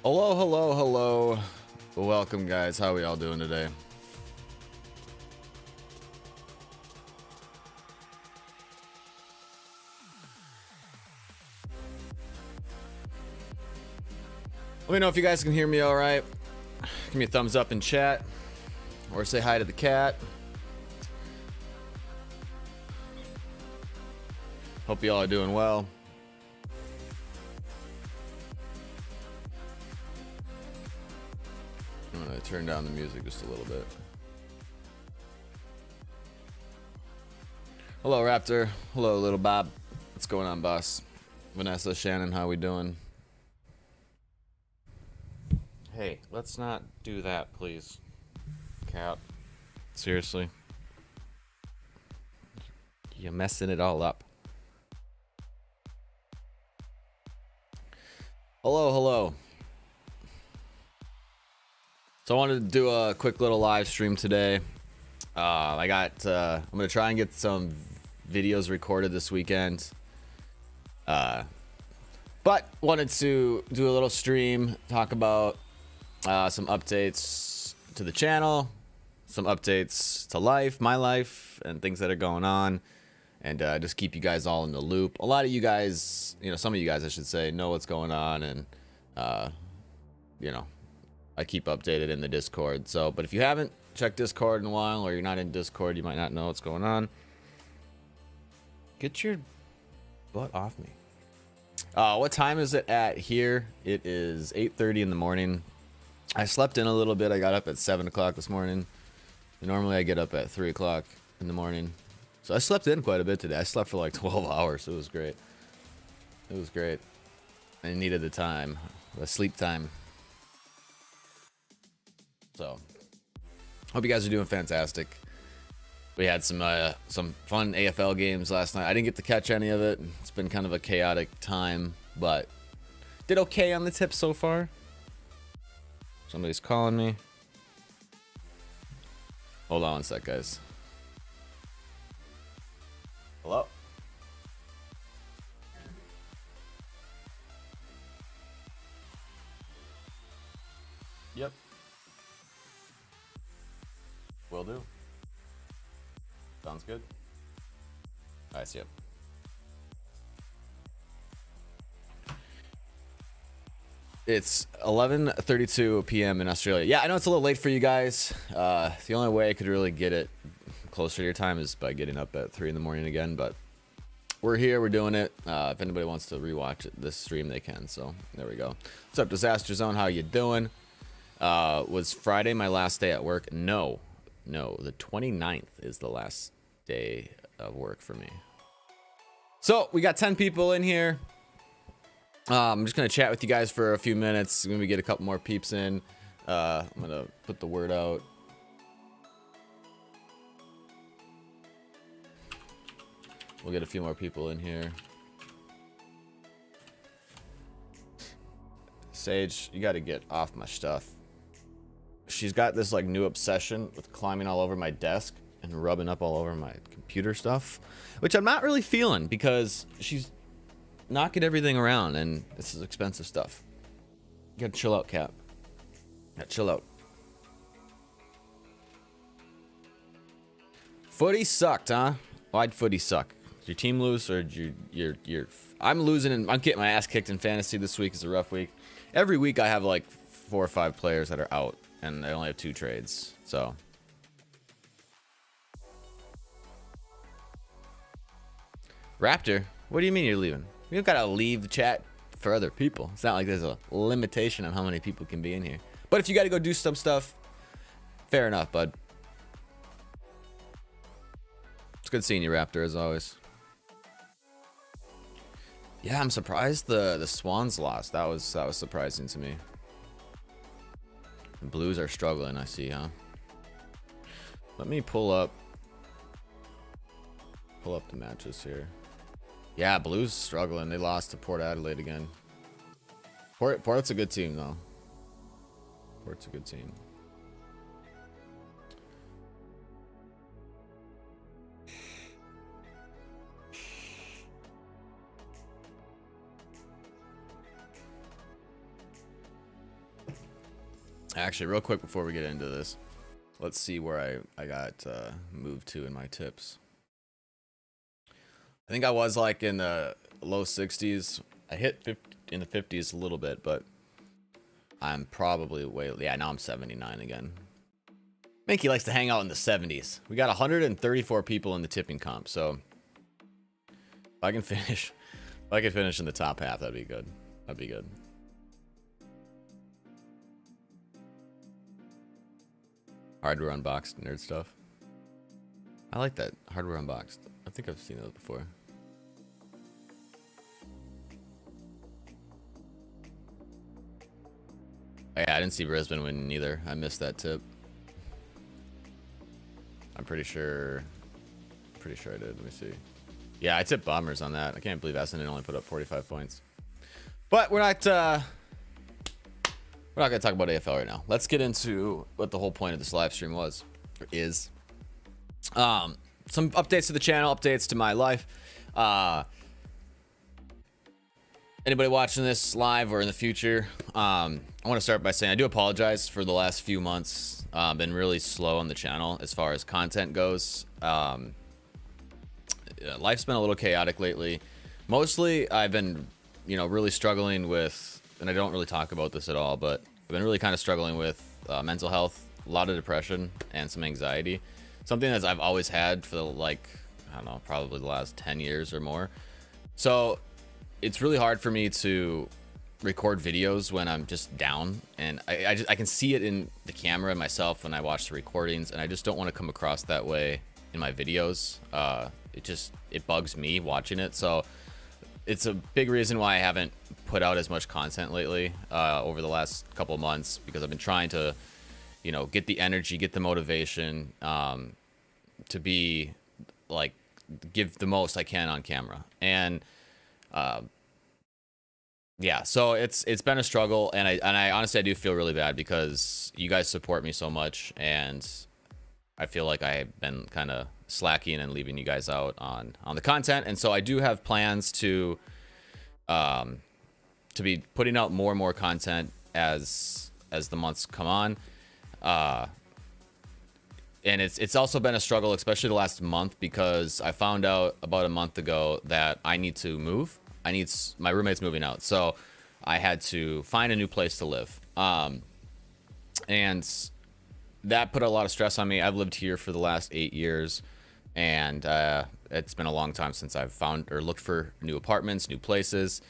Hello, hello, hello. Welcome, guys. How are we all doing today? Let me know if you guys can hear me all right. Give me a thumbs up in chat or say hi to the cat. Hope you all are doing well. I'm going to turn down the music just a little bit. Hello, Raptor. Hello, little Bob. What's going on, boss? Vanessa, Shannon, how we doing? Hey, let's not do that, please. Cat. Seriously. You're messing it all up. Hello, hello. So I wanted to do a quick little live stream today. I'm gonna try and get some videos recorded this weekend. But wanted to do a little stream, talk about some updates to the channel, some updates to life, my life, and things that are going on, and just keep you guys all in the loop. A lot of you guys, some of you guys, I should say, know what's going on, and I keep updated in the Discord. So, but if you haven't checked Discord in a while, or you're not in Discord, you might not know what's going on. Get your butt off me. What time is it at here? It is 8:30 in the morning. I slept in a little bit. I got up at 7 o'clock this morning. Normally I get up at 3 o'clock in the morning. So I slept in quite a bit today. I slept for like 12 hours. It was great. It was great. I needed the time, the sleep time. So, hope you guys are doing fantastic. We had some fun AFL games last night. I didn't get to catch any of it. It's been kind of a chaotic time, but did okay on the tip so far. Somebody's calling me. Hold on one sec, guys. Hello? Yep. Will do. Sounds good. I see it. It's 11:32 p.m. in Australia. Yeah, I know it's a little late for you guys. The only way I could really get it closer to your time is by getting up at 3 in the morning again, but we're here, we're doing it. If anybody wants to rewatch this stream, they can. So there we go. What's up, Disaster Zone? How you doing? Was Friday my last day at work? No, the 29th is the last day of work for me. So we got 10 people in here. I'm just gonna chat with you guys for a few minutes. Maybe get a couple more peeps in. I'm gonna put the word out. We'll get a few more people in here. Sage, you got to get off my stuff. She's got this like new obsession with climbing all over my desk and rubbing up all over my computer stuff, which I'm not really feeling because she's knocking everything around and this is expensive stuff. You gotta chill out, Cap. Yeah, chill out. Footy sucked, huh? Why'd footy suck? Did your team lose, or did you're I'm losing and I'm getting my ass kicked in fantasy this week. It's a rough week. Every week I have like 4 or 5 players that are out and I only have 2 trades. So Raptor, what do you mean you're leaving? You don't gotta leave the chat for other people. It's not like there's a limitation on how many people can be in here. But if you gotta go do some stuff, fair enough, bud. It's good seeing you, Raptor, as always. Yeah, I'm surprised the Swans lost. That was surprising to me. The Blues are struggling, I see, huh? Let me pull up the matches here. Yeah, Blues struggling. They lost to Port Adelaide again. Port's a good team, though. Port's a good team. Actually, real quick before we get into this, let's see where I got moved to in my tips. I think I was like in the low 60s. I hit 50, in the 50s a little bit, but I'm probably yeah, now I'm 79 again. Menke likes to hang out in the 70s. We got 134 people in the tipping comp, so if I can finish in the top half, that'd be good. That'd be good. Hardware unboxed nerd stuff. I like that. Hardware unboxed. I think I've seen those before. Yeah, I didn't see Brisbane win neither. I missed that tip. I'm pretty sure I did. Let me see. Yeah, I tipped Bombers on that. I can't believe Essendon only put up 45 points. But we're not gonna talk about AFL right now. Let's get into what the whole point of this live stream was, or is. Some updates to the channel, updates to my life. Anybody watching this live or in the future, I want to start by saying I do apologize for the last few months. Been really slow on the channel as far as content goes. Life's been a little chaotic lately. Mostly, I've been, really struggling with, and I don't really talk about this at all, but I've been really kind of struggling with mental health, a lot of depression, and some anxiety. Something that I've always had for I don't know, probably the last 10 years or more. So it's really hard for me to record videos when I'm just down, and I can see it in the camera myself when I watch the recordings, and I just don't want to come across that way in my videos. It bugs me watching it. So it's a big reason why I haven't put out as much content lately over the last couple of months, because I've been trying to, get the energy, get the motivation to be give the most I can on camera. And yeah, so it's been a struggle, and I honestly I do feel really bad because you guys support me so much, and I feel like I've been kind of slacking and leaving you guys out on the content. And so I do have plans to be putting out more and more content as the months come on. And it's also been a struggle, especially the last month, because I found out about a month ago that I need to move. My roommate's moving out, so I had to find a new place to live. And that put a lot of stress on me. I've lived here for the last 8 years, and it's been a long time since I've found or looked for new apartments, new places.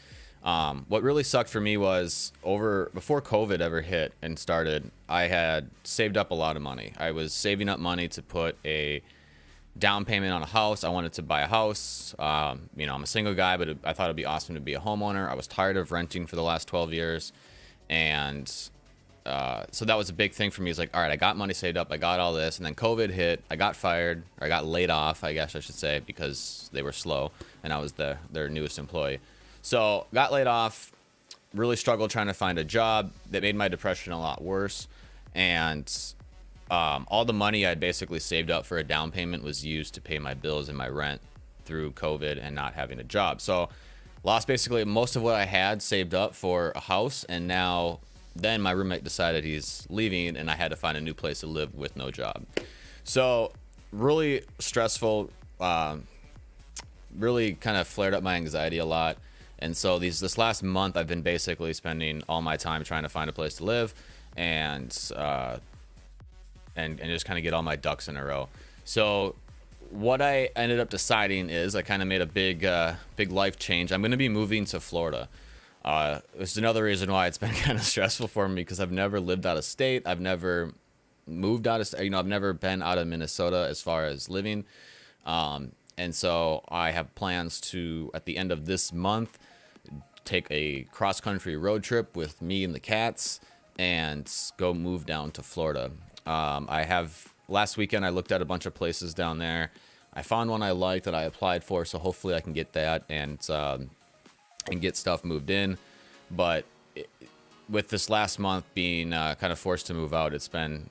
What really sucked for me was before COVID ever hit and started, I had saved up a lot of money. I was saving up money to put a down payment on a house. I wanted to buy a house. I'm a single guy, but I thought it'd be awesome to be a homeowner. I was tired of renting for the last 12 years. And so that was a big thing for me. It's like, all right, I got money saved up. I got all this. And then COVID hit. I got fired, or I got laid off, I guess I should say, because they were slow and I was their newest employee. So got laid off, really struggled trying to find a job. That made my depression a lot worse. And all the money I'd basically saved up for a down payment was used to pay my bills and my rent through COVID and not having a job. So lost basically most of what I had saved up for a house. And then my roommate decided he's leaving, and I had to find a new place to live with no job. So really stressful, really kind of flared up my anxiety a lot. And so this last month, I've been basically spending all my time trying to find a place to live and just kind of get all my ducks in a row. So what I ended up deciding is I kind of made a big life change. I'm going to be moving to Florida. It's another reason why it's been kind of stressful for me, because I've never lived out of state. I've never moved out of state. I've never been out of Minnesota as far as living. And so I have plans to, at the end of this month, take a cross-country road trip with me and the cats and go move down to Florida. Last weekend I looked at a bunch of places down there. I found one I liked that I applied for, so hopefully I can get that and get stuff moved in. But with this last month being kind of forced to move out, it's been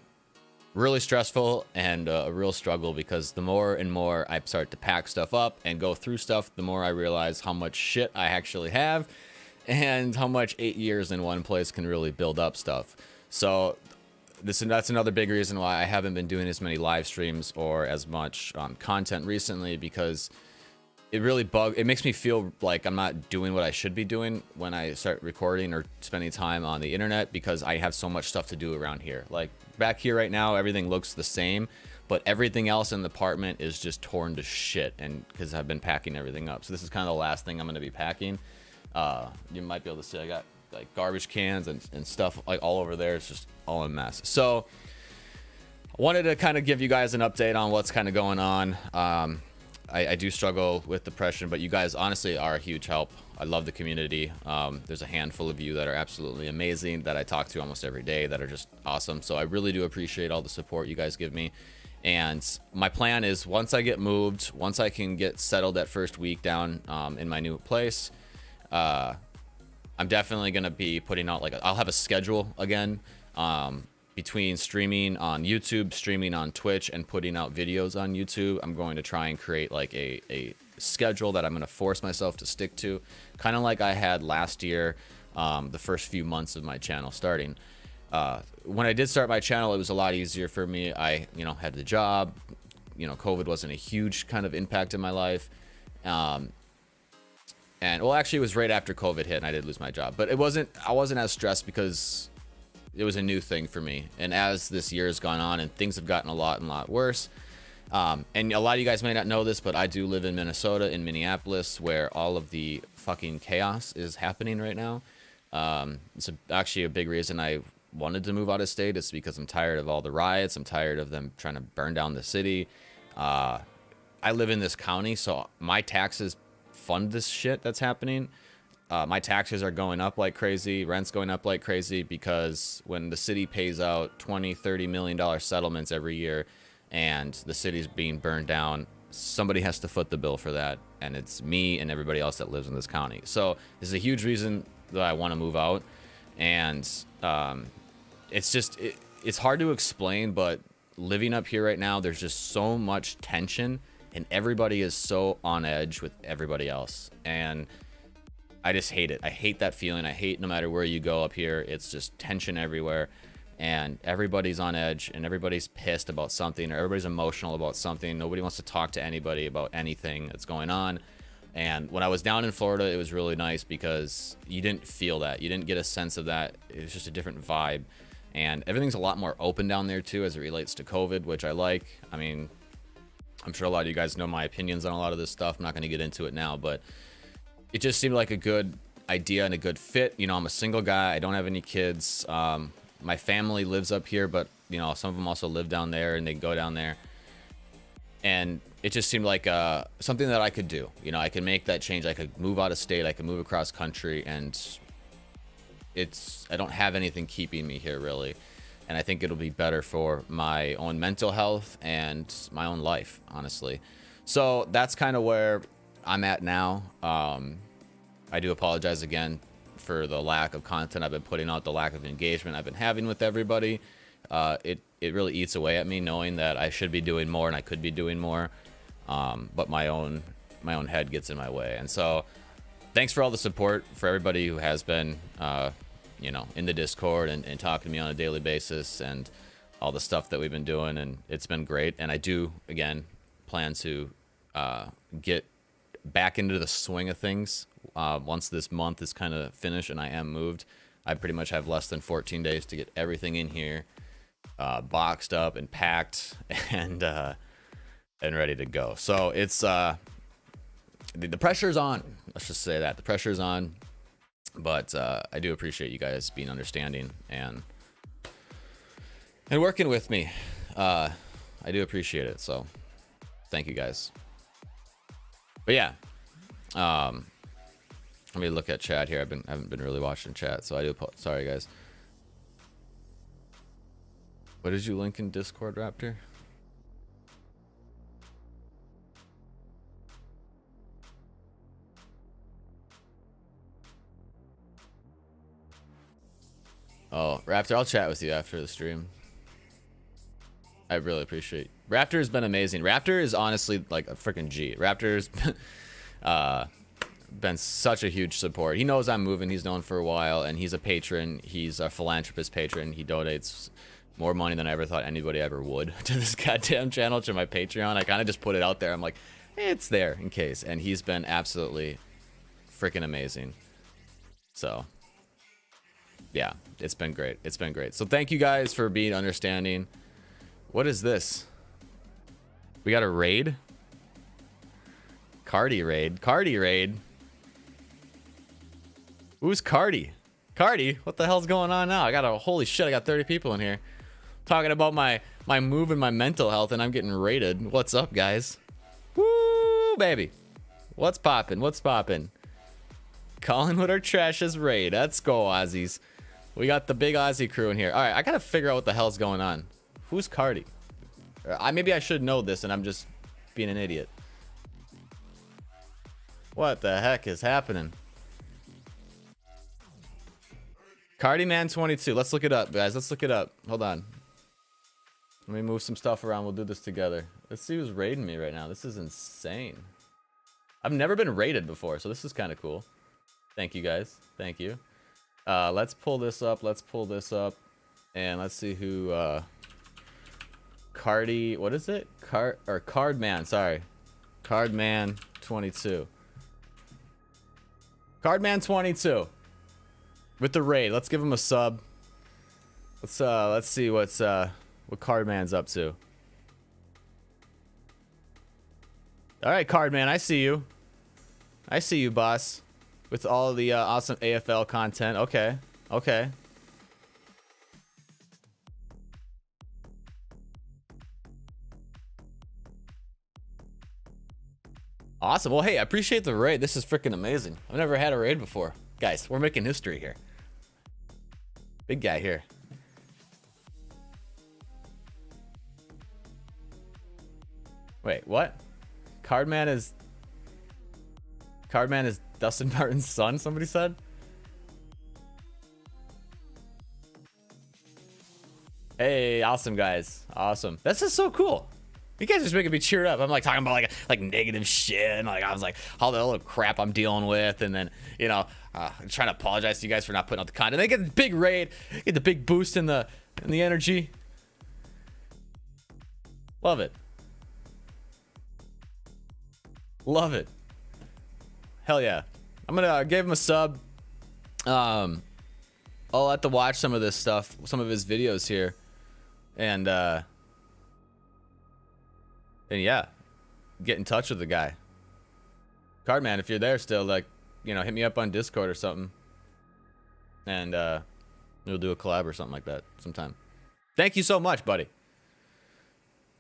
really stressful and a real struggle, because the more and more I start to pack stuff up and go through stuff, the more I realize how much shit I actually have and how much 8 years in one place can really build up stuff. So that's another big reason why I haven't been doing as many live streams or as much content recently, because it makes me feel like I'm not doing what I should be doing when I start recording or spending time on the internet, because I have so much stuff to do around here. Like back here right now, everything looks the same, but everything else in the apartment is just torn to shit, and because I've been packing everything up. So this is kind of the last thing I'm going to be packing. You might be able to see I got like garbage cans and stuff like all over there. It's just all a mess. So I wanted to kind of give you guys an update on what's kind of going on. I do struggle with depression, but you guys honestly are a huge help. I love the community. There's a handful of you that are absolutely amazing that I talk to almost every day that are just awesome. So I really do appreciate all the support you guys give me. And my plan is, once I get moved, once I can get settled that first week down in my new place, I'm definitely going to be putting out, like, I'll have a schedule again, between streaming on YouTube, streaming on Twitch, and putting out videos on YouTube. I'm going to try and create like a schedule that I'm going to force myself to stick to, kind of like I had last year, the first few months of my channel starting. When I did start my channel, it was a lot easier for me. I, had the job, COVID wasn't a huge kind of impact in my life. And well, actually it was right after COVID hit and I did lose my job, but I wasn't as stressed because it was a new thing for me. And as this year has gone on and things have gotten a lot worse, and a lot of you guys may not know this, but I do live in Minnesota, in Minneapolis, where all of the fucking chaos is happening right now. It's actually a big reason I wanted to move out of state. It's because I'm tired of all the riots. I'm tired of them trying to burn down the city. I live in this county, so my taxes fund this shit that's happening. My taxes are going up like crazy. Rent's going up like crazy because when the city pays out $20-30 million settlements every year and the city's being burned down, somebody has to foot the bill for that. And it's me and everybody else that lives in this county. So this is a huge reason that I want to move out. And it's hard to explain, but living up here right now, there's just so much tension and everybody is so on edge with everybody else. And I just hate it. I hate that feeling. I hate no matter where you go up here, it's just tension everywhere and everybody's on edge and everybody's pissed about something or everybody's emotional about something. Nobody wants to talk to anybody about anything that's going on. And when I was down in Florida, it was really nice because you didn't feel that. You didn't get a sense of that. It was just a different vibe. And everything's a lot more open down there too as it relates to COVID, which I like. I mean, I'm sure a lot of you guys know my opinions on a lot of this stuff. I'm not going to get into it now, but it just seemed like a good idea and a good fit. I'm a single guy. I don't have any kids. My family lives up here, but some of them also live down there and they go down there. And it just seemed like something that I could do. I could make that change. I could move out of state. I could move across country, and I don't have anything keeping me here really. And I think it'll be better for my own mental health and my own life, honestly. So that's kind of where I'm at now. I do apologize again for the lack of content I've been putting out, the lack of engagement I've been having with everybody. It really eats away at me knowing that I should be doing more and I could be doing more, but my own head gets in my way. And so thanks for all the support for everybody who has been in the Discord and talking to me on a daily basis and all the stuff that we've been doing, and it's been great. And I do again plan to get back into the swing of things once this month is kind of finished and I am moved. I pretty much have less than 14 days to get everything in here boxed up and packed and ready to go. So it's the pressure's on. Let's just say that the pressure's on. But I do appreciate you guys being understanding and working with me. I do appreciate it. So thank you guys. But yeah, let me look at chat here. I haven't been really watching chat, so I do. Sorry, guys. What did you link in Discord, Raptor? Oh, Raptor, I'll chat with you after the stream. I really appreciate it. Raptor's been amazing. Raptor is honestly like a freaking G. Raptor's been such a huge support. He knows I'm moving. He's known for a while, and he's a patron. He's a philanthropist patron. He donates more money than I ever thought anybody ever would to this goddamn channel, to my Patreon. I kind of just put it out there. I'm like, hey, it's there in case. And he's been absolutely freaking amazing. So, yeah, it's been great. It's been great. So thank you guys for being understanding. What is this? We got a raid? Cardi raid. Cardi raid. Who's Cardi? Cardi? What the hell's going on now? I got a, holy shit, I got 30 people in here. Talking about my move and my mental health, and I'm getting raided. What's up, guys? Woo, baby. What's poppin'? What's poppin'? Calling with our trash is raid. Let's go, Aussies. We got the big Aussie crew in here. All right, I gotta figure out what the hell's going on. Who's Cardi? Maybe I should know this, and I'm just being an idiot. What the heck is happening? Cardi Man 22. Let's look it up, guys. Let's look it up. Hold on. Let me move some stuff around. We'll do this together. Let's see who's raiding me right now. This is insane. I've never been raided before, so this is kind of cool. Thank you, guys. Thank you. Let's pull this up. Let's pull this up. And let's see who... Cardi... What is it? Cardman. Sorry. Cardman 22. Cardman 22. With the raid. Let's give him a sub. Let's see what Cardman's up to. All right, Cardman, I see you. I see you, boss. With all the awesome AFL content. Okay. Okay. Awesome. Well, hey, I appreciate the raid. This is freaking amazing. I've never had a raid before. Guys, we're making history here. Big guy here. Wait, what? Cardman is Dustin Martin's son, somebody said? Hey, awesome, guys. Awesome. This is so cool. You guys are just making me cheered up. I'm like talking about like negative shit, and like I was like all the little crap I'm dealing with, and then you know trying to apologize to you guys for not putting out the content. They get the big raid, get the big boost in the energy. Love it. Love it. Hell yeah. I'm gonna give him a sub. I'll have to watch some of this stuff, some of his videos here, and yeah, get in touch with the guy. Cardman, if you're there still, like, you know, hit me up on Discord or something, and we'll do a collab or something like that sometime. Thank you so much, buddy.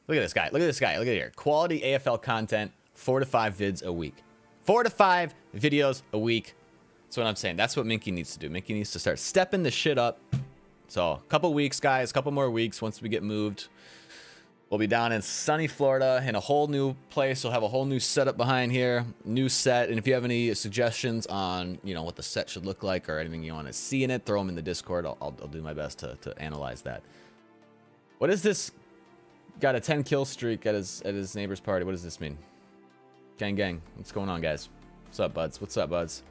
Look at this guy. Look at this guy. Look at here. Quality AFL content, 4 to 5 vids a week. 4 to 5 videos a week. That's what I'm saying. That's what Menke needs to do. Menke needs to start stepping the shit up. So, a couple weeks, guys. A couple more weeks once we get moved. We'll be down in sunny Florida in a whole new place. We'll have a whole new setup behind here, new set. And if you have any suggestions on, you know, what the set should look like or anything you want to see in it, throw them in the Discord. I'll do my best to analyze that. What is this? Got a 10 kill streak at his neighbor's party. What does this mean? Gang, gang. What's going on, guys? What's up, buds? What's up, buds?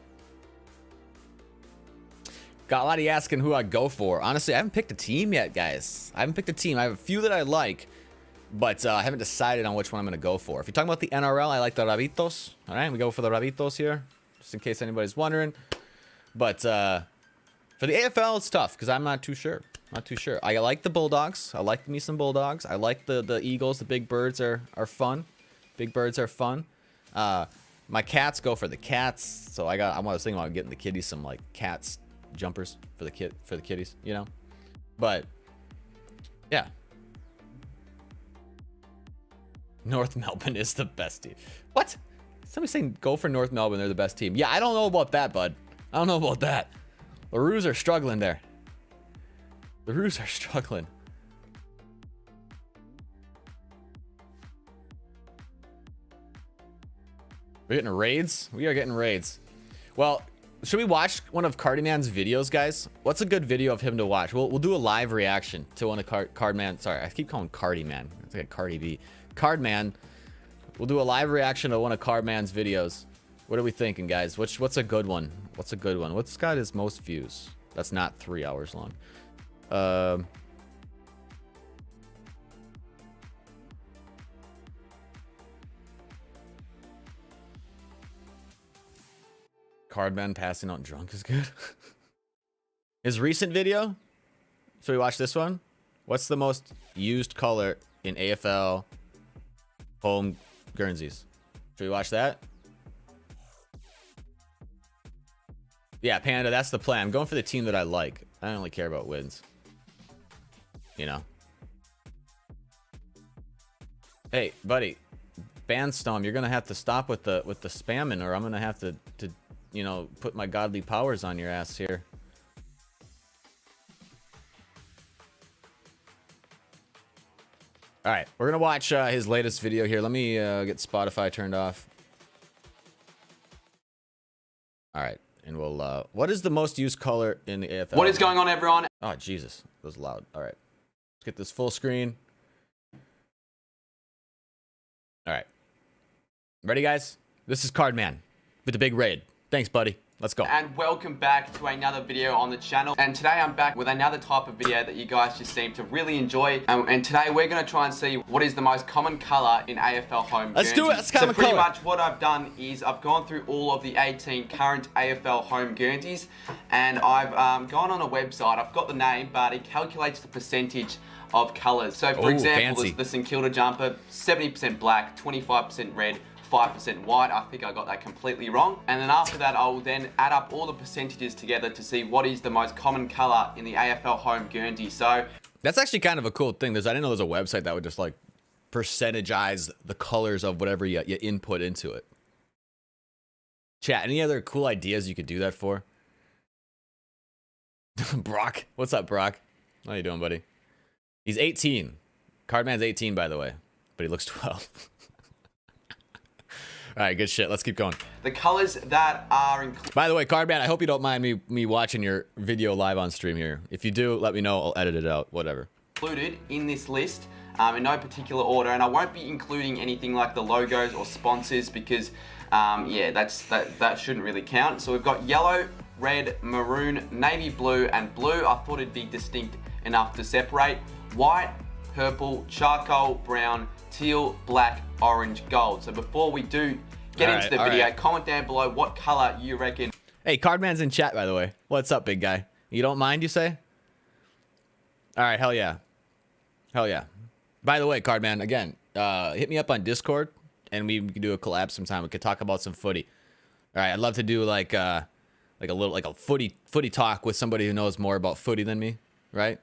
Got a lot of you asking who I'd go for. Honestly, I haven't picked a team yet, guys. I haven't picked a team. I have a few that I like, but I haven't decided on which one I'm going to go for. If you're talking about the NRL, I like the Rabitos. All right, we go for the Rabitos here, just in case anybody's wondering. But for the AFL, it's tough because I'm not too sure. Not too sure. I like the Bulldogs. I like me some Bulldogs. I like the Eagles. The Big Birds are fun. Big Birds are fun. My Cats go for the Cats. So I was thinking about getting the kiddies some like Cats jumpers for the kiddies, you know. But yeah. North Melbourne is the best team. What? Somebody's saying go for North Melbourne, they're the best team. Yeah, I don't know about that, bud. I don't know about that. The Roos are struggling there. The Roos are struggling. We're getting raids? We are getting raids. Well, should we watch one of Cardiman's videos, guys? What's a good video of him to watch? We'll do a live reaction to one of Cardman. Sorry, I keep calling Cardiman. It's like a Cardi B. Cardman. We'll do a live reaction to one of Cardman's videos. What are we thinking, guys? What's a good one? What's a good one? What's got his most views? That's not 3 hours long. Cardman passing out drunk is good. His recent video. Should we watch this one? What's the most used color in AFL home Guernseys? Should we watch that? Yeah, Panda, that's the plan. I'm going for the team that I like. I don't really care about wins. You know. Hey, buddy. Bandstorm, you're gonna have to stop with the spamming, or I'm gonna have to you know, put my godly powers on your ass here. All right, we're gonna watch his latest video here. Let me get Spotify turned off. All right, and we'll. What is the most used color in the AFL? What is going on, everyone? Oh Jesus, that was loud. All right, let's get this full screen. All right, ready, guys? This is Cardman with the big raid. Thanks, buddy. Let's go. And welcome back to another video on the channel. And today I'm back with another type of video that you guys just seem to really enjoy. And today we're going to try and see what is the most common color in AFL home Let's do it. Let's so pretty much what I've done is I've gone through all of the 18 current AFL home Guernseys, and I've gone on a website. I've got the name, but it calculates the percentage of colors. So for example, the St Kilda jumper, 70% black, 25% red, 5% white. I think I got that completely wrong. And then after that, I will then add up all the percentages together to see what is the most common color in the AFL home Guernsey. So that's actually kind of a cool thing. I didn't know there's a website that would just like percentagize the colors of whatever you input into it. Chat, any other cool ideas you could do that for? Brock, what's up, Brock? How you doing, buddy? He's 18. Cardman's 18, by the way, but he looks 12. All right, good shit. Let's keep going. The colors that are included. By the way, Cardman, I hope you don't mind me watching your video live on stream here. If you do, let me know. I'll edit it out. Whatever. Included in this list in no particular order, and I won't be including anything like the logos or sponsors because, yeah, that shouldn't really count. So we've got yellow, red, maroon, navy blue, and blue. I thought it'd be distinct enough to separate. White, purple, charcoal, brown, teal, black, orange, gold. So before we do get into the video, comment down below what color you reckon. Hey, Cardman's in chat, by the way. What's up, big guy? You don't mind, you say? All right, hell yeah. Hell yeah. By the way, Cardman, again, hit me up on Discord, and we can do a collab sometime. We could talk about some footy. All right, I'd love to do like a footy talk with somebody who knows more about footy than me, right?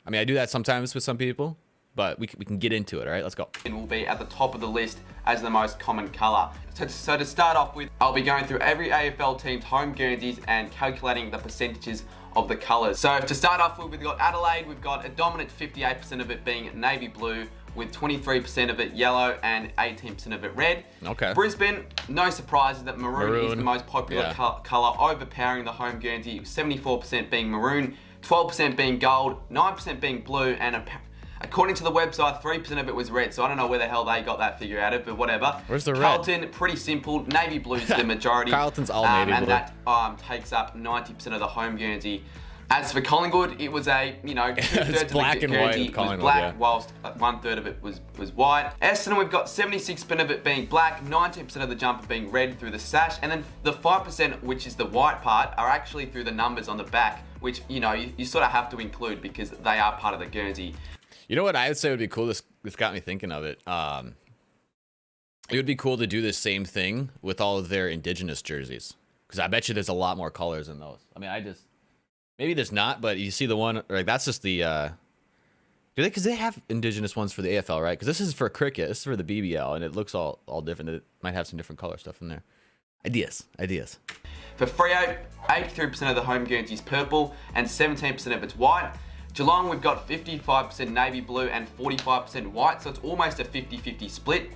I mean, I do that sometimes with some people, but we can get into it, all right? Let's go. It will be at the top of the list as the most common color. So to start off with, I'll be going through every AFL team's home Guernseys and calculating the percentages of the colors. So to start off with, we've got Adelaide. We've got a dominant 58% of it being navy blue, with 23% of it yellow and 18% of it red. Okay. Brisbane, no surprises that maroon is the most popular color, overpowering the home Guernsey, 74% being maroon, 12% being gold, 9% being blue, and according to the website, 3% of it was red. So I don't know where the hell they got that figure out of, but whatever. Where's the Carlton, red? Pretty simple. Navy blue is the majority. Carlton's all navy blue. And that takes up 90% of the home Guernsey. As for Collingwood, it was a, you know, 2/3 of black the and Guernsey white was black, yeah. whilst 1/3 of it was white. Essendon, we've got 76% of it being black, 19% of the jumper being red through the sash, and then the 5%, which is the white part, are actually through the numbers on the back, which, you know, you sort of have to include because they are part of the Guernsey. You know what I would say would be cool? This got me thinking of it. It would be cool to do the same thing with all of their indigenous jerseys, because I bet you there's a lot more colors in those. I mean, maybe there's not, but you see the one, like that's just the, because they have indigenous ones for the AFL, right? Because this is for cricket, this is for the BBL, and it looks all different. It might have some different color stuff in there. Ideas. For Freo, 83% of the home Guernsey is purple and 17% of it's white. Geelong, we've got 55% navy blue and 45% white, so it's almost a 50-50 split.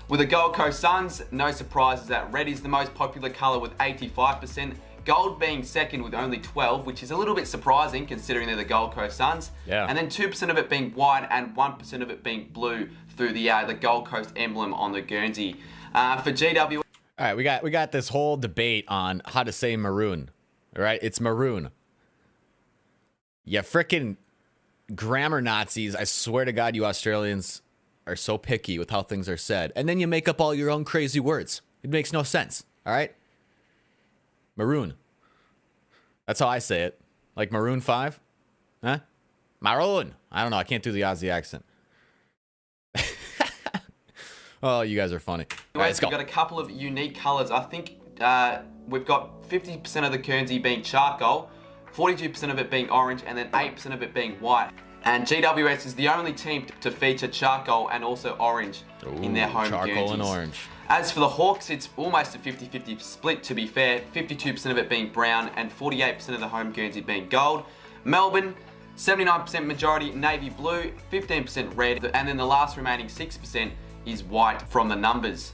With the Gold Coast Suns, no surprises that red is the most popular colour with 85%, gold being second with only 12%, which is a little bit surprising considering they're the Gold Coast Suns. Yeah. And then 2% of it being white and 1% of it being blue through the Gold Coast emblem on the Guernsey. For GW... All right, we got this whole debate on how to say maroon. All right, it's maroon. You frickin' grammar Nazis, I swear to God, you Australians are so picky with how things are said. And then you make up all your own crazy words. It makes no sense, all right? Maroon. That's how I say it. Like Maroon 5? Huh? Maroon. I don't know. I can't do the Aussie accent. Oh, you guys are funny. All right, let's go. We've got a couple of unique colors. I think we've got 50% of the Guernsey being charcoal, 42% of it being orange, and then 8% of it being white. And GWS is the only team to feature charcoal and also orange in their home charcoal Guernseys. and orange. As for the Hawks, it's almost a 50-50 split, to be fair, 52% of it being brown and 48% of the home Guernsey being gold. Melbourne, 79% majority navy blue, 15% red, and then the last remaining 6% is white from the numbers.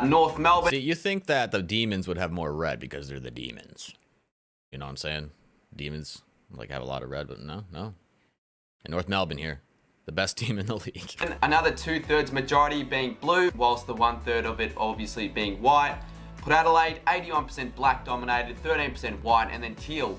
North Melbourne. See, you think that the Demons would have more red because they're the Demons. You know what I'm saying? Demons like have a lot of red, but no. And North Melbourne here, the best team in the league. And another 2/3 majority being blue, whilst the 1/3 of it obviously being white. Port Adelaide, 81% black dominated, 13% white, and then teal.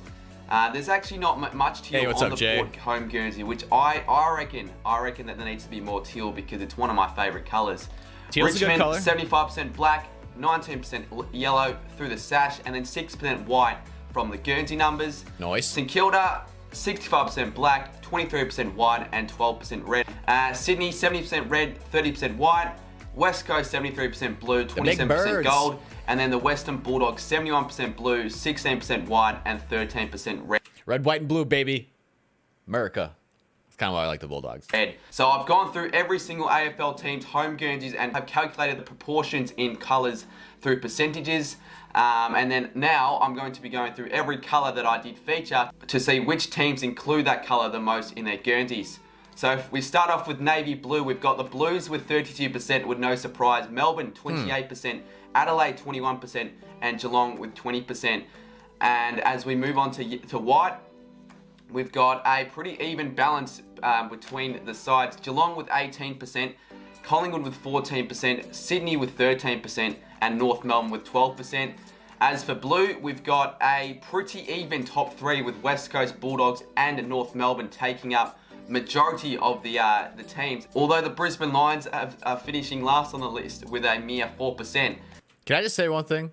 There's actually not much teal on the Port home Guernsey, which I reckon that there needs to be more teal because it's one of my favourite colours. Teal's Richmond, a good colour. 75% black, 19% yellow through the sash, and then 6% white from the Guernsey numbers. Nice. St Kilda, 65% black, 23% white, and 12% red. Sydney, 70% red, 30% white. West Coast, 73% blue, 27% gold. And then the Western Bulldogs, 71% blue, 16% white, and 13% red. Red, white, and blue, baby. America. That's kind of why I like the Bulldogs. So I've gone through every single AFL team's home Guernseys and have calculated the proportions in colours through percentages. And then now I'm going to be going through every colour that I did feature to see which teams include that colour the most in their Guernseys. So if we start off with navy blue, we've got the Blues with 32% with no surprise, Melbourne 28%, Adelaide 21%, and Geelong with 20%. And as we move on to white, we've got a pretty even balance between the sides. Geelong with 18%, Collingwood with 14%, Sydney with 13%, and North Melbourne with 12%. As for blue, we've got a pretty even top three with West Coast Bulldogs and North Melbourne taking up majority of the teams. Although the Brisbane Lions are finishing last on the list with a mere 4%. Can I just say one thing?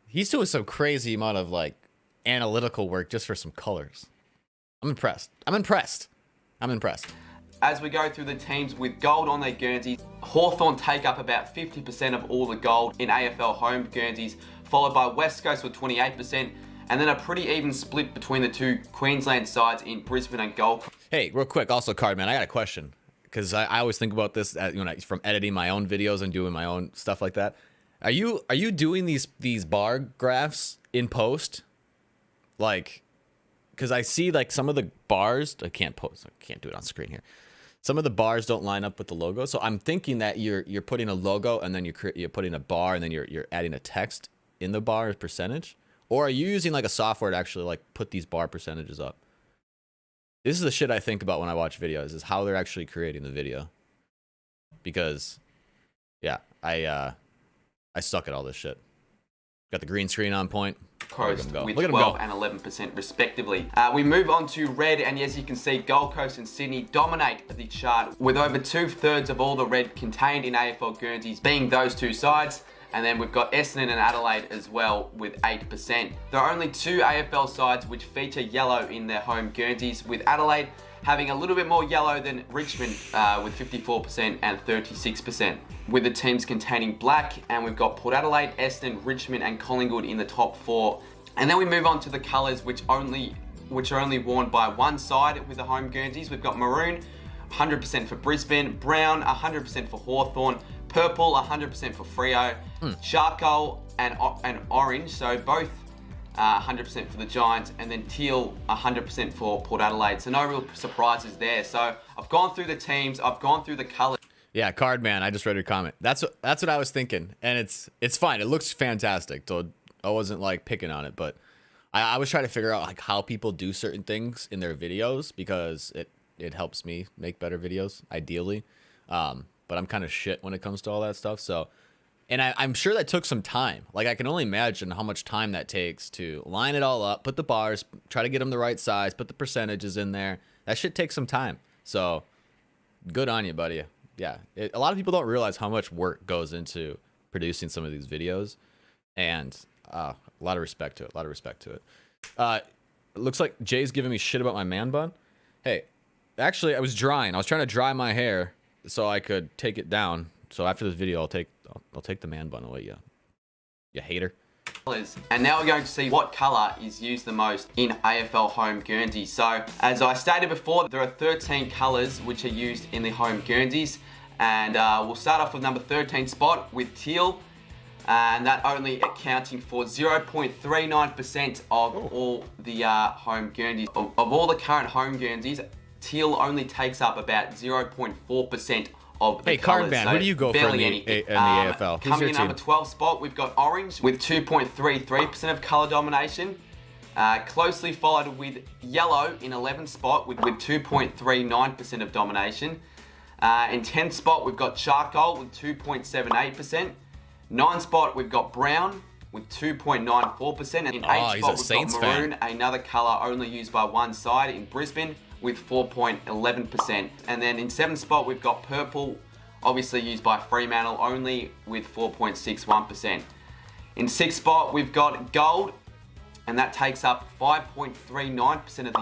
He's doing some crazy amount of like analytical work just for some colors. I'm impressed. As we go through the teams with gold on their Guernseys, Hawthorn take up about 50% of all the gold in AFL home Guernseys, followed by West Coast with 28%, and then a pretty even split between the two Queensland sides in Brisbane and Gold Coast. Hey, real quick, also Cardman, I got a question because I always think about this from editing my own videos and doing my own stuff like that. Are you doing these bar graphs in post? Like, because I see like some of the bars I can't do it on screen here. Some of the bars don't line up with the logo, so I'm thinking that you're putting a logo and then you're putting a bar and then you're adding a text in the bar as percentage, or are you using like a software to actually like put these bar percentages up? This is the shit I think about when I watch videos, is how they're actually creating the video. Because, yeah, I suck at all this shit. Got the green screen on point. Coast with 12 and 11% respectively. We move on to red, and as you can see, Gold Coast and Sydney dominate the chart with over 2/3 of all the red contained in AFL Guernseys being those two sides. And then we've got Essendon and Adelaide as well with 8%. There are only two AFL sides which feature yellow in their home Guernseys, with Adelaide having a little bit more yellow than Richmond with 54% and 36%. With the teams containing black, and we've got Port Adelaide, Essendon, Richmond and Collingwood in the top four. And then we move on to the colours which are only worn by one side with the home Guernseys. We've got maroon, 100% for Brisbane, brown, 100% for Hawthorn, purple, 100% for Freo, charcoal and orange, so both 100% for the Giants, and then teal 100% for Port Adelaide. So no real surprises there. So I've gone through the teams, I've gone through the colours. Yeah, Cardman, I just read your comment. That's what I was thinking, and it's fine. It looks fantastic. So I wasn't like picking on it, but I was trying to figure out like how people do certain things in their videos, because it helps me make better videos ideally. But I'm kind of shit when it comes to all that stuff. So, and I'm sure that took some time. Like, I can only imagine how much time that takes to line it all up, put the bars, try to get them the right size, put the percentages in there. That shit takes some time. So, good on you, buddy. Yeah, a lot of people don't realize how much work goes into producing some of these videos. and a lot of respect to it. A lot of respect to it. It looks like Jay's giving me shit about my man bun. Hey, actually, I was drying. I was trying to dry my hair so I could take it down. So after this video, I'll take the man bun away. You hater. And now we're going to see what colour is used the most in AFL home Guernsey. So, as I stated before, there are 13 colours which are used in the home Guernseys. And we'll start off with number 13 spot with teal. And that only accounting for 0.39% of all the home Guernseys. Of all the current home Guernseys, teal only takes up about 0.4% of the Hey, colours. Cardman, who do you go for in the AFL? Coming in number 12 spot, we've got orange with 2.33% of colour domination. Closely followed with yellow in 11th spot with 2.39% of domination. In 10th spot, we've got charcoal with 2.78%. 9th spot, we've got brown with 2.94%. And in 8th spot, we've got maroon, another colour only used by one side in Brisbane, with 4.11%. And then in 7th spot, we've got purple, obviously used by Fremantle only, with 4.61%. In 6th spot, we've got gold, and that takes up 5.39% of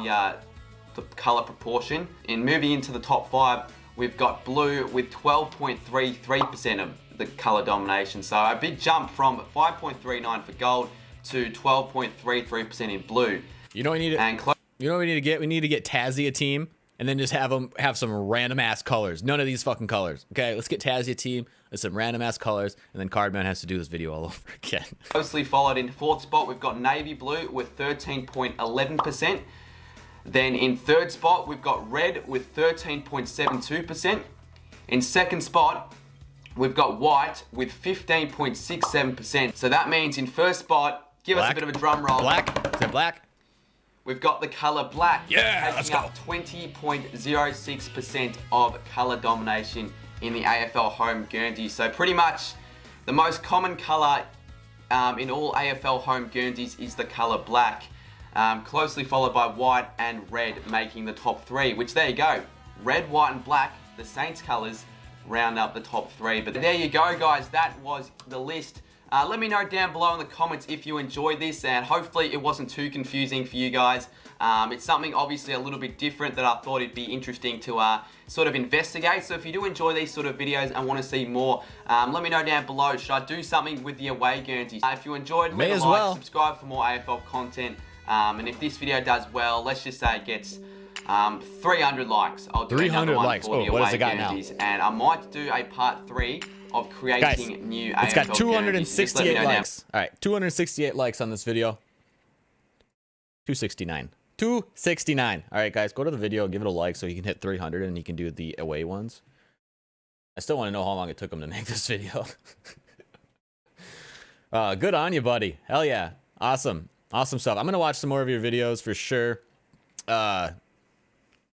the colour proportion. In moving into the top 5, we've got blue with 12.33% of the colour domination. So a big jump from 5.39 for gold to 12.33% in blue. You know what we need you know what we need to get? We need to get Tassie a team and then just have them have some random ass colors. None of these fucking colors. Okay, let's get Tassie a team with some random ass colors, and then Cardman has to do this video all over again. Closely followed in 4th spot, we've got navy blue with 13.11%. Then in 3rd spot, we've got red with 13.72%. In 2nd spot, we've got white with 15.67%. So that means in 1st spot, give us a bit of a drum roll. Black? Is it black? We've got the colour black. Yeah, let's go. Taking up 20.06% of colour domination in the AFL home Guernsey. So pretty much the most common colour in all AFL home Guernseys is the colour black. Closely followed by white and red, making the top 3, which there you go. Red, white and black, the Saints colours, round up the top 3. But there you go, guys. That was the list. Let me know down below in the comments if you enjoyed this, and hopefully it wasn't too confusing for you guys. It's something obviously a little bit different that I thought it'd be interesting to sort of investigate. So if you do enjoy these sort of videos and want to see more, let me know down below. Should I do something with the away Guernsey? If you enjoyed, leave a like, subscribe for more AFL content. And if this video does well, let's just say it gets 300 likes. I'll do 300 likes. For the what has it got Guernseys, now? And I might do a part 3 of creating Guys, new it's AFL got 268 likes. All right, 268 likes on this video. 269. 269. All right, guys, go to the video, give it a like so you can hit 300 and you can do the away ones. I still want to know how long it took him to make this video. Good on you, buddy. Hell yeah. Awesome. Awesome stuff. I'm going to watch some more of your videos for sure.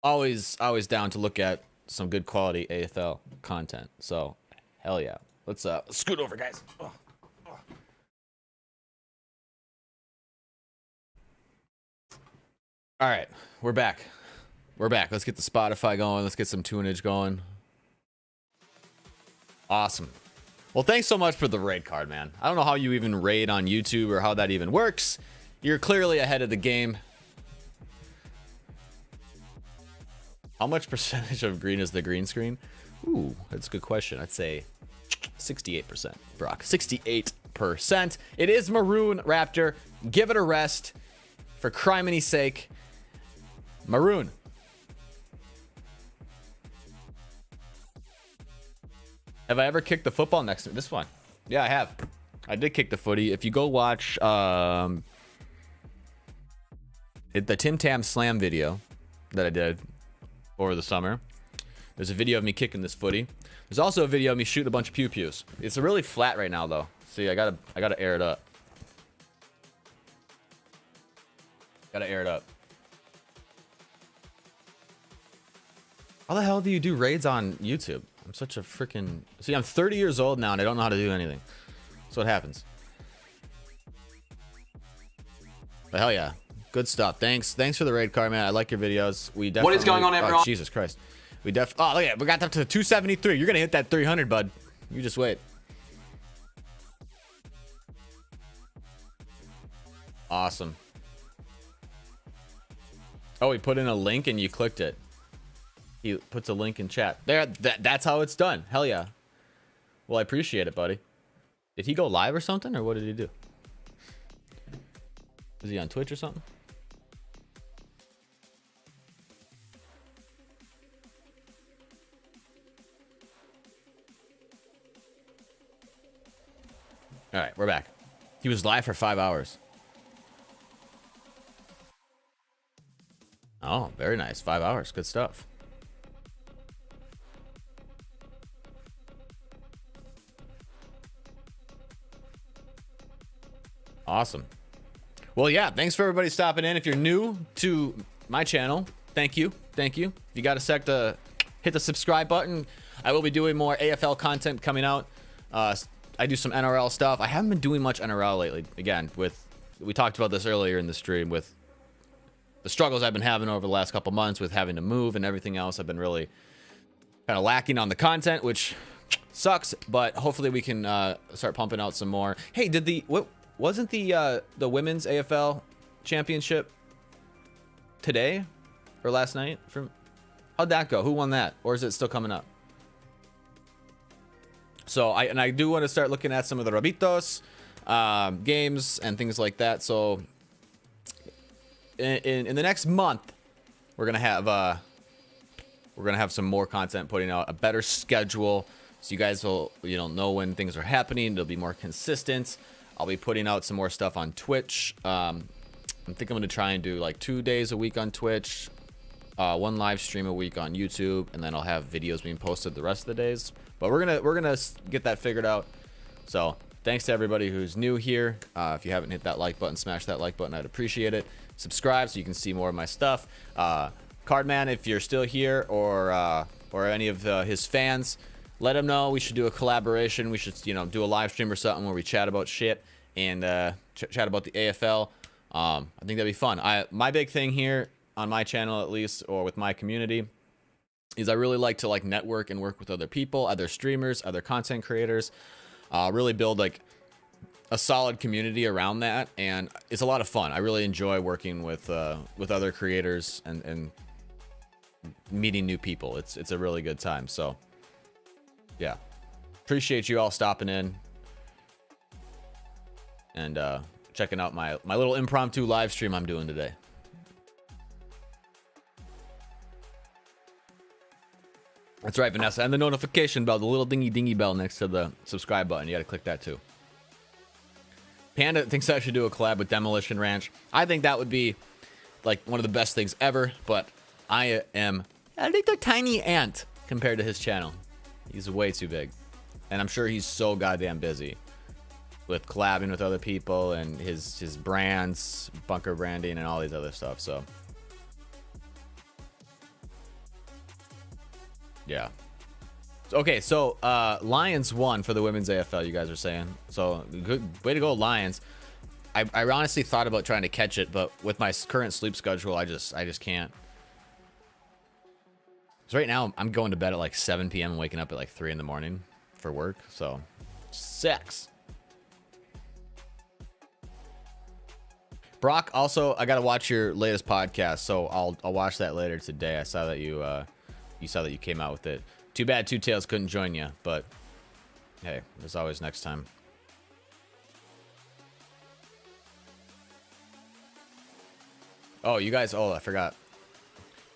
Always down to look at some good quality AFL content. So, hell yeah. Let's scoot over, guys. All right, we're back. We're back. Let's get the Spotify going. Let's get some tunage going. Awesome. Well, thanks so much for the raid card, man. I don't know how you even raid on YouTube or how that even works. You're clearly ahead of the game. How much percentage of green is the green screen? Ooh, that's a good question. I'd say 68%, Brock. 68%. It is maroon, Raptor. Give it a rest. For criminy sake. Maroon. Have I ever kicked the football next to this one? Yeah, I have. I did kick the footy. If you go watch the Tim Tam Slam video that I did over the summer, there's a video of me kicking this footy. There's also a video of me shooting a bunch of pew-pews. It's really flat right now, though. See, I gotta air it up. Gotta air it up. How the hell do you do raids on YouTube? I'm such a freaking... See, I'm 30 years old now, and I don't know how to do anything. That's what happens. But hell yeah. Good stuff. Thanks for the raid card, man. I like your videos. We definitely... What is going on, everyone? Oh, Jesus Christ. Oh, look at, we got up to 273. You're gonna hit that 300, bud. You just wait. Awesome. Oh, he put in a link and you clicked it. He puts a link in chat. There, that's how it's done. Hell yeah. Well, I appreciate it, buddy. Did he go live or something, or what did he do? Is he on Twitch or something? All right, we're back. He was live for 5 hours. Oh, very nice. 5 hours. Good stuff. Awesome. Well, yeah, thanks for everybody stopping in. If you're new to my channel, thank you. Thank you. If you got a sec to hit the subscribe button, I will be doing more AFL content coming out. I do some NRL stuff. I haven't been doing much NRL lately. Again, we talked about this earlier in the stream with the struggles I've been having over the last couple months with having to move and everything else. I've been really kind of lacking on the content, which sucks, but hopefully we can start pumping out some more. Hey, wasn't the women's AFL championship today or last night? How'd that go? Who won that? Or is it still coming up? So I do want to start looking at some of the Rabitos games and things like that. So in the next month, we're gonna have some more content, putting out a better schedule, so you guys will know when things are happening. It'll be more consistent. I'll be putting out some more stuff on Twitch. I think I'm gonna try and do like 2 days a week on Twitch, 1 live stream a week on YouTube, and then I'll have videos being posted the rest of the days. But we're gonna get that figured out. So thanks to everybody who's new here. If you haven't hit that like button, smash that like button. I'd appreciate it. Subscribe so you can see more of my stuff. Cardman, if you're still here, or any of his fans, let him know. We should do a collaboration. We should do a live stream or something where we chat about shit and chat about the AFL. I think that'd be fun. My big thing here on my channel, at least, or with my community, is I really like to network and work with other people, other streamers, other content creators, really build a solid community around that, and it's a lot of fun. I really enjoy working with other creators and meeting new people. It's a really good time. So yeah, appreciate you all stopping in and checking out my little impromptu live stream I'm doing today. That's right, Vanessa. And the notification bell, the little dingy bell next to the subscribe button. You got to click that too. Panda thinks I should do a collab with Demolition Ranch. I think that would be one of the best things ever, but I am a little tiny ant compared to his channel. He's way too big. And I'm sure he's so goddamn busy with collabing with other people and his brands, bunker branding, and all these other stuff. So yeah. Okay, so Lions won for the women's AFL, you guys are saying. So good way to go, Lions. I honestly thought about trying to catch it, but with my current sleep schedule, I just can't. So right now I'm going to bed at 7 p.m. and waking up at 3 in the morning for work. So sex. Brock, also I gotta watch your latest podcast, so I'll watch that later today. I saw that you saw that you came out with it. Too bad Two Tails couldn't join you, but hey, there's always next time. Oh, you guys! Oh, I forgot.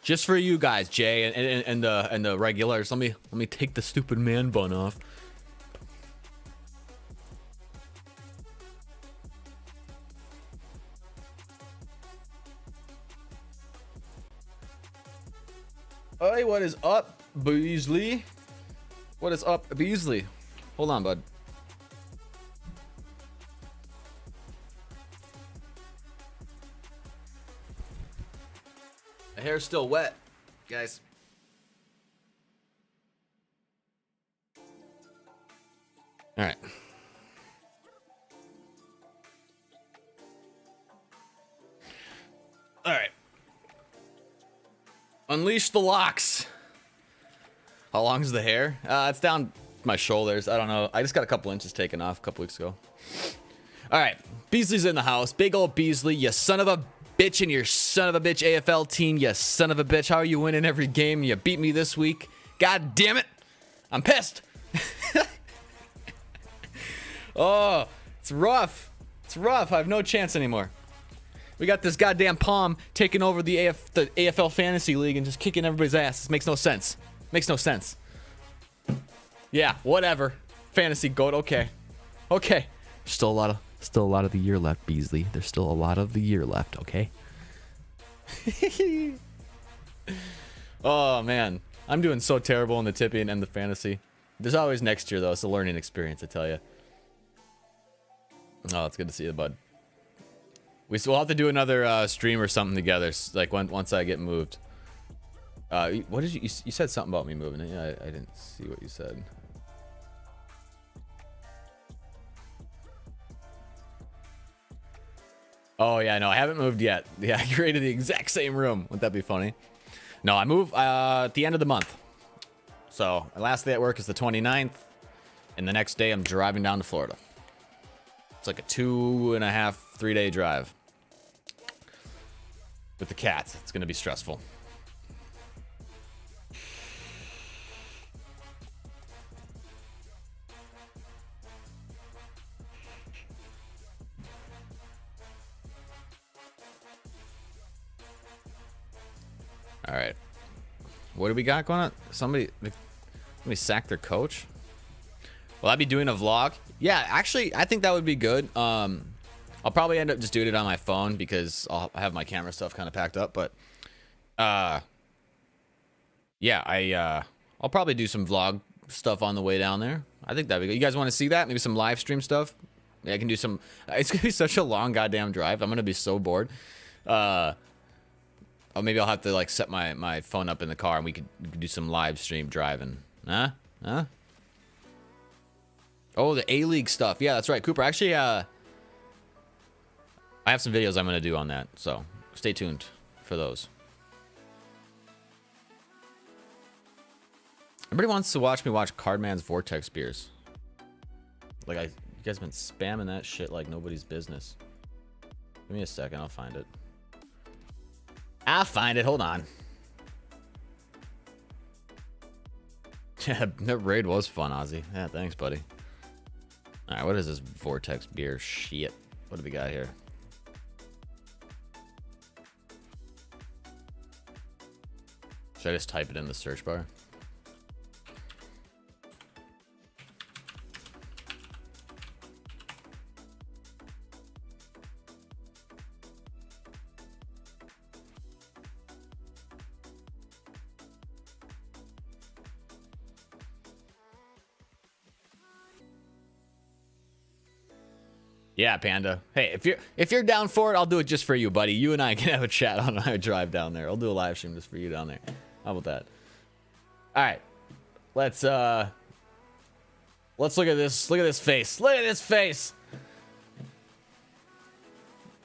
Just for you guys, Jay and the regulars. Let me take the stupid man bun off. Hey, what is up, Beasley? What is up, Beasley? Hold on, bud. The hair's still wet, guys. All right. All right. Unleash the locks. How long is the hair? It's down my shoulders. I don't know. I just got a couple inches taken off a couple weeks ago. All right. Beasley's in the house. Big old Beasley, you son of a bitch, and your son of a bitch AFL team, you son of a bitch. How are you winning every game? You beat me this week. God damn it. I'm pissed. Oh, it's rough. It's rough. I have no chance anymore. We got this goddamn Palm taking over the AFL Fantasy League and just kicking everybody's ass. This makes no sense. Makes no sense. Yeah, whatever. Fantasy goat. Okay. Okay. Still a lot of the year left, Beasley. There's still a lot of the year left, okay? Oh, man. I'm doing so terrible in the tipping and the fantasy. There's always next year, though. It's a learning experience, I tell you. Oh, it's good to see you, bud. We'll have to do another stream or something together, like once I get moved. What did you said something about me moving? Yeah, I didn't see what you said. Oh yeah, no, I haven't moved yet. Yeah, I created the exact same room. Wouldn't that be funny? No, I move at the end of the month. So my last day at work is the 29th, and the next day I'm driving down to Florida. It's like a 2.5, 3-day drive. With the cats, it's gonna be stressful. All right, what do we got going on? Somebody sacked their coach. Will I be doing a vlog? Yeah, actually, I think that would be good. I'll probably end up just doing it on my phone because I'll have my camera stuff kind of packed up. But, yeah, I'll probably do some vlog stuff on the way down there. I think that'd be good. You guys want to see that? Maybe some live stream stuff? Yeah, I can do some. It's gonna be such a long goddamn drive. I'm gonna be so bored. Or maybe I'll have to like set my phone up in the car and we could do some live stream driving. Huh? Oh, the A-League stuff. Yeah, that's right, Cooper. Actually, I have some videos I'm going to do on that, so stay tuned for those. Everybody wants to watch me watch Cardman's Vortex beers. Like, you guys have been spamming that shit like nobody's business. Give me a second, I'll find it. I'll find it, hold on. Yeah, that raid was fun, Ozzy. Yeah, thanks, buddy. Alright, what is this Vortex beer shit? What do we got here? Should I just type it in the search bar? Yeah, Panda. Hey, if you're down for it, I'll do it just for you, buddy. You and I can have a chat on my drive down there. I'll do a live stream just for you down there. How about that? All right, let's look at this. Look at this face. Look at this face.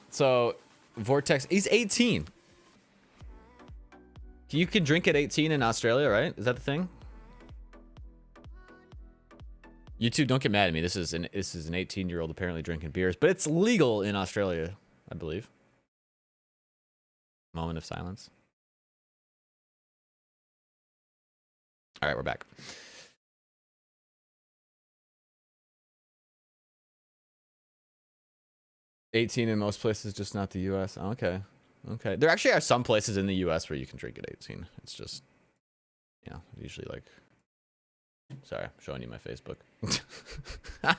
So, Vortex. He's 18. You can drink at 18 in Australia, right? Is that the thing? You two, don't get mad at me. This is an 18-year-old apparently drinking beers, but it's legal in Australia, I believe. Moment of silence. All right, we're back. $18 in most places, just not the U.S. Okay. Okay. There actually are some places in the U.S. where you can drink at 18. It's just, you know, usually like... Sorry, I'm showing you my Facebook. All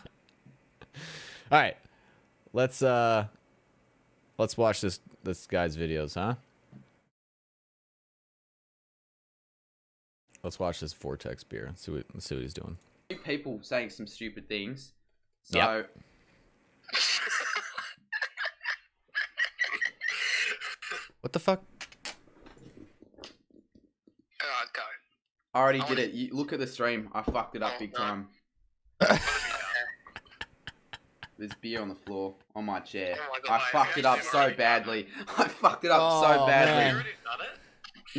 right, let's watch this guy's videos, huh? Let's watch this Vortex beer. Let's see what he's doing. People saying some stupid things. So. Yep. What the fuck? Go. I already did it. You, look at the stream. I fucked it up big time. There's beer on the floor on my chair. Oh my God, I fucked it up so badly. I fucked it up Oh, so badly. man. Have you already done it?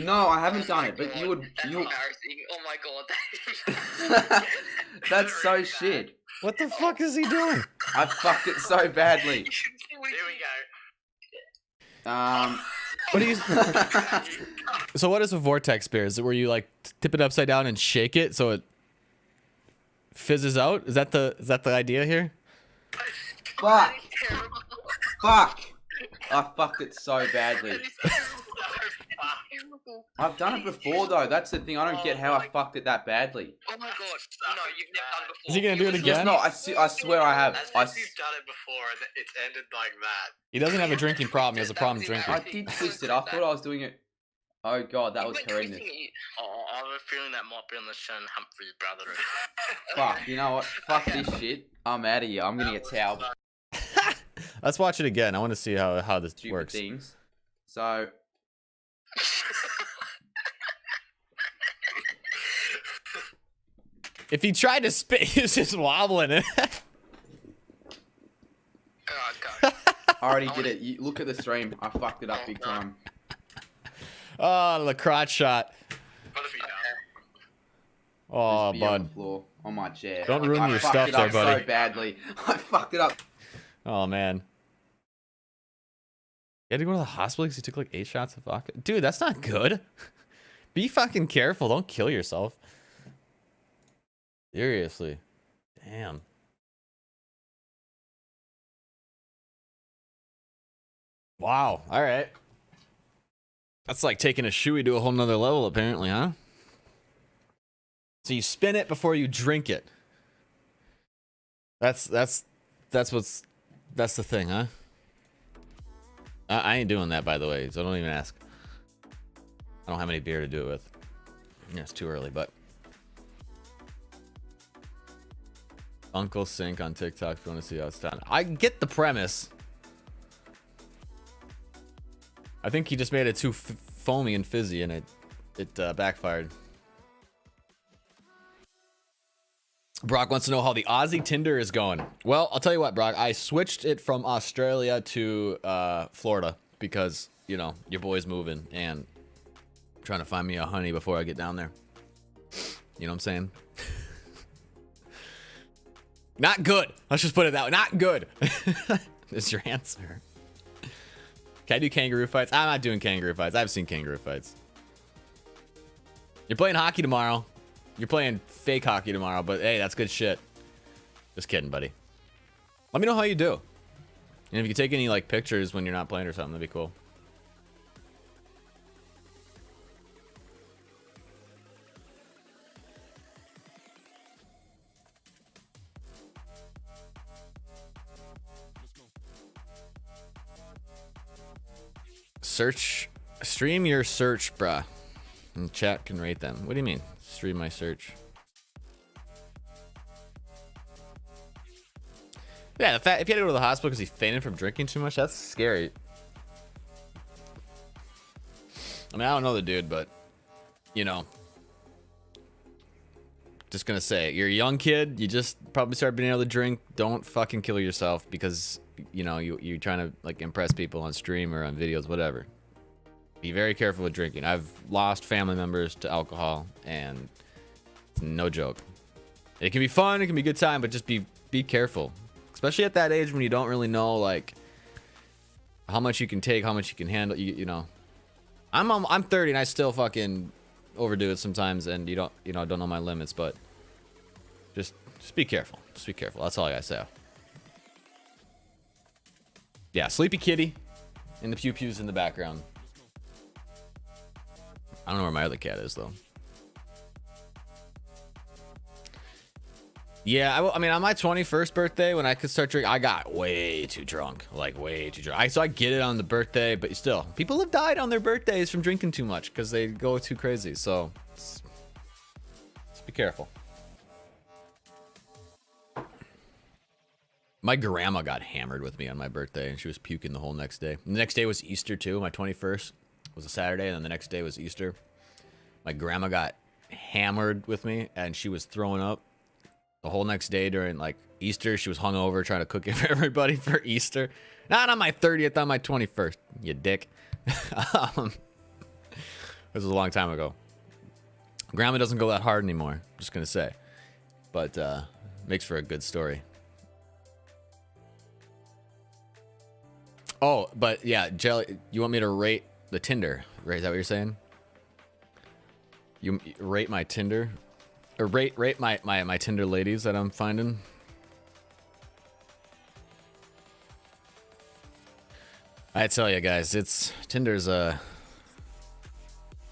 No, I haven't done it, but God, you would. That's You. embarrassing. Oh my God. That's so really shit. What the fuck is he doing? I fucked it so badly. What do you? So what is a vortex beer? Is it where you like tip it upside down and shake it so it fizzes out? Is that the idea here? Fuck. Fuck. I fucked it so badly. I've done it before though. That's the thing. I don't get how I fucked it that badly. Oh my god. No, you've never done it before. Is he gonna do it again? No, I swear I have. As if you've done it before and it's ended like that. He doesn't have a drinking problem. He has a problem drinking. I did twist it. I thought I was doing it. Oh god, that was horrendous. Oh, I have a feeling that might be on the Shannon Humphreys brother. Fuck, you know what? Fuck this shit. I'm out of here. I'm gonna get towel. Let's watch it again. I want to see how this Stupid works. things. So. If he tried to spit, he's just wobbling it. Oh god. I already did it. You look at the stream. I fucked it up big time. Oh, the crotch shot. What have you done? Oh, There's beer on the bud. floor on my chair. Don't ruin I your fucked stuff it there, up buddy. so badly. I fucked it up. Oh, man. You had to go to the hospital because you took like 8 shots of vodka? Dude, that's not good. Be fucking careful. Don't kill yourself. Seriously. Damn. Wow. All right. That's like taking a shoey to a whole nother level, apparently, huh? So you spin it before you drink it. That's the thing, huh? I ain't doing that, by the way, so don't even ask. I don't have any beer to do it with. Yeah, it's too early, but. Uncle Sink on TikTok if you want to see how it's done. I get the premise. I think he just made it too foamy and fizzy, and it backfired. Brock wants to know how the Aussie Tinder is going. Well, I'll tell you what, Brock. I switched it from Australia to Florida because, you know, your boy's moving and trying to find me a honey before I get down there. You know what I'm saying? Not good. Let's just put it that way. Not good. Is your answer. Can I do kangaroo fights? I'm not doing kangaroo fights. I've seen kangaroo fights. You're playing hockey tomorrow. You're playing fake hockey tomorrow, but hey, that's good shit. Just kidding, buddy. Let me know how you do. And if you can take any like pictures when you're not playing or something, that'd be cool. Stream your search, bruh. And chat can rate them. What do you mean? Stream my search. Yeah, the fact if you had to go to the hospital because he fainted from drinking too much, that's scary. I mean, I don't know the dude, but you know, just gonna say, you're a young kid. You just probably started being able to drink. Don't fucking kill yourself because you know you're trying to like impress people on stream or on videos, whatever. Be very careful with drinking. I've lost family members to alcohol, and it's no joke. It can be fun, it can be a good time, but just be careful, especially at that age when you don't really know like how much you can take, how much you can handle. You know, I'm 30 and I still fucking overdo it sometimes, and don't know my limits, but just be careful. Just be careful. That's all I gotta say. Yeah, sleepy kitty and the pew pews in the background. I don't know where my other cat is, though. Yeah, I mean, on my 21st birthday, when I could start drinking, I got way too drunk. Like, way too drunk. So I get it on the birthday, but still, people have died on their birthdays from drinking too much because they go too crazy. So, just be careful. My grandma got hammered with me on my birthday, and she was puking the whole next day. The next day was Easter, too. My 21st was a Saturday, and then the next day was Easter. My grandma got hammered with me, and she was throwing up the whole next day during, like, Easter. She was hungover trying to cook it for everybody for Easter. Not on my 30th, on my 21st, you dick. This was a long time ago. Grandma doesn't go that hard anymore, just gonna say. But, makes for a good story. Oh, but yeah, Jelly, you want me to rate the Tinder, right? Is that what you're saying? You rate my Tinder? Or rate my Tinder ladies that I'm finding? I tell you guys, Tinder's a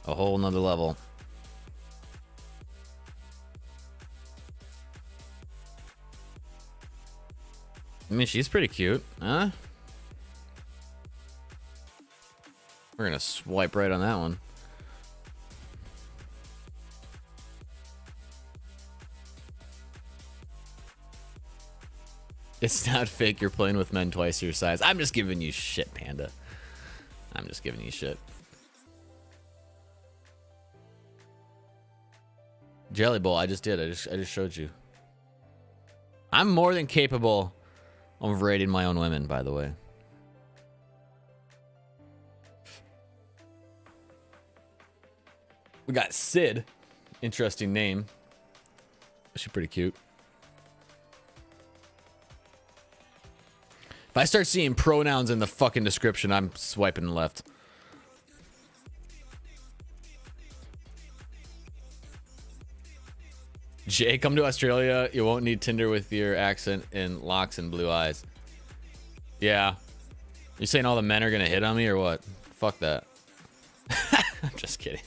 whole nother level. I mean, she's pretty cute, huh? We're gonna swipe right on that one. It's not fake. You're playing with men twice your size. I'm just giving you shit, Panda. I'm just giving you shit. Jelly Bowl, I just did. I just showed you. I'm more than capable of rating my own women, by the way. We got Sid. Interesting name. She's pretty cute. If I start seeing pronouns in the fucking description, I'm swiping left. Jay, come to Australia. You won't need Tinder with your accent and locks and blue eyes. Yeah. You saying all the men are gonna hit on me or what? Fuck that. I'm just kidding.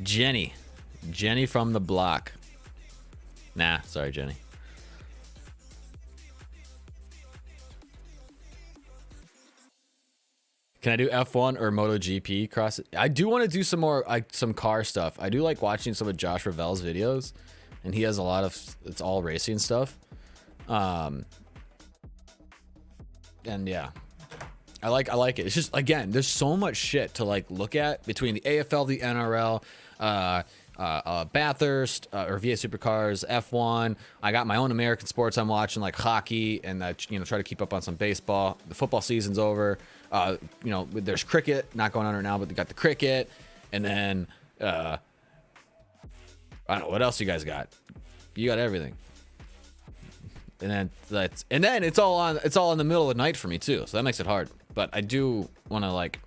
Jenny. Jenny from the block. Nah, sorry, Jenny. Can I do F1 or MotoGP cross? I do want to do some more, some car stuff. I do like watching some of Josh Ravel's videos, and he has a lot of, it's all racing stuff. And yeah, I like it. It's just, again, there's so much shit to like look at between the AFL, the NRL, Bathurst, or VA Supercars, F1. I got my own American sports I'm watching, like hockey, and try to keep up on some baseball. The football season's over. There's cricket, not going on right now, but they got the cricket, and then I don't know what else you guys got. You got everything, and then it's all in the middle of the night for me too, so that makes it hard. But I do want to like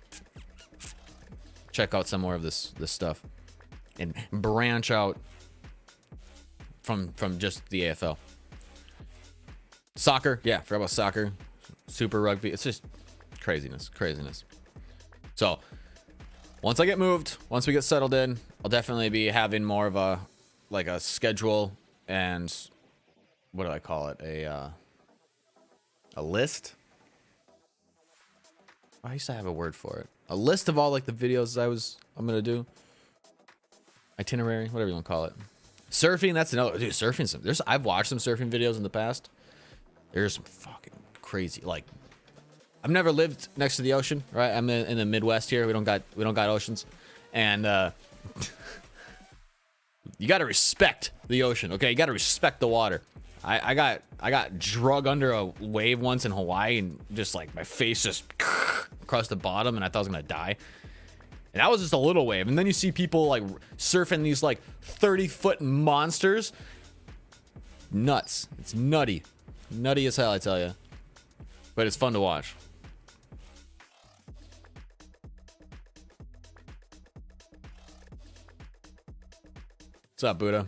check out some more of this stuff and branch out from just the AFL. Soccer, yeah, forgot about soccer. Super Rugby, it's just craziness. So once I get moved, once we get settled in, I'll definitely be having more of a schedule and what do I call it? A list. I used to have a word for it. A list of all like the videos I'm gonna do. Itinerary, whatever you want to call it. Surfing, that's another dude. Surfing, I've watched some surfing videos in the past. There's some fucking crazy, like, I've never lived next to the ocean, right? I'm in the Midwest here. We don't got oceans, and you got to respect the ocean, okay? You got to respect the water. I got drug under a wave once in Hawaii, and just like my face just across the bottom, and I thought I was gonna die. And that was just a little wave, and then you see people like surfing these like 30-foot monsters. Nuts! It's nutty as hell, I tell you. But it's fun to watch. What's up, Buddha?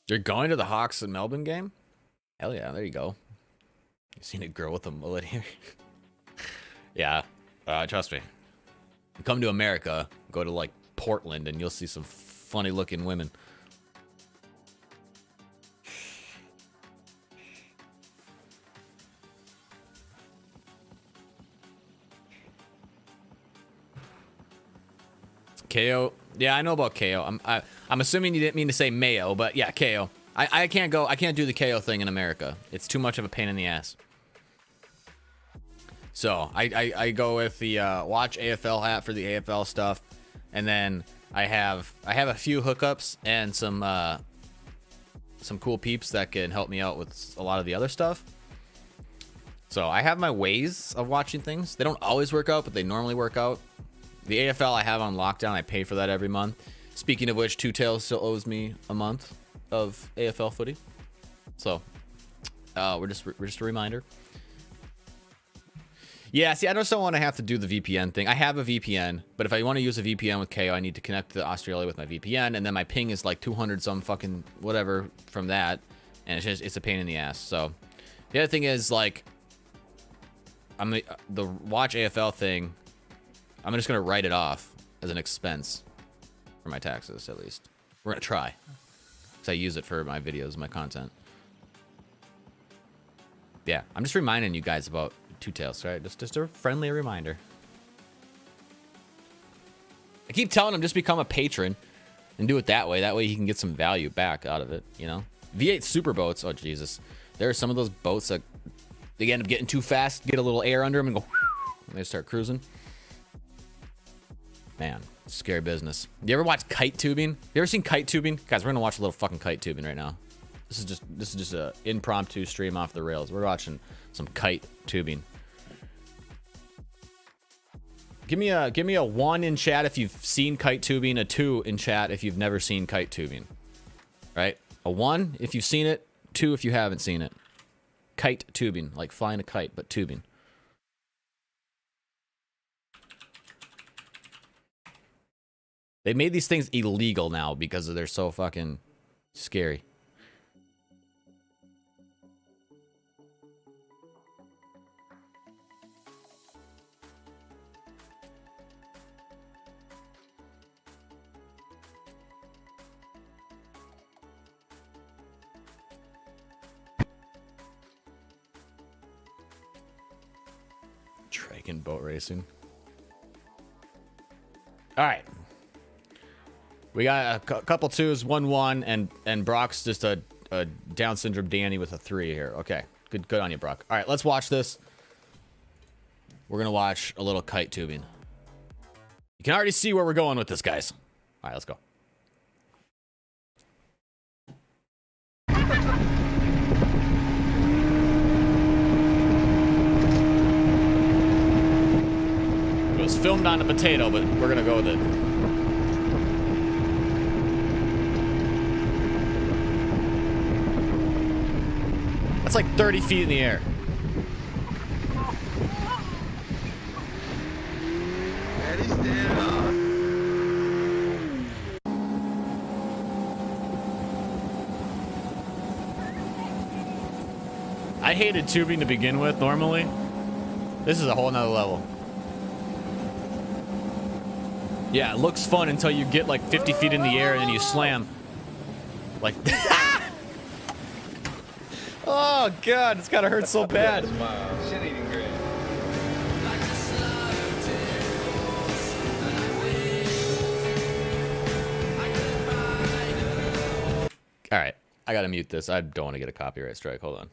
You're going to the Hawks and Melbourne game? Hell yeah, there you go. You seen a girl with a mullet here? Yeah, trust me. Come to America, go to like Portland, and you'll see some funny looking women. KO. Yeah, I know about KO. I'm assuming you didn't mean to say mayo, but yeah, KO. I can't do the KO thing in America. It's too much of a pain in the ass. So I go with the watch AFL hat for the AFL stuff, and then I have a few hookups and some cool peeps that can help me out with a lot of the other stuff. So I have my ways of watching things. They don't always work out, but they normally work out. The AFL I have on lockdown. I pay for that every month. Speaking of which, Two Tails still owes me a month of AFL footy. So, we're just a reminder. Yeah, see, I just don't want to have to do the VPN thing. I have a VPN, but if I want to use a VPN with KO, I need to connect to Australia with my VPN, and then my ping is like 200 some fucking whatever from that, and it's a pain in the ass. So, the other thing is like, the watch AFL thing. I'm just gonna write it off as an expense for my taxes, at least. We're gonna try, because I use it for my videos, my content. Yeah, I'm just reminding you guys about Two Tails, right? Just a friendly reminder. I keep telling him just become a patron and do it that way. That way he can get some value back out of it, you know? V8 super boats. Oh, Jesus. There are some of those boats that they end up getting too fast, get a little air under them and go, and they start cruising. Man, scary business. You ever watch kite tubing? You ever seen kite tubing? Guys, we're going to watch a little fucking kite tubing right now. This is just a impromptu stream off the rails. We're watching some kite tubing. Give me a 1 in chat if you've seen kite tubing, a 2 in chat if you've never seen kite tubing. Right? A 1 if you've seen it, 2 if you haven't seen it. Kite tubing, like flying a kite, but tubing. They made these things illegal now because they're so fucking scary. Dragon boat racing. All right. We got a couple 2s, 1-1, and Brock's just a Down syndrome Danny with a 3 here. Okay, good on you, Brock. All right, let's watch this. We're gonna watch a little kite tubing. You can already see where we're going with this, guys. All right, let's go. It was filmed on a potato, but we're gonna go with it. That's like 30 feet in the air. I hated tubing to begin with normally. This is a whole nother level. Yeah, it looks fun until you get like 50 feet in the air and then you slam. Like, oh God, it's gotta hurt so bad. Shit-eating grin. All right, I gotta mute this. I don't want to get a copyright strike. Hold on.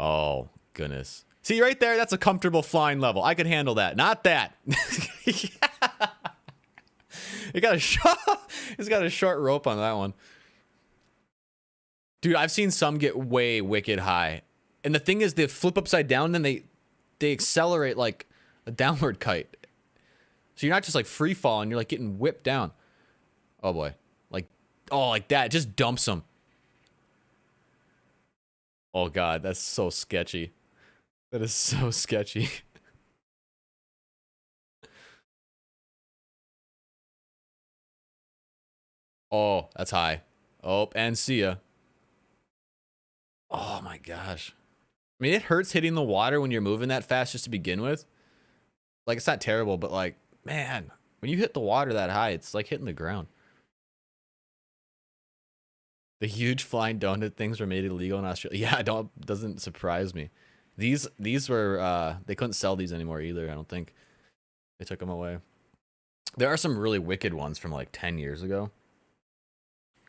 Oh, goodness. See, right there, that's a comfortable flying level. I could handle that. Not that. It got a short, it's got a short rope on that one. Dude, I've seen some get way wicked high. And the thing is, they flip upside down, and then they accelerate like a downward kite. So you're not just like free falling, you're like getting whipped down. Oh boy. Like, oh, like that. It just dumps them. Oh God, that's so sketchy. That is so sketchy. Oh, that's high. Oh, and see ya. Oh my gosh. I mean, it hurts hitting the water when you're moving that fast just to begin with. Like, it's not terrible, but like, man, when you hit the water that high, it's like hitting the ground. The huge flying donut things were made illegal in Australia. Yeah, doesn't surprise me. These were they couldn't sell these anymore either, I don't think. They took them away. There are some really wicked ones from like 10 years ago.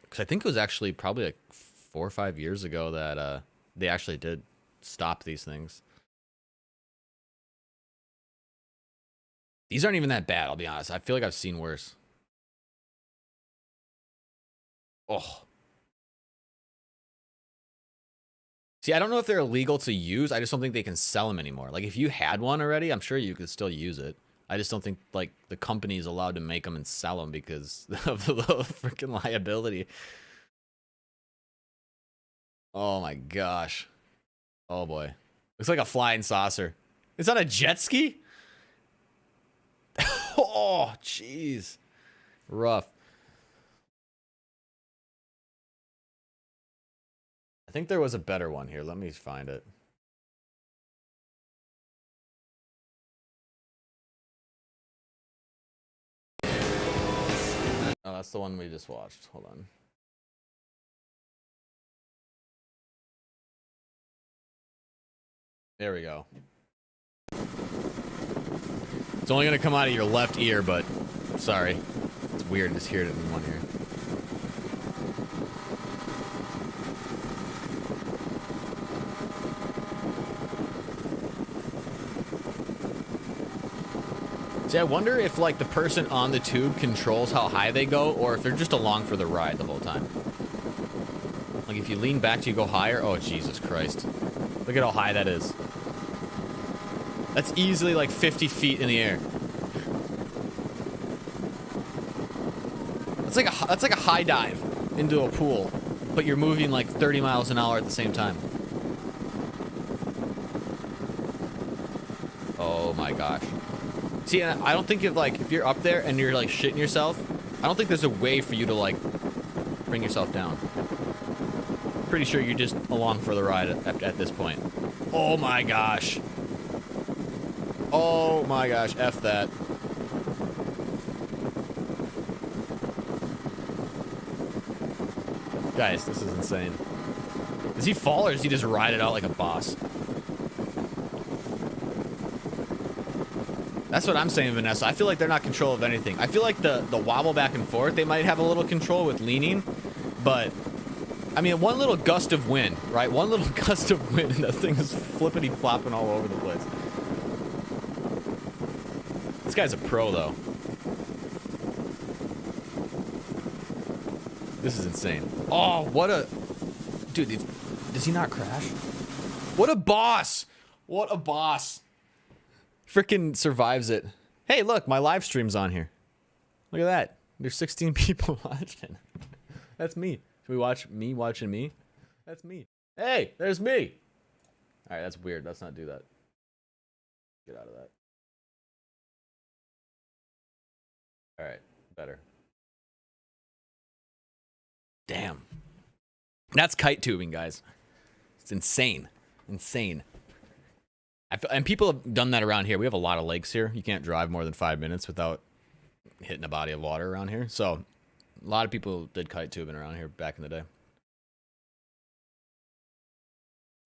Cuz I think it was actually probably like 4 or 5 years ago that they actually did stop these things. These aren't even that bad, I'll be honest. I feel like I've seen worse. Oh. See, I don't know if they're illegal to use. I just don't think they can sell them anymore. Like, if you had one already, I'm sure you could still use it. I just don't think, like, the company is allowed to make them and sell them because of the freaking liability. Oh, my gosh. Oh, boy. Looks like a flying saucer. Is that a jet ski? Oh, jeez. Rough. I think there was a better one here. Let me find it. Oh, that's the one we just watched. Hold on. There we go. It's only going to come out of your left ear, but sorry. It's weird to just hear it in one ear. See, I wonder if, like, the person on the tube controls how high they go, or if they're just along for the ride the whole time. Like, if you lean back, do you go higher? Oh, Jesus Christ. Look at how high that is. That's easily, like, 50 feet in the air. That's like a high dive into a pool, but you're moving, like, 30 miles an hour at the same time. Oh, my gosh. See, I don't think if you're up there and you're, like, shitting yourself, I don't think there's a way for you to, like, bring yourself down. Pretty sure you're just along for the ride at this point. Oh my gosh. Oh my gosh, F that. Guys, this is insane. Does he fall or does he just ride it out like a boss? That's what I'm saying, Vanessa. I feel like they're not control of anything. I feel like the wobble back and forth, they might have a little control with leaning, but I mean, one little gust of wind, right? One little gust of wind and that thing is flippity-flopping all over the place. This guy's a pro, though. This is insane. Oh, what a... Dude, does he not crash? What a boss! What a boss. Freaking survives it. Hey, look, my live stream's on here. Look at that. There's 16 people watching. That's me. Should we watch me watching me? That's me. Hey, there's me. All right, that's weird. Let's not do that. Get out of that. All right, better. Damn. That's kite tubing, guys. It's insane. Insane. And people have done that around here. We have a lot of lakes here. You can't drive more than 5 minutes without hitting a body of water around here. So a lot of people did kite tubing around here back in the day.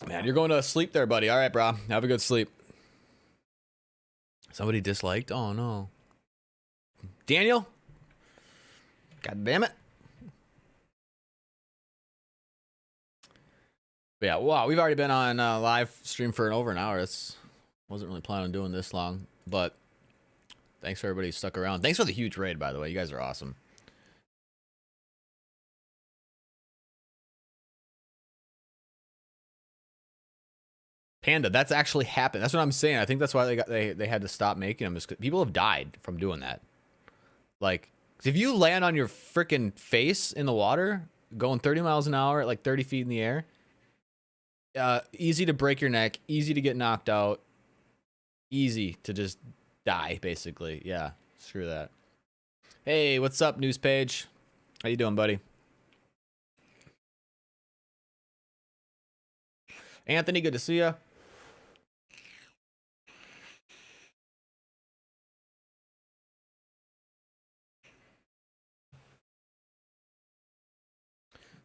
Man, you're going to sleep there, buddy. All right, bro. Have a good sleep. Somebody disliked? Oh, no. Daniel? God damn it. But yeah, wow. We've already been on live stream for over an hour. Wasn't really planning on doing this long, but thanks for everybody who stuck around. Thanks for the huge raid, by the way. You guys are awesome. Panda, that's actually happened. That's what I'm saying. I think that's why they had to stop making them. Is 'cause people have died from doing that. Like, if you land on your freaking face in the water, going 30 miles an hour at like 30 feet in the air, easy to break your neck, easy to get knocked out, easy to just die, basically. Yeah, screw that. Hey, what's up, news page? How you doing, buddy? Anthony, good to see you.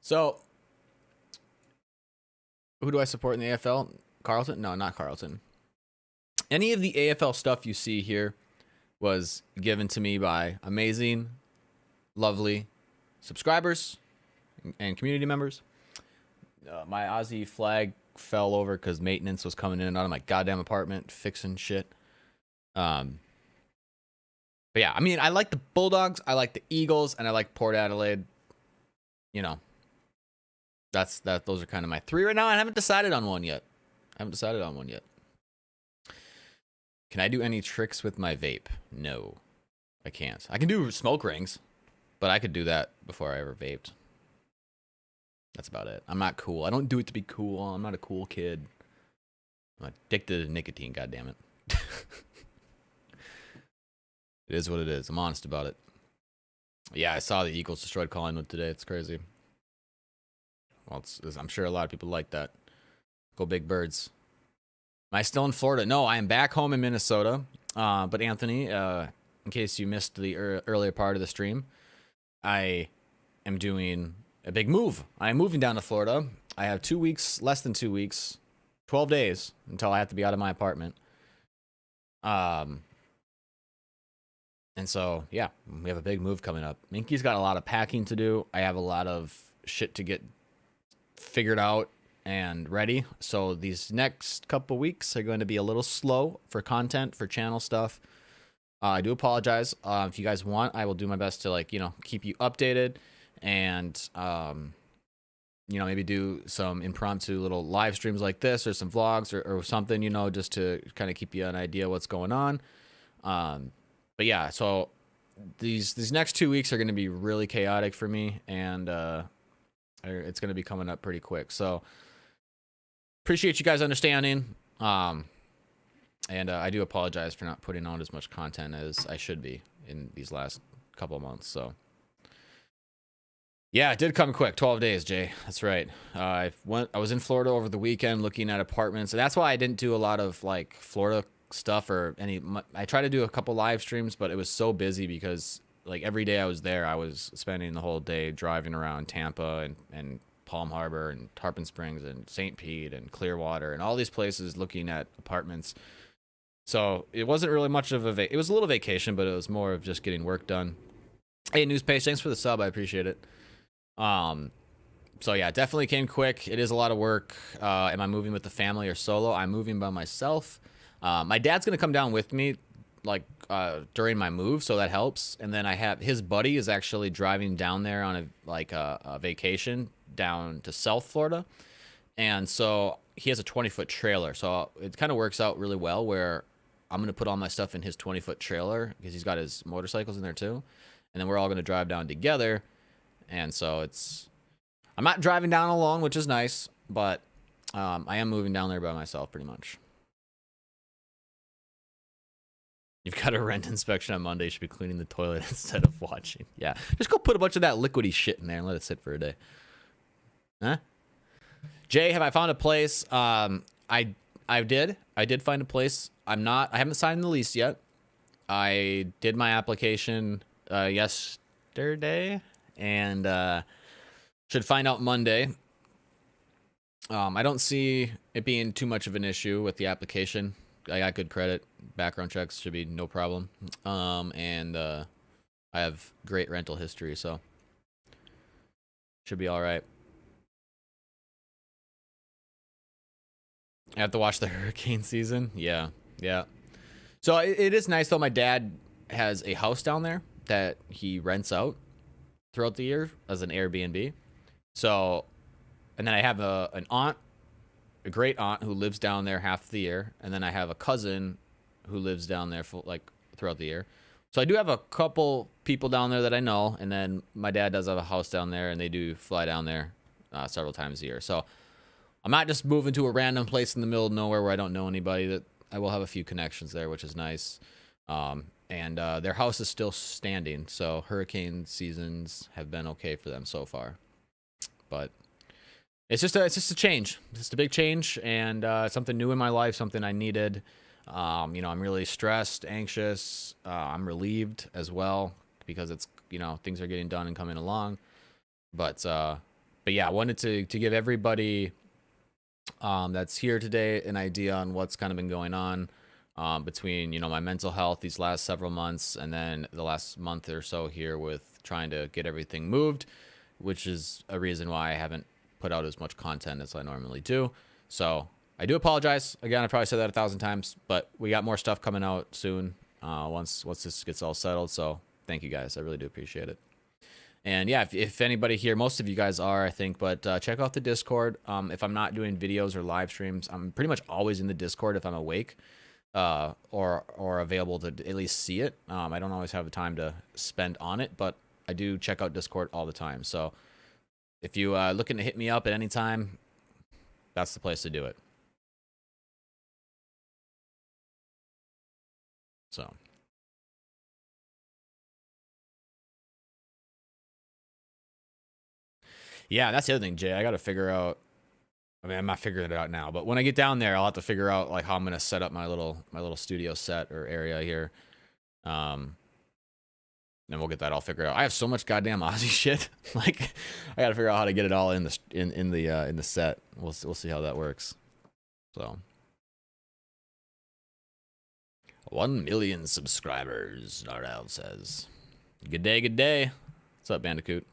So, who do I support in the AFL? Carlton? No, not Carlton. Any of the AFL stuff you see here was given to me by amazing, lovely subscribers and community members. My Aussie flag fell over because maintenance was coming in and out of my goddamn apartment, fixing shit. But yeah, I mean, I like the Bulldogs, I like the Eagles, and I like Port Adelaide. You know, Those are kind of my 3 right now. I haven't decided on one yet. Can I do any tricks with my vape? No, I can't. I can do smoke rings, but I could do that before I ever vaped. That's about it. I'm not cool. I don't do it to be cool. I'm not a cool kid. I'm addicted to nicotine, goddammit. It is what it is. I'm honest about it. Yeah, I saw the Eagles destroyed Collingwood today. It's crazy. Well, I'm sure a lot of people like that. Go Big Birds. Am I still in Florida? No, I am back home in Minnesota. But Anthony, in case you missed the earlier part of the stream, I am doing a big move. I am moving down to Florida. I have 2 weeks, less than 2 weeks, 12 days until I have to be out of my apartment. And so, yeah, we have a big move coming up. Menke's got a lot of packing to do. I have a lot of shit to get figured out and ready. So these next couple weeks are going to be a little slow for content, for channel stuff. I do apologize. If you guys want, I will do my best to keep you updated and maybe do some impromptu little live streams like this or some vlogs or something, just to kind of keep you an idea what's going on. But yeah, so these next 2 weeks are going to be really chaotic for me, and it's going to be coming up pretty quick. So appreciate you guys understanding. And I do apologize for not putting on as much content as I should be in these last couple of months. So yeah, it did come quick. 12 days, Jay. That's right. I was in Florida over the weekend looking at apartments, and that's why I didn't do a lot of Florida stuff or I tried to do a couple live streams, but it was so busy because every day I was there, I was spending the whole day driving around Tampa and Palm Harbor and Tarpon Springs and St. Pete and Clearwater and all these places looking at apartments. So it wasn't really much of it was a little vacation, but it was more of just getting work done. Hey, Newspage, thanks for the sub. I appreciate it. So yeah, it definitely came quick. It is a lot of work. Am I moving with the family or solo? I'm moving by myself. My dad's going to come down with me during my move, so that helps. And then I have his buddy is actually driving down there on a vacation down to South Florida. And so he has a 20-foot trailer. So it kind of works out really well where I'm going to put all my stuff in his 20-foot trailer because he's got his motorcycles in there too. And then we're all going to drive down together. And so I'm not driving down alone, which is nice, but I am moving down there by myself pretty much. You've got a rent inspection on Monday. You should be cleaning the toilet instead of watching. Yeah, just go put a bunch of that liquidy shit in there and let it sit for a day. Huh? Jay, have I found a place? I did find a place. I haven't signed the lease yet. I did my application yesterday and should find out Monday. I don't see it being too much of an issue with the application. I got good credit. Background checks should be no problem. And I have great rental history, so should be all right. I have to watch the hurricane season. Yeah. So it is nice though. My dad has a house down there that he rents out throughout the year as an Airbnb. So, and then I have an aunt, a great aunt who lives down there half the year, and then I have a cousin who lives down there for throughout the year. So I do have a couple people down there that I know, and then my dad does have a house down there, and they do fly down there several times a year. So I'm not just moving to a random place in the middle of nowhere where I don't know anybody. That I will have a few connections there, which is nice. And their house is still standing, so hurricane seasons have been okay for them so far. But it's just a change. It's just a big change, and something new in my life, something I needed. I'm really stressed, anxious. I'm relieved as well because it's things are getting done and coming along. But yeah, I wanted to give everybody that's here today an idea on what's kind of been going on between my mental health these last several months and then the last month or so here with trying to get everything moved, which is a reason why I haven't put out as much content as I normally do. So I do apologize. Again, I probably said that 1,000 times, but we got more stuff coming out soon once this gets all settled. So thank you guys. I really do appreciate it. And yeah, if anybody here, most of you guys are, I think, but check out the Discord. If I'm not doing videos or live streams, I'm pretty much always in the Discord if I'm awake or available to at least see it. I don't always have the time to spend on it, but I do check out Discord all the time. So if you looking to hit me up at any time, that's the place to do it. So. Yeah, that's the other thing, Jay. I got to figure out. I mean, I'm not figuring it out now, but when I get down there, I'll have to figure out like how I'm gonna set up my little studio set or area here. Then we'll get that all figured out. I have so much goddamn Aussie shit. Like, I got to figure out how to get it all in the set. We'll see how that works. So, 1 million subscribers. Nardal says, "Good day, good day." What's up, Bandicoot?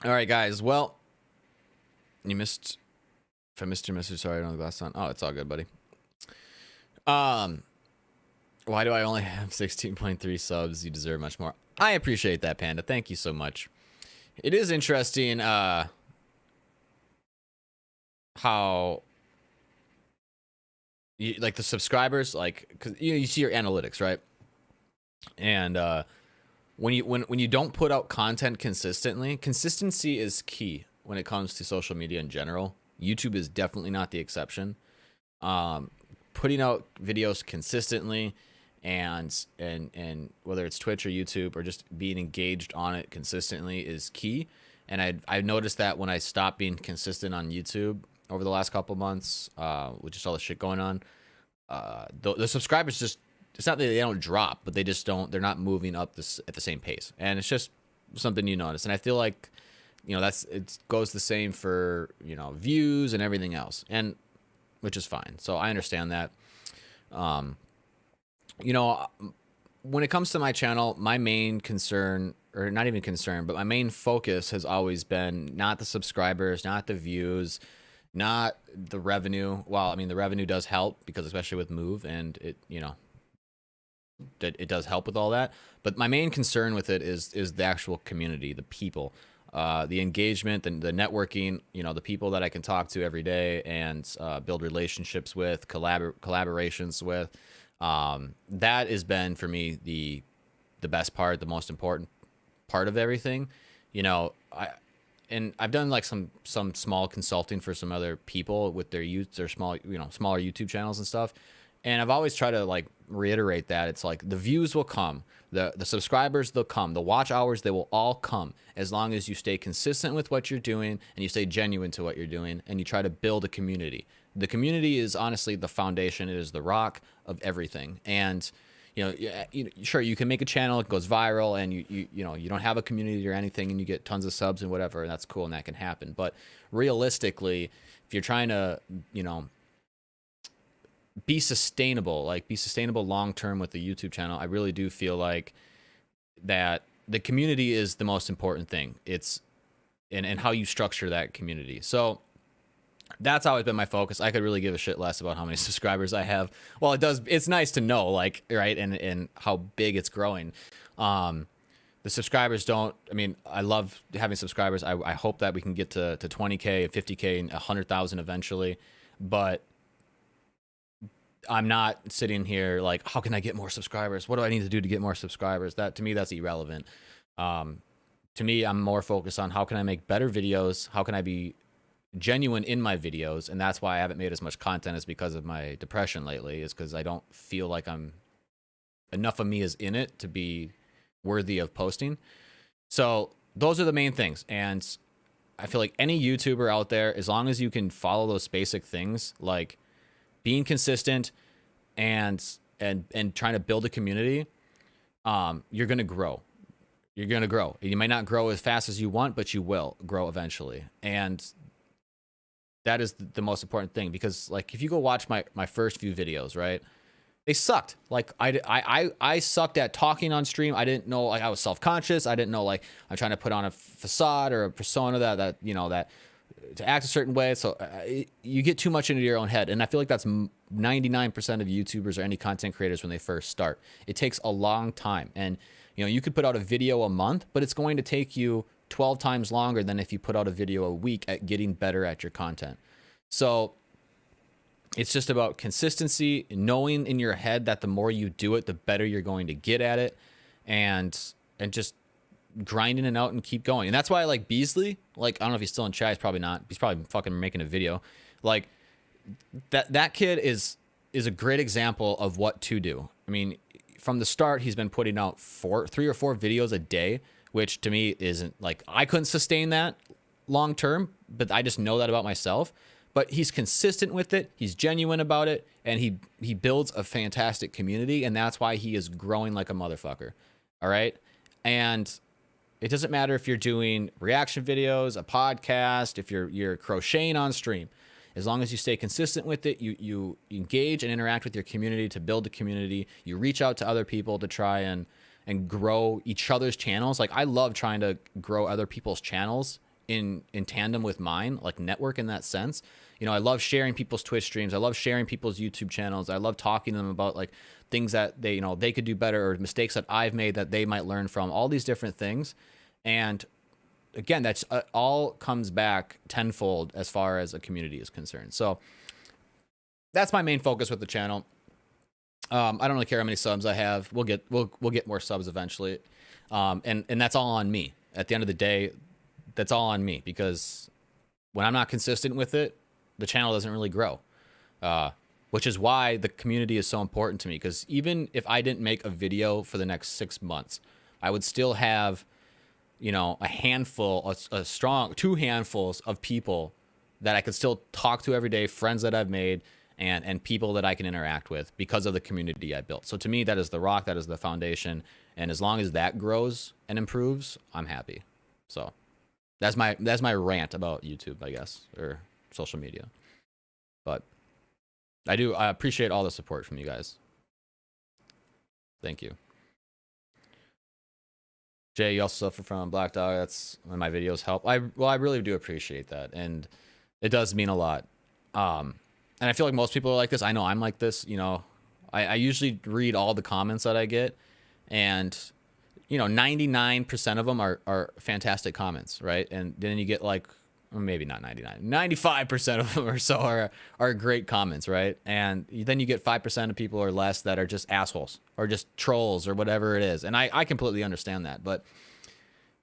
All right, guys. Well, you missed. If I missed your message, sorry, I don't have the glass on. Oh, it's all good, buddy. Why do I only have 16.3 subs? You deserve much more. I appreciate that, Panda. Thank you so much. It is interesting how you, like the subscribers, like, cause you see your analytics, right? And when you don't put out content consistently, consistency is key when it comes to social media in general. YouTube is definitely not the exception. Putting out videos consistently and whether it's Twitch or YouTube or just being engaged on it consistently is key. And I noticed that when I stopped being consistent on YouTube over the last couple months, with just all the shit going on, the subscribers just, it's not that they don't drop, but they just don't, they're not moving up at the same pace. And it's just something you notice. And I feel like, you know, it goes the same for, you know, views and everything else, and which is fine. So I understand that. You know, when it comes to my channel, my main concern, or not even concern, but my main focus has always been not the subscribers, not the views, not the revenue. Well, I mean, the revenue does help because especially with Move, and it, you know, it does help with all that. But my main concern with it is the actual community, the people, the engagement, the networking, you know, the people that I can talk to every day and build relationships with, collaborations with. That has been for me the best part, the most important part of everything. You know, I've done like some small consulting for some other people with their smaller YouTube channels and stuff. And I've always tried to like reiterate that it's like the views will come, the subscribers, they'll come, the watch hours, they will all come as long as you stay consistent with what you're doing and you stay genuine to what you're doing and you try to build a community. The community is honestly the foundation. It is the rock of everything. And you know, sure, you can make a channel, it goes viral, and you know, you don't have a community or anything, and you get tons of subs and whatever, and that's cool, and that can happen. But realistically, if you're trying to, you know, be sustainable long term with the YouTube channel, I really do feel like that the community is the most important thing. It's and how you structure that community. So that's always been my focus. I could really give a shit less about how many subscribers I have. Well, it's nice to know, like, right, and how big it's growing. The subscribers don't, I mean, I love having subscribers. I hope that we can get to 20K, 50K, and 100,000 eventually. But I'm not sitting here like, how can I get more subscribers? What do I need to do to get more subscribers? That, to me, that's irrelevant. To me, I'm more focused on how can I make better videos? How can I be genuine in my videos? And that's why I haven't made as much content, is because of my depression lately, is because I don't feel like enough of me is in it to be worthy of posting. So those are the main things. And I feel like any YouTuber out there, as long as you can follow those basic things, like being consistent and trying to build a community, you're going to grow. You're going to grow. You might not grow as fast as you want, but you will grow eventually. And that is the most important thing, because like if you go watch my first few videos, right, they sucked. Like I sucked at talking on stream. I didn't know, like I was self-conscious. I didn't know, like I'm trying to put on a facade or a persona that you know, that to act a certain way. So you get too much into your own head. And I feel like that's 99% of YouTubers or any content creators when they first start. It takes a long time. And, you know, you could put out a video a month, but it's going to take you 12 times longer than if you put out a video a week at getting better at your content. So it's just about consistency, knowing in your head that the more you do it, the better you're going to get at it, and just grinding it out and keep going. And that's why I like Beasley. Like, I don't know if he's still in chat. He's probably not. He's probably fucking making a video. Like, that kid is a great example of what to do. I mean, from the start, he's been putting out 3 or 4 videos a day, which to me isn't like, I couldn't sustain that long term, but I just know that about myself. But he's consistent with it. He's genuine about it, and he builds a fantastic community, and that's why he is growing like a motherfucker. All right, and it doesn't matter if you're doing reaction videos, a podcast, if you're crocheting on stream. As long as you stay consistent with it, you engage and interact with your community to build a community. You reach out to other people to try and grow each other's channels. Like, I love trying to grow other people's channels in tandem with mine, like network in that sense. You know, I love sharing people's Twitch streams. I love sharing people's YouTube channels. I love talking to them about like things that they could do better, or mistakes that I've made that they might learn from, all these different things. And again, that's all comes back tenfold as far as a community is concerned. So that's my main focus with the channel. I don't really care how many subs I have. We'll get more subs eventually. And that's all on me. At the end of the day, that's all on me, because when I'm not consistent with it, the channel doesn't really grow. Which is why the community is so important to me, because even if I didn't make a video for the next 6 months, I would still have, you know, a handful, a strong 2 handfuls of people that I could still talk to every day, friends that I've made, and people that I can interact with because of the community I built. So to me, that is the rock, that is the foundation. And as long as that grows and improves, I'm happy. So that's my rant about YouTube, I guess, or social media. But I appreciate all the support from you guys. Thank you. Jay, you also suffer from Black Dog. That's when my videos help. I really do appreciate that, and it does mean a lot. And I feel like most people are like this. I know I'm like this. You know, I usually read all the comments that I get, and you know, 99% of them are fantastic comments, right? And then you get like, or maybe not 99, 95% of them or so are great comments, right? And then you get 5% of people or less that are just assholes or just trolls or whatever it is. And I completely understand that, but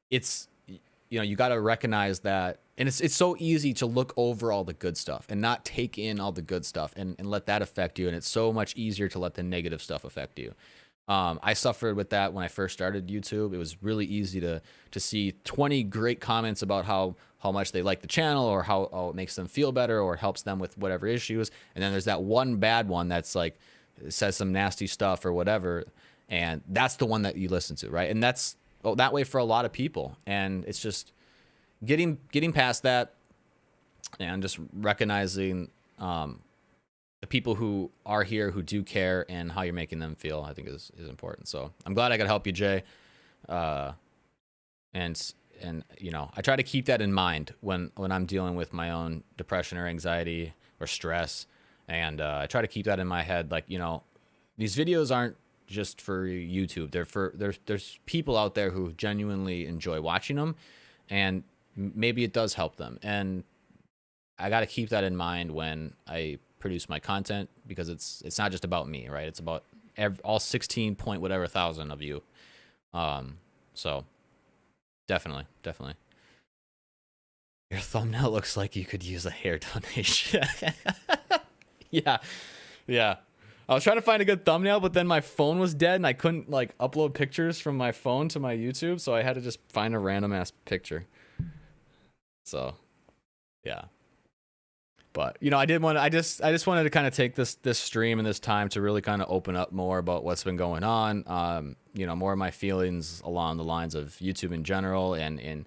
it's, you know, you got to recognize that. And it's so easy to look over all the good stuff and not take in all the good stuff and let that affect you. And it's so much easier to let the negative stuff affect you. I suffered with that when I first started YouTube. It was really easy to see 20 great comments about how much they like the channel, or how it makes them feel better, or helps them with whatever issues. And then there's that one bad one that's like, says some nasty stuff or whatever. And that's the one that you listen to, right? And that's that way for a lot of people. And it's just getting past that and just recognizing the people who are here, who do care, and how you're making them feel, I think is important. So I'm glad I could help you, Jay. And you know, I try to keep that in mind when I'm dealing with my own depression or anxiety or stress. And I try to keep that in my head. Like, you know, these videos aren't just for YouTube. There's people out there who genuinely enjoy watching them, and maybe it does help them. And I got to keep that in mind when I produce my content, because it's not just about me, right? It's about all 16 point whatever thousand of you. So definitely. Your thumbnail looks like you could use a hair donation. Yeah. I was trying to find a good thumbnail, but then my phone was dead and I couldn't like upload pictures from my phone to my YouTube, so I had to just find a random ass picture. So, yeah. But, you know, I just wanted to kind of take this stream and this time to really kind of open up more about what's been going on. You know, more of my feelings along the lines of YouTube in general, and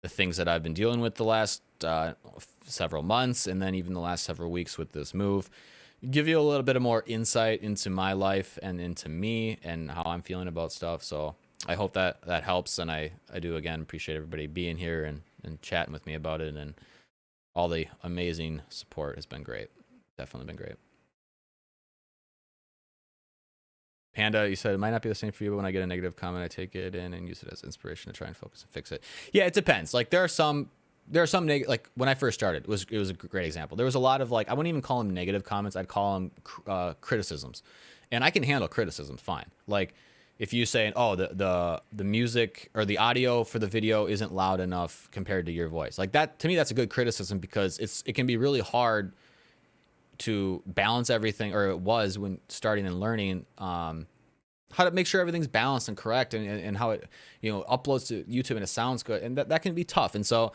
the things that I've been dealing with the last several months, and then even the last several weeks with this move. Give you a little bit of more insight into my life and into me and how I'm feeling about stuff. So I hope that helps. And I do, again, appreciate everybody being here and chatting with me about it. And all the amazing support has been great. Definitely been great. Panda, you said it might not be the same for you, but when I get a negative comment, I take it in and use it as inspiration to try and focus and fix it. Yeah, it depends. Like there are some like when I first started, it was a great example. There was a lot of like, I wouldn't even call them negative comments. I'd call them criticisms, and I can handle criticism fine. Like if you say, oh, the music or the audio for the video isn't loud enough compared to your voice, like that, to me, that's a good criticism because it can be really hard to balance everything, or it was when starting and learning how to make sure everything's balanced and correct, and how it, you know, uploads to YouTube and it sounds good, and that can be tough. And so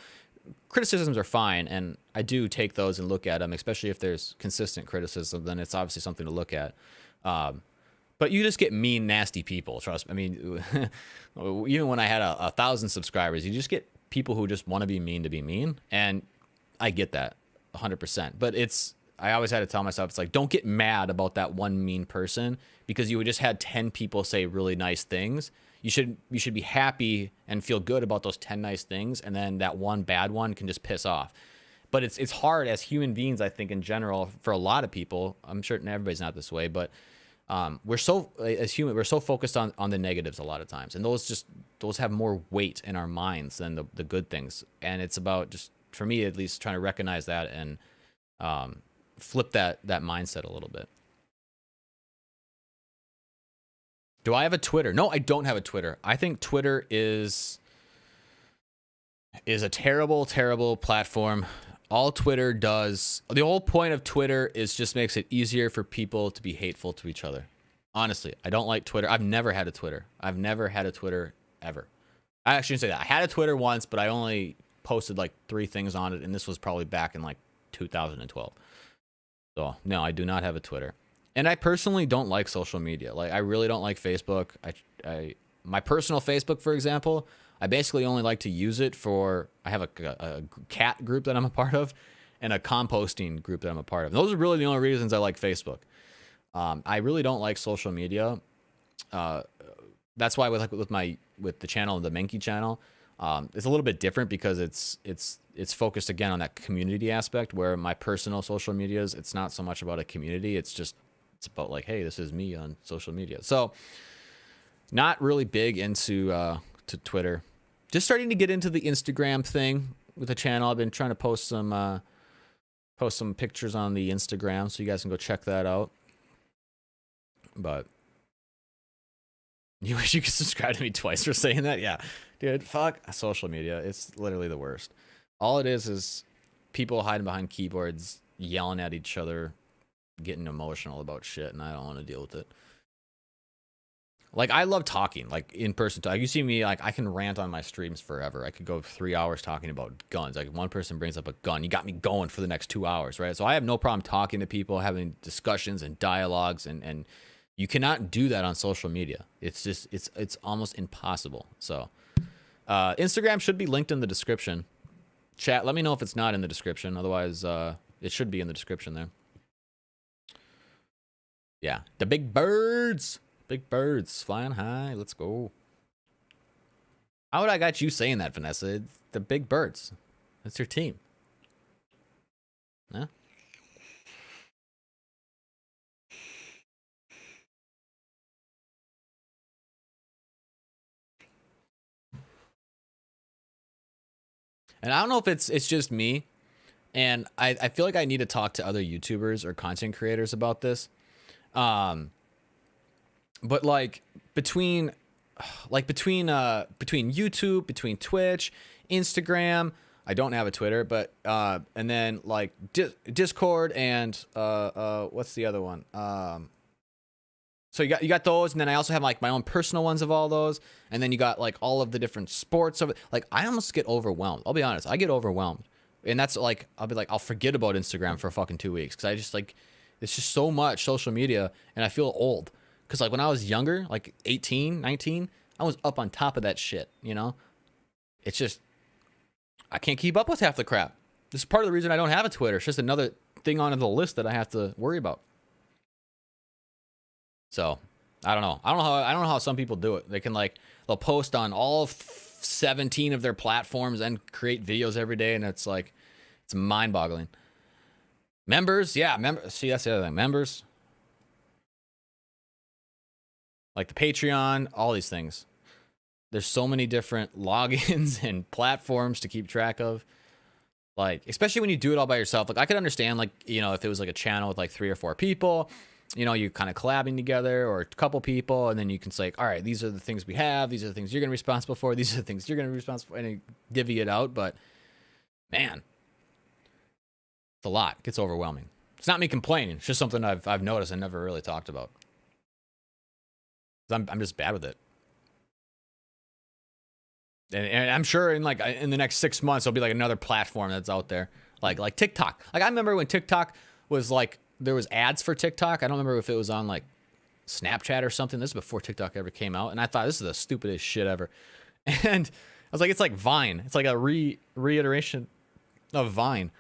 criticisms are fine, and I do take those and look at them, especially if there's consistent criticism. Then it's obviously something to look at. But you just get mean, nasty people. Trust me. I mean, even when I had 1,000 subscribers, you just get people who just want to be mean, and I get that 100%. But I always had to tell myself, it's like, don't get mad about that one mean person because you just had 10 people say really nice things. You should be happy and feel good about those 10 nice things, and then that one bad one can just piss off. But it's hard as human beings, I think, in general, for a lot of people. I'm sure everybody's not this way, but we're so focused on the negatives a lot of times, and those have more weight in our minds than the good things. And it's about, just for me at least, trying to recognize that and flip that mindset a little bit. Do I have a Twitter? No, I don't have a Twitter. I think Twitter is a terrible, terrible platform. All Twitter does, the whole point of Twitter is just makes it easier for people to be hateful to each other. Honestly, I don't like Twitter. I've never had a Twitter. I've never had a Twitter ever. I actually shouldn't say that. I had a Twitter once, but I only posted like 3 things on it, and this was probably back in like 2012. So no, I do not have a Twitter. And I personally don't like social media. Like, I really don't like Facebook. My personal Facebook, for example, I basically only like to use it for, I have a cat group that I'm a part of and a composting group that I'm a part of. Those are really the only reasons I like Facebook. I really don't like social media. That's why with the channel, the Menke channel, it's a little bit different because it's focused again on that community aspect, where my personal social medias, it's not so much about a community. It's about like, hey, this is me on social media. So not really big into to Twitter. Just starting to get into the Instagram thing with the channel. I've been trying to post some pictures on the Instagram, so you guys can go check that out. But you wish you could subscribe to me twice for saying that? Yeah. Dude, fuck social media. It's literally the worst. All it is people hiding behind keyboards, yelling at each other, getting emotional about shit, and I don't want to deal with it. Like, I love talking, like, in person talk. You see me, like, I can rant on my streams forever. I could go 3 hours talking about guns. Like, one person brings up a gun, you got me going for the next 2 hours, right? So I have no problem talking to people, having discussions and dialogues, and you cannot do that on social media. It's just, it's almost impossible. So Instagram should be linked in the description. Chat, let me know if it's not in the description. Otherwise, it should be in the description there. Yeah, the big birds. Big birds flying high. Let's go. How would I got you saying that, Vanessa? It's the big birds. That's your team. Huh? And I don't know if it's just me, and I feel like I need to talk to other YouTubers or content creators about this. But like between YouTube, between Twitch, Instagram, I don't have a Twitter, but and then like Discord and what's the other one? So you got those, and then I also have like my own personal ones of all those, and then you got like all of the different sports of it. Like, I almost get overwhelmed. I'll be honest, I get overwhelmed, and that's like, I'll be like, I'll forget about Instagram for fucking 2 weeks because I just like, it's just so much social media, and I feel old. Because, like, when I was younger, like 18, 19, I was up on top of that shit, you know? It's just, I can't keep up with half the crap. This is part of the reason I don't have a Twitter. It's just another thing on the list that I have to worry about. So, I don't know. I don't know how some people do it. They can, like, they'll post on all 17 of their platforms and create videos every day, and it's It's mind-boggling. Members, yeah, see, that's the other thing. Members, like the Patreon, all these things. There's so many different logins and platforms to keep track of. Like, especially when you do it all by yourself. Like, I could understand, like, you know, if it was like a channel with like 3 or 4 people, you know, you kind of collabing together, or a couple people, and then you can say, all right, these are the things we have, these are the things you're going to be responsible for, these are the things you're going to be responsible for, and you divvy it out. But man, it's a lot. It gets overwhelming. It's not me complaining. It's just something I've noticed and never really talked about. I'm just bad with it. And I'm sure in the next 6 months there'll be like another platform that's out there, like TikTok. Like, I remember when TikTok was like, there was ads for TikTok. I don't remember if it was on like Snapchat or something. This is before TikTok ever came out, and I thought, this is the stupidest shit ever. And I was like, it's like Vine. It's like a reiteration of Vine,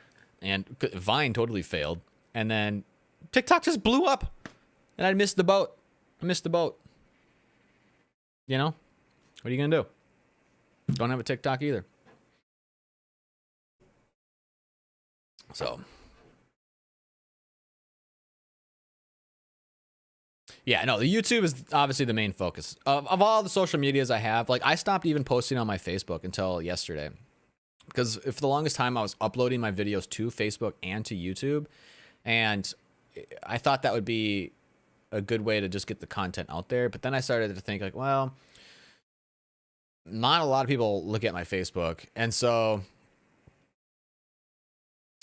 and Vine totally failed. And then TikTok just blew up, and I missed the boat. You know, what are you gonna do? Don't have a TikTok either. So, yeah, no, the YouTube is obviously the main focus of all the social medias I have. Like, I stopped even posting on my Facebook until yesterday, because for the longest time I was uploading my videos to Facebook and to YouTube, and I thought that would be a good way to just get the content out there. But then I started to think, like, well, not a lot of people look at my Facebook, and so,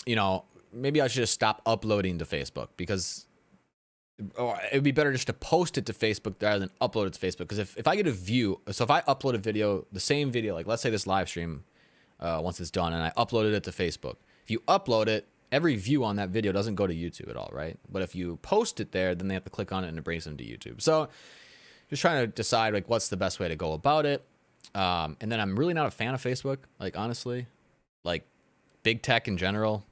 you know, maybe I should just stop uploading to Facebook, because, or it would be better just to post it to Facebook rather than upload it to Facebook. Because if I get a view, so if I upload a video, the same video, like let's say this live stream, once it's done, and I uploaded it to Facebook, if you upload it, every view on that video doesn't go to YouTube at all, right? But if you post it there, then they have to click on it and it brings them to YouTube. So just trying to decide, like, what's the best way to go about it. And then I'm really not a fan of Facebook, like, honestly, like big tech in general.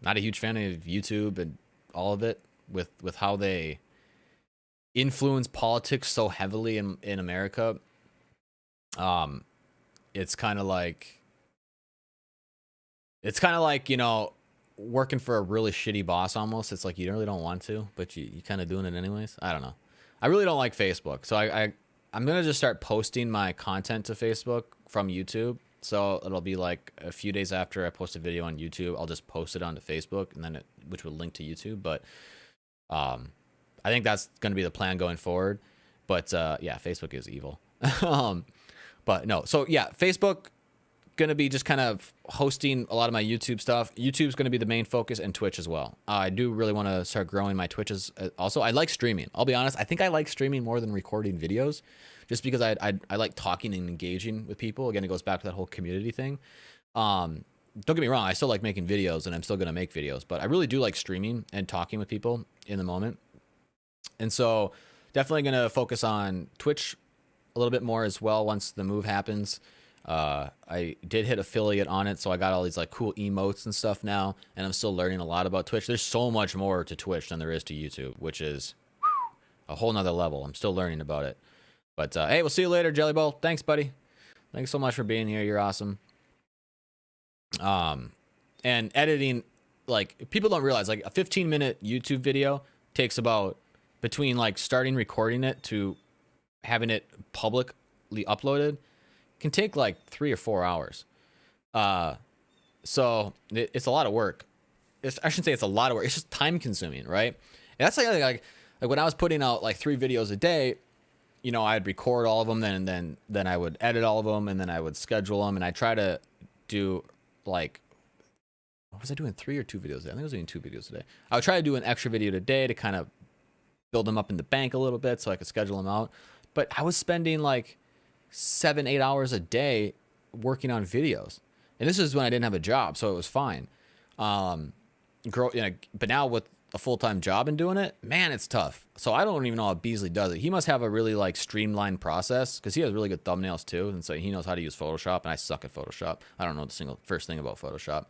Not a huge fan of YouTube and all of it, with how they influence politics so heavily in America. It's kind of like, you know, working for a really shitty boss almost. It's like you really don't want to, but you kind of doing it anyways. I don't know. I really don't like Facebook. So I'm going to just start posting my content to Facebook from YouTube. So it'll be like a few days after I post a video on YouTube, I'll just post it onto Facebook, and then which will link to YouTube. But I think that's going to be the plan going forward. But yeah, Facebook is evil. But no, so yeah, Facebook going to be just kind of hosting a lot of my YouTube stuff. YouTube's going to be the main focus, and Twitch as well. I do really want to start growing my Twitches. Also, I like streaming. I'll be honest. I think I like streaming more than recording videos, just because I like talking and engaging with people. Again, it goes back to that whole community thing. Don't get me wrong. I still like making videos, and I'm still going to make videos, but I really do like streaming and talking with people in the moment. And so definitely going to focus on Twitch a little bit more as well once the move happens. I did hit affiliate on it, so I got all these like cool emotes and stuff now, and I'm still learning a lot about Twitch. There's so much more to Twitch than there is to YouTube, which is a whole nother level. I'm still learning about it. But hey, we'll see you later, Jelly Bowl. Thanks, buddy. Thanks so much for being here. You're awesome. And editing, like, people don't realize, like, a 15-minute YouTube video takes about, between like starting recording it to having it publicly uploaded, can take like 3 or 4 hours. So it's a lot of work. I shouldn't say it's a lot of work. It's just time consuming, right? And that's like when I was putting out like 3 videos a day, you know, I'd record all of them, then I would edit all of them, and then I would schedule them, and I try to do like, what was I doing? 3 or 2 videos a day? I think I was doing 2 videos a day. I would try to do an extra video a day to kind of build them up in the bank a little bit so I could schedule them out. But I was spending like 7-8 hours a day working on videos, and this is when I didn't have a job, so it was fine. But now with a full-time job and doing it, man, it's tough. So I don't even know how Beasley does it. He must have a really like streamlined process, because he has really good thumbnails too, and so he knows how to use Photoshop, and I suck at Photoshop. I don't know the first thing about Photoshop.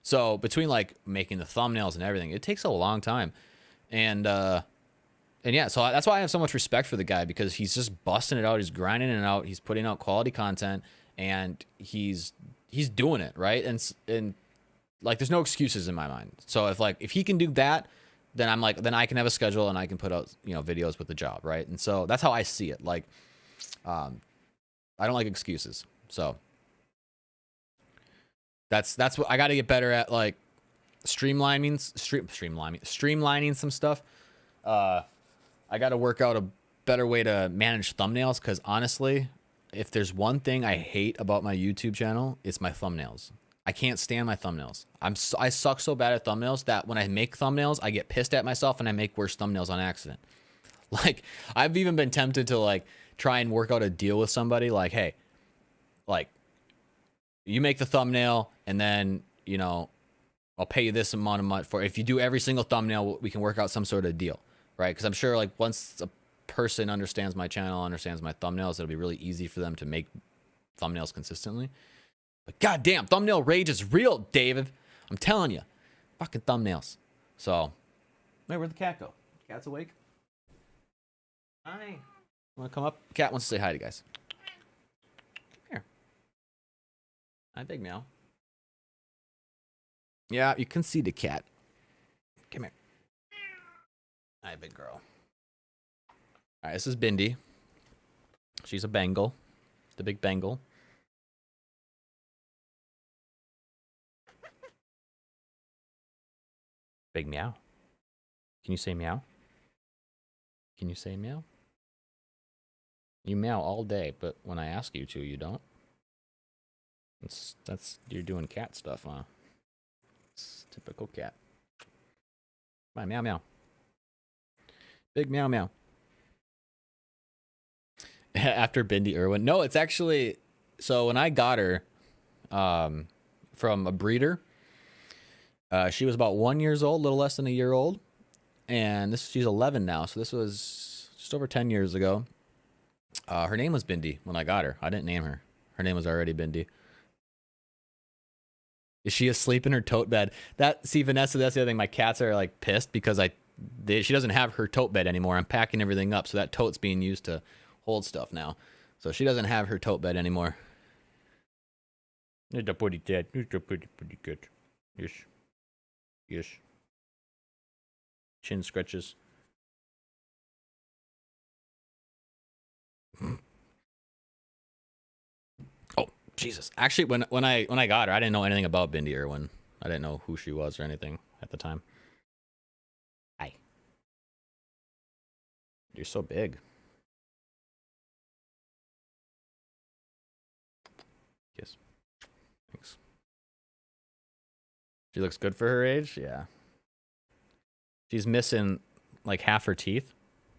So between like making the thumbnails and everything, it takes a long time. And yeah, so that's why I have so much respect for the guy, because he's just busting it out. He's grinding it out. He's putting out quality content, and he's doing it right. And like there's no excuses in my mind. So if he can do that, then I'm like, then I can have a schedule and I can put out, you know, videos with the job, right? And so that's how I see it. Like, I don't like excuses. So that's what I got to get better at, like streamlining some stuff. I got to work out a better way to manage thumbnails, because honestly, if there's one thing I hate about my YouTube channel, it's my thumbnails. I can't stand my thumbnails. I suck so bad at thumbnails that when I make thumbnails, I get pissed at myself and I make worse thumbnails on accident. Like, I've even been tempted to like try and work out a deal with somebody, like, hey, like, you make the thumbnail and then, you know, I'll pay you this amount of money for, if you do every single thumbnail, we can work out some sort of deal, right? Because I'm sure like once a person understands my channel, understands my thumbnails, it'll be really easy for them to make thumbnails consistently. But goddamn, thumbnail rage is real, David. I'm telling you, fucking thumbnails. So, wait, where'd the cat go? Cat's awake. Hi. Want to come up? Cat wants to say hi to you guys. Here. Hi, big meow. Yeah, you can see the cat. Come here. Hi, big girl. All right, this is Bindi. She's a Bengal. The big Bengal. Big meow. Can you say meow? Can you say meow? You meow all day, but when I ask you to, you don't. You're doing cat stuff, huh? It's typical cat. Come on, meow meow. Big meow meow. After Bindi Irwin. No, it's actually, so when I got her from a breeder, she was about 1 year old, a little less than a year old. And she's 11 now, so this was just over 10 years ago. Her name was Bindi when I got her. I didn't name her. Her name was already Bindi. Is she asleep in her tote bed? See, Vanessa, that's the other thing. My cats are like pissed because she doesn't have her tote bed anymore. I'm packing everything up, so that tote's being used to hold stuff now. So she doesn't have her tote bed anymore. It's a pretty cat. It's a pretty good. Yes. Yes. Chin scratches. Oh, Jesus. Actually, when I got her, I didn't know anything about Bindi Irwin. I didn't know who she was or anything at the time. Hi. You're so big. Kiss. Thanks. She looks good for her age? Yeah. She's missing like half her teeth.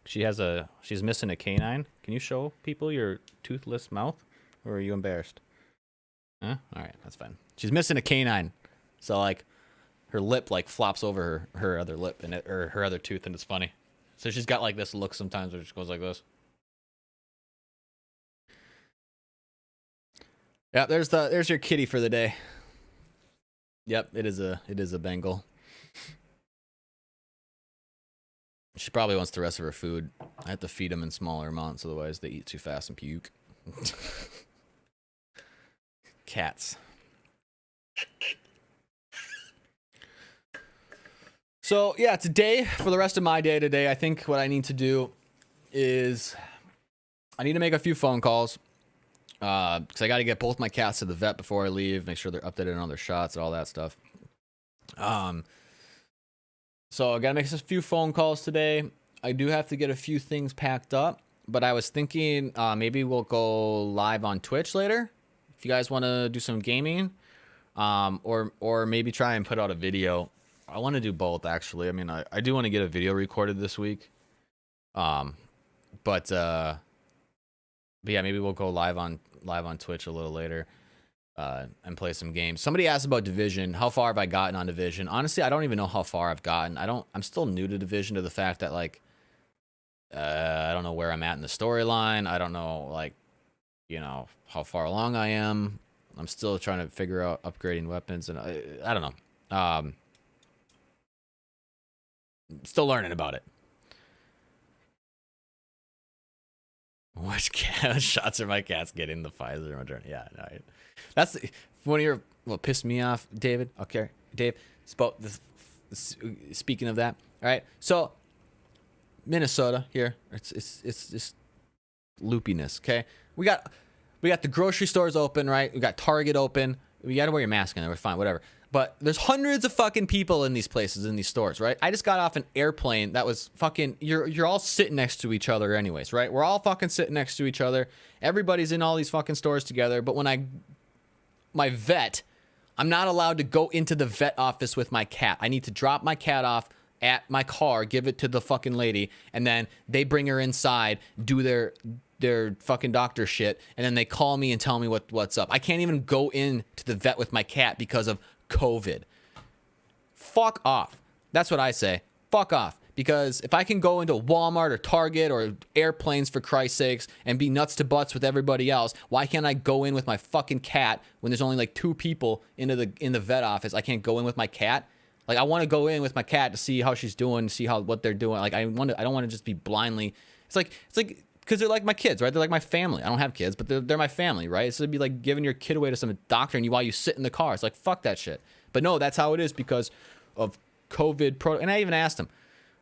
She's missing a canine. Can you show people your toothless mouth? Or are you embarrassed? Huh? Alright, that's fine. She's missing a canine. So like her lip like flops over her other lip and or her other tooth, and it's funny. So she's got like this look sometimes where she goes like this. Yeah, there's your kitty for the day. Yep, it is a Bengal. She probably wants the rest of her food. I have to feed them in smaller amounts, otherwise they eat too fast and puke. Cats. So yeah, today, for the rest of my day today, I think what I need to do is I need to make a few phone calls. Because I got to get both my cats to the vet before I leave, make sure they're updated on their shots and all that stuff. So I got to make a few phone calls today. I do have to get a few things packed up, but I was thinking maybe we'll go live on Twitch later if you guys want to do some gaming, or maybe try and put out a video. I want to do both, actually. I mean, I do want to get a video recorded this week, but yeah, maybe we'll go live on Twitch a little later and play some games. Somebody asked about Division. How far have I gotten on Division? Honestly, I don't even know how far I've gotten. I'm still new to Division, to the fact that like I don't know where I'm at in the storyline. I don't know, like, you know, how far along I am. I'm still trying to figure out upgrading weapons, and I don't know. Still learning about it. Which shots are my cats getting? The Pfizer Moderna? Yeah, no, that's one of your what pissed me off, David. Okay, Dave. Speaking of that, all right. So Minnesota here. It's just loopiness. Okay, we got the grocery stores open, right? We got Target open. You got to wear your mask in there. We're fine, whatever. But there's hundreds of fucking people in these places, in these stores, right? I just got off an airplane that was fucking. You're all sitting next to each other, anyways, right? We're all fucking sitting next to each other. Everybody's in all these fucking stores together. But when my vet, I'm not allowed to go into the vet office with my cat. I need to drop my cat off at my car, give it to the fucking lady, and then they bring her inside, do their fucking doctor shit, and then they call me and tell me what's up. I can't even go in to the vet with my cat because of COVID. Fuck off. That's what I say. Fuck off. Because if I can go into Walmart or Target or airplanes, for Christ's sakes, and be nuts to butts with everybody else, why can't I go in with my fucking cat when there's only like 2 people in the vet office? I can't go in with my cat. Like, I want to go in with my cat to see how she's doing, see what they're doing. Like, I don't want to just be blindly. It's like because they're like my kids, right? They're like my family. I don't have kids, but they're my family, right? So it'd be like giving your kid away to some doctor while you sit in the car. It's like, fuck that shit. But no, that's how it is because of COVID. And I even asked him.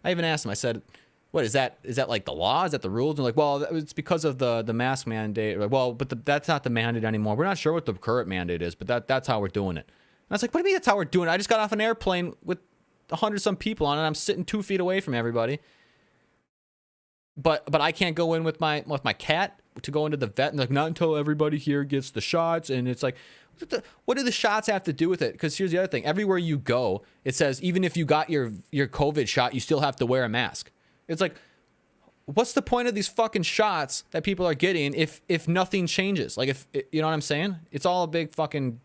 I said, what is that? Is that like the law? Is that the rules? And like, well, it's because of the mask mandate. Like, well, but that's not the mandate anymore. We're not sure what the current mandate is, but that's how we're doing it. And I was like, what do you mean that's how we're doing it? I just got off an airplane with 100-some people on it. I'm sitting 2 feet away from everybody. But I can't go in with my cat to go into the vet, and like, not until everybody here gets the shots. And it's like, what do the shots have to do with it? Because here's the other thing: everywhere you go, it says even if you got your COVID shot, you still have to wear a mask. It's like, what's the point of these fucking shots that people are getting if nothing changes? Like, if you know what I'm saying? It's all a big fucking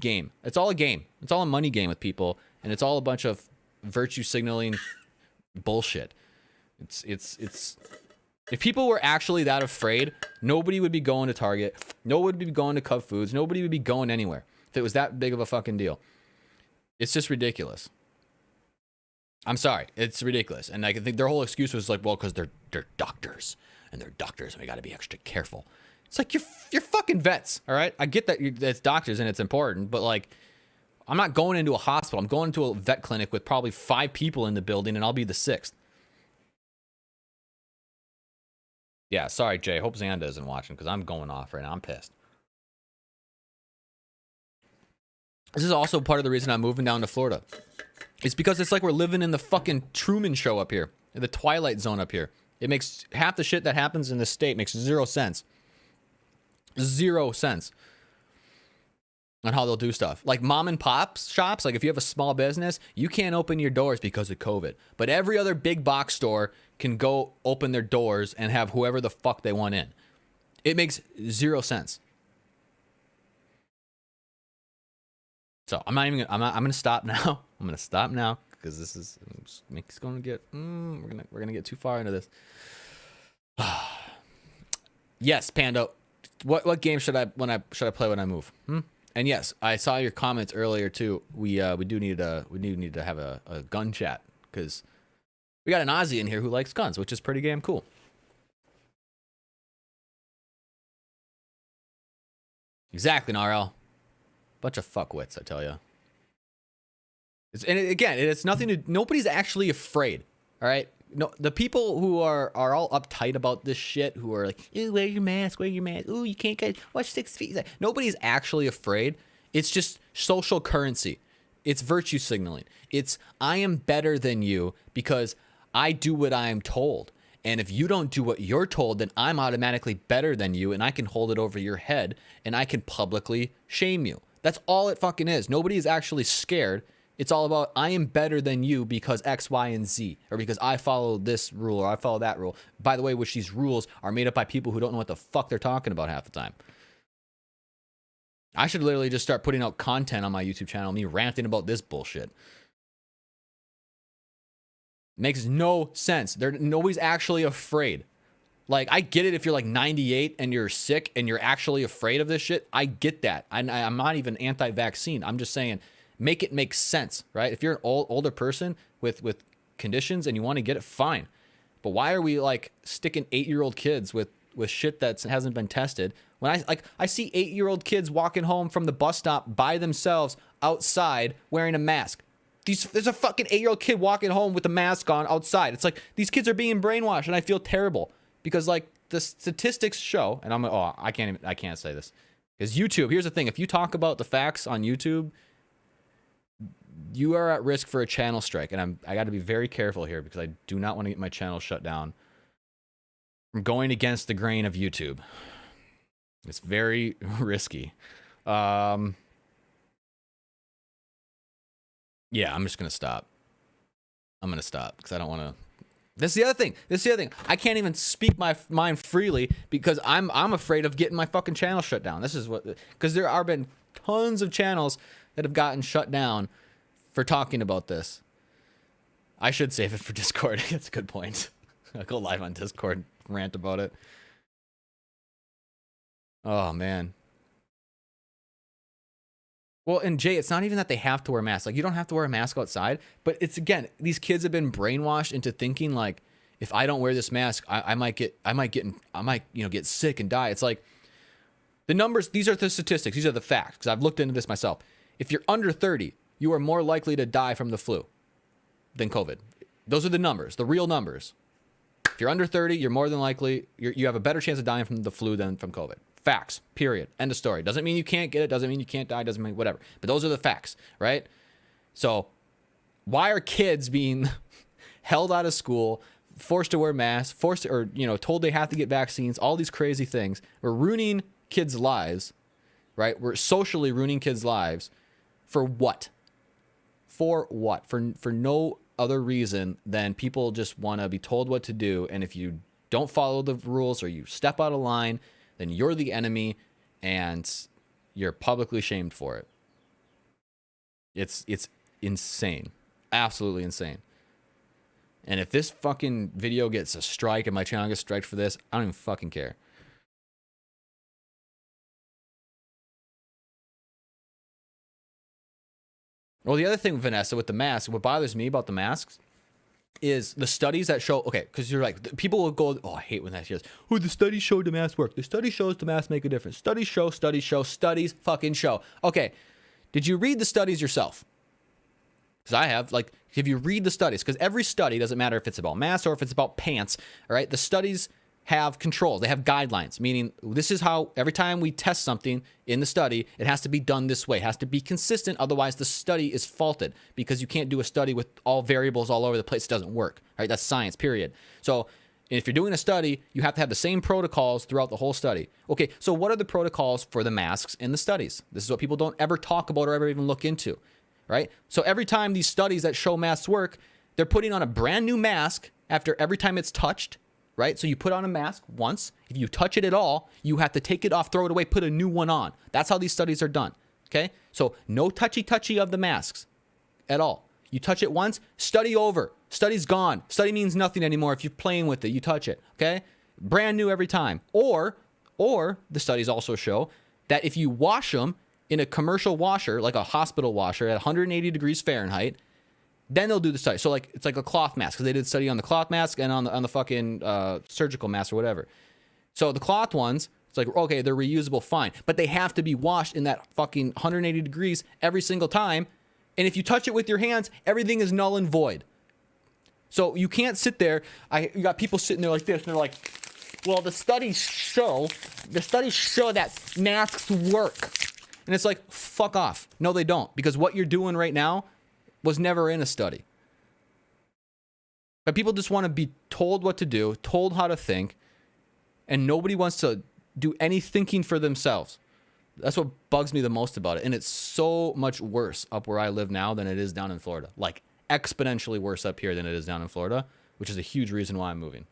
game. It's all a game. It's all a money game with people, and it's all a bunch of virtue signaling bullshit. It's if people were actually that afraid, nobody would be going to Target, nobody would be going to Cub Foods, nobody would be going anywhere if it was that big of a fucking deal. It's just ridiculous. I'm sorry, it's ridiculous. And I think their whole excuse was like, well, because they're doctors and we got to be extra careful. It's like, you're fucking vets, all right? I get that it's doctors and it's important, but like, I'm not going into a hospital. I'm going into a vet clinic with probably 5 people in the building, and I'll be the 6th. Yeah, sorry, Jay. Hope Xanda isn't watching because I'm going off right now. I'm pissed. This is also part of the reason I'm moving down to Florida. It's because it's like we're living in the fucking Truman Show up here, in the Twilight Zone up here. It makes half the shit that happens in the state makes 0 sense. 0 sense on how they'll do stuff. Like mom and pop shops, like if you have a small business, you can't open your doors because of COVID. But every other big box store can go open their doors and have whoever the fuck they want in. It makes 0 sense. So I'm gonna stop now. I'm gonna stop now because this is it's gonna get we're gonna get too far into this. Yes, Panda. What game should I play when I move? And yes, I saw your comments earlier too. We do need to have a gun chat because we got an Aussie in here who likes guns, which is pretty damn cool. Exactly, NRL. Bunch of fuckwits, I tell you. It's nothing to. Nobody's actually afraid. All right. No, the people who are all uptight about this shit, who are like, wear your mask. Ooh, you can't get, watch 6 feet. Nobody's actually afraid. It's just social currency. It's virtue signaling. It's, I am better than you because I do what I am told. And if you don't do what you're told, then I'm automatically better than you and I can hold it over your head and I can publicly shame you. That's all it fucking is. Nobody is actually scared. It's all about, I am better than you because X, Y, and Z, or because I follow this rule or I follow that rule. By the way, which these rules are made up by people who don't know what the fuck they're talking about half the time. I should literally just start putting out content on my YouTube channel, me ranting about this bullshit. Makes no sense. Nobody's actually afraid. Like, I get it if you're like 98 and you're sick and you're actually afraid of this shit. I get that. I'm not even anti-vaccine. I'm just saying, make it make sense, right? If you're an older person with conditions and you want to get it, fine. But why are we like sticking 8-year-old kids with shit that hasn't been tested? When I see 8-year-old kids walking home from the bus stop by themselves outside wearing a mask. There's a fucking 8-year-old kid walking home with a mask on outside. It's like these kids are being brainwashed, and I feel terrible because like the statistics show, and I can't say this because YouTube. Here's the thing: if you talk about the facts on YouTube, you are at risk for a channel strike, and I got to be very careful here because I do not want to get my channel shut down from going against the grain of YouTube. It's very risky. Yeah, I'm just gonna stop. I'm gonna stop because I don't want to. This is the other thing. I can't even speak my mind freely because I'm afraid of getting my fucking channel shut down. This is what, because there have been tons of channels that have gotten shut down for talking about this. I should save it for Discord. That's a good point. I'll go live on Discord, rant about it. Oh man. Well, and Jay, it's not even that they have to wear masks. Like, you don't have to wear a mask outside. But it's, again, these kids have been brainwashed into thinking like, if I don't wear this mask, I might get sick and die. It's like the numbers. These are the statistics. These are the facts. Because I've looked into this myself. If you're under 30, you are more likely to die from the flu than COVID. Those are the numbers, the real numbers. If you're under 30, you're more than likely, you have a better chance of dying from the flu than from COVID. Facts, period. End of story. Doesn't mean you can't get it. Doesn't mean you can't die. Doesn't mean whatever. But those are the facts, right? So why are kids being held out of school, forced to wear masks, told they have to get vaccines, all these crazy things? We're ruining kids' lives, right? We're socially ruining kids' lives for what? For what? For no other reason than people just want to be told what to do. And if you don't follow the rules or you step out of line, then you're the enemy and you're publicly shamed for it. It's insane. Absolutely insane. And if this fucking video gets a strike and my channel gets striked for this, I don't even fucking care. Well, the other thing, Vanessa, with the mask, what bothers me about the masks is the studies that show, okay, because you're like, people will go, oh, I hate when that says, oh, the studies showed the masks work. The study shows the masks make a difference. Studies fucking show. Okay, did you read the studies yourself? Because I have, like, if you read the studies, because every study, doesn't matter if it's about masks or if it's about pants, all right, the studies have controls. They have guidelines, meaning this is how every time we test something in the study, it has to be done this way. It has to be consistent. Otherwise, the study is faulted because you can't do a study with all variables all over the place. It doesn't work. Right? That's science, period. So if you're doing a study, you have to have the same protocols throughout the whole study. Okay, so what are the protocols for the masks in the studies? This is what people don't ever talk about or ever even look into, right? So every time these studies that show masks work, they're putting on a brand new mask after every time it's touched, right? So you put on a mask once. If you touch it at all, you have to take it off, throw it away, put a new one on. That's how these studies are done, okay? So no touchy-touchy of the masks at all. You touch it once, study over. Study's gone. Study means nothing anymore if you're playing with it. You touch it, okay? Brand new every time. Or the studies also show that if you wash them in a commercial washer, like a hospital washer at 180 degrees Fahrenheit, then they'll do the study. So like it's like a cloth mask because they did study on the cloth mask and on the fucking surgical mask or whatever. So the cloth ones, it's like, okay, they're reusable, fine, but they have to be washed in that fucking 180 degrees every single time. And if you touch it with your hands, everything is null and void. So you can't sit there. You got people sitting there like this, and they're like, well, the studies show that masks work. And it's like, fuck off. No, they don't, because what you're doing right now was never in a study. But people just want to be told what to do, told how to think, and nobody wants to do any thinking for themselves. That's what bugs me the most about it. And it's so much worse up where I live now than it is down in Florida. Like exponentially worse up here than it is down in Florida, which is a huge reason why I'm moving.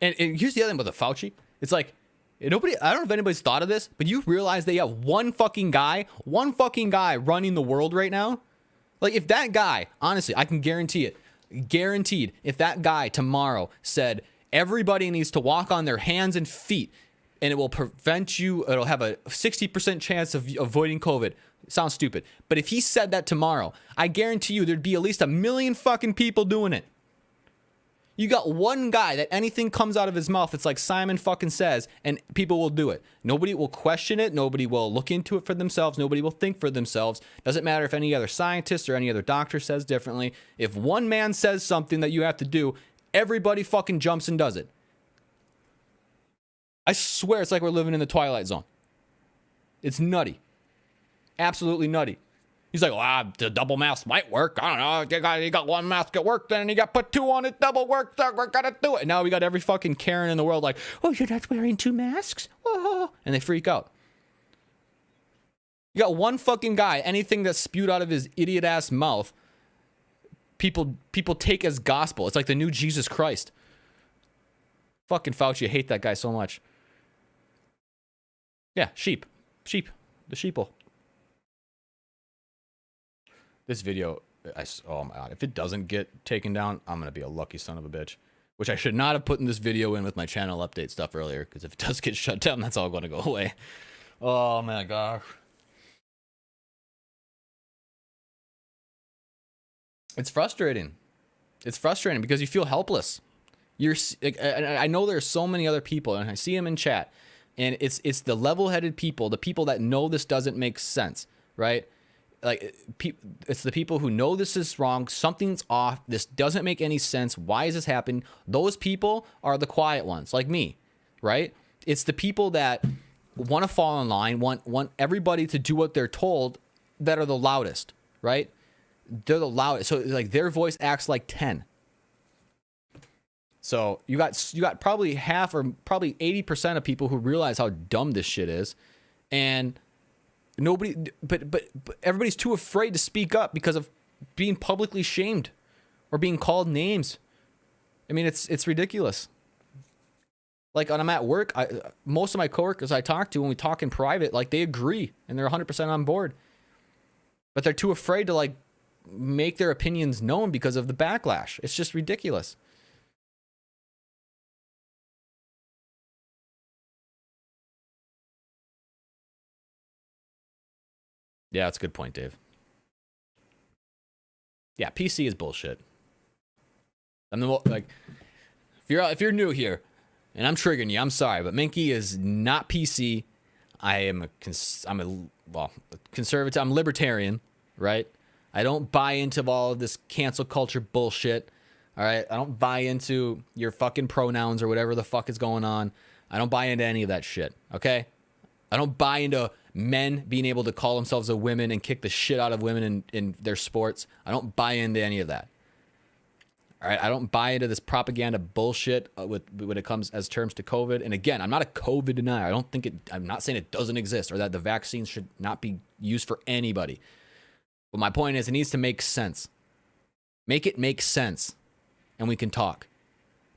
And here's the other thing about the Fauci. It's like, I don't know if anybody's thought of this, but you realize they have one fucking guy running the world right now? Like, if that guy, honestly, I can guarantee it, guaranteed, if that guy tomorrow said everybody needs to walk on their hands and feet and it will prevent you, it'll have a 60% chance of avoiding COVID. Sounds stupid. But if he said that tomorrow, I guarantee you there'd be at least 1 million fucking people doing it. You got one guy that anything comes out of his mouth, it's like Simon fucking says, and people will do it. Nobody will question it. Nobody will look into it for themselves. Nobody will think for themselves. Doesn't matter if any other scientist or any other doctor says differently. If one man says something that you have to do, everybody fucking jumps and does it. I swear it's like we're living in the Twilight Zone. It's nutty. Absolutely nutty. He's like, the double mask might work. I don't know. You got one mask at work, then you got put two on it, double work. We're gonna do it. And now we got every fucking Karen in the world like, oh, you're not wearing two masks? Oh. And they freak out. You got one fucking guy, anything that's spewed out of his idiot ass mouth, people take as gospel. It's like the new Jesus Christ. Fucking Fauci, I hate that guy so much. Yeah, sheep. The sheeple. This video, oh my god, if it doesn't get taken down, I'm gonna be a lucky son of a bitch. Which I should not have put in this video in with my channel update stuff earlier, because if it does get shut down, that's all gonna go away. Oh my god. It's frustrating. It's frustrating because you feel helpless. I know there's so many other people, and I see them in chat, and it's the level-headed people, the people that know this doesn't make sense, right? Like, it's the people who know this is wrong, something's off, this doesn't make any sense, why is this happening? Those people are the quiet ones, like me, right? It's the people that want to fall in line, want everybody to do what they're told, that are the loudest, right? They're the loudest, so like their voice acts like 10. So you got probably half or probably 80% of people who realize how dumb this shit is, and nobody, but everybody's too afraid to speak up because of being publicly shamed or being called names. I mean, it's ridiculous. Like when I'm at work, most of my coworkers I talk to, when we talk in private, like they agree and they're 100% on board, but they're too afraid to like make their opinions known because of the backlash. It's just ridiculous. Yeah, that's a good point, Dave. Yeah, PC is bullshit. Like, if you're new here, and I'm triggering you, I'm sorry, but Menke is not PC. I'm a conservative. I'm libertarian, right? I don't buy into all of this cancel culture bullshit. All right, I don't buy into your fucking pronouns or whatever the fuck is going on. I don't buy into any of that shit. Okay, I don't buy into men being able to call themselves a women and kick the shit out of women in their sports. I don't buy into any of that. All right, I don't buy into this propaganda bullshit when it comes as terms to COVID. And again, I'm not a COVID denier. I'm not saying it doesn't exist or that the vaccine should not be used for anybody. But my point is, it needs to make sense. Make it make sense, and we can talk.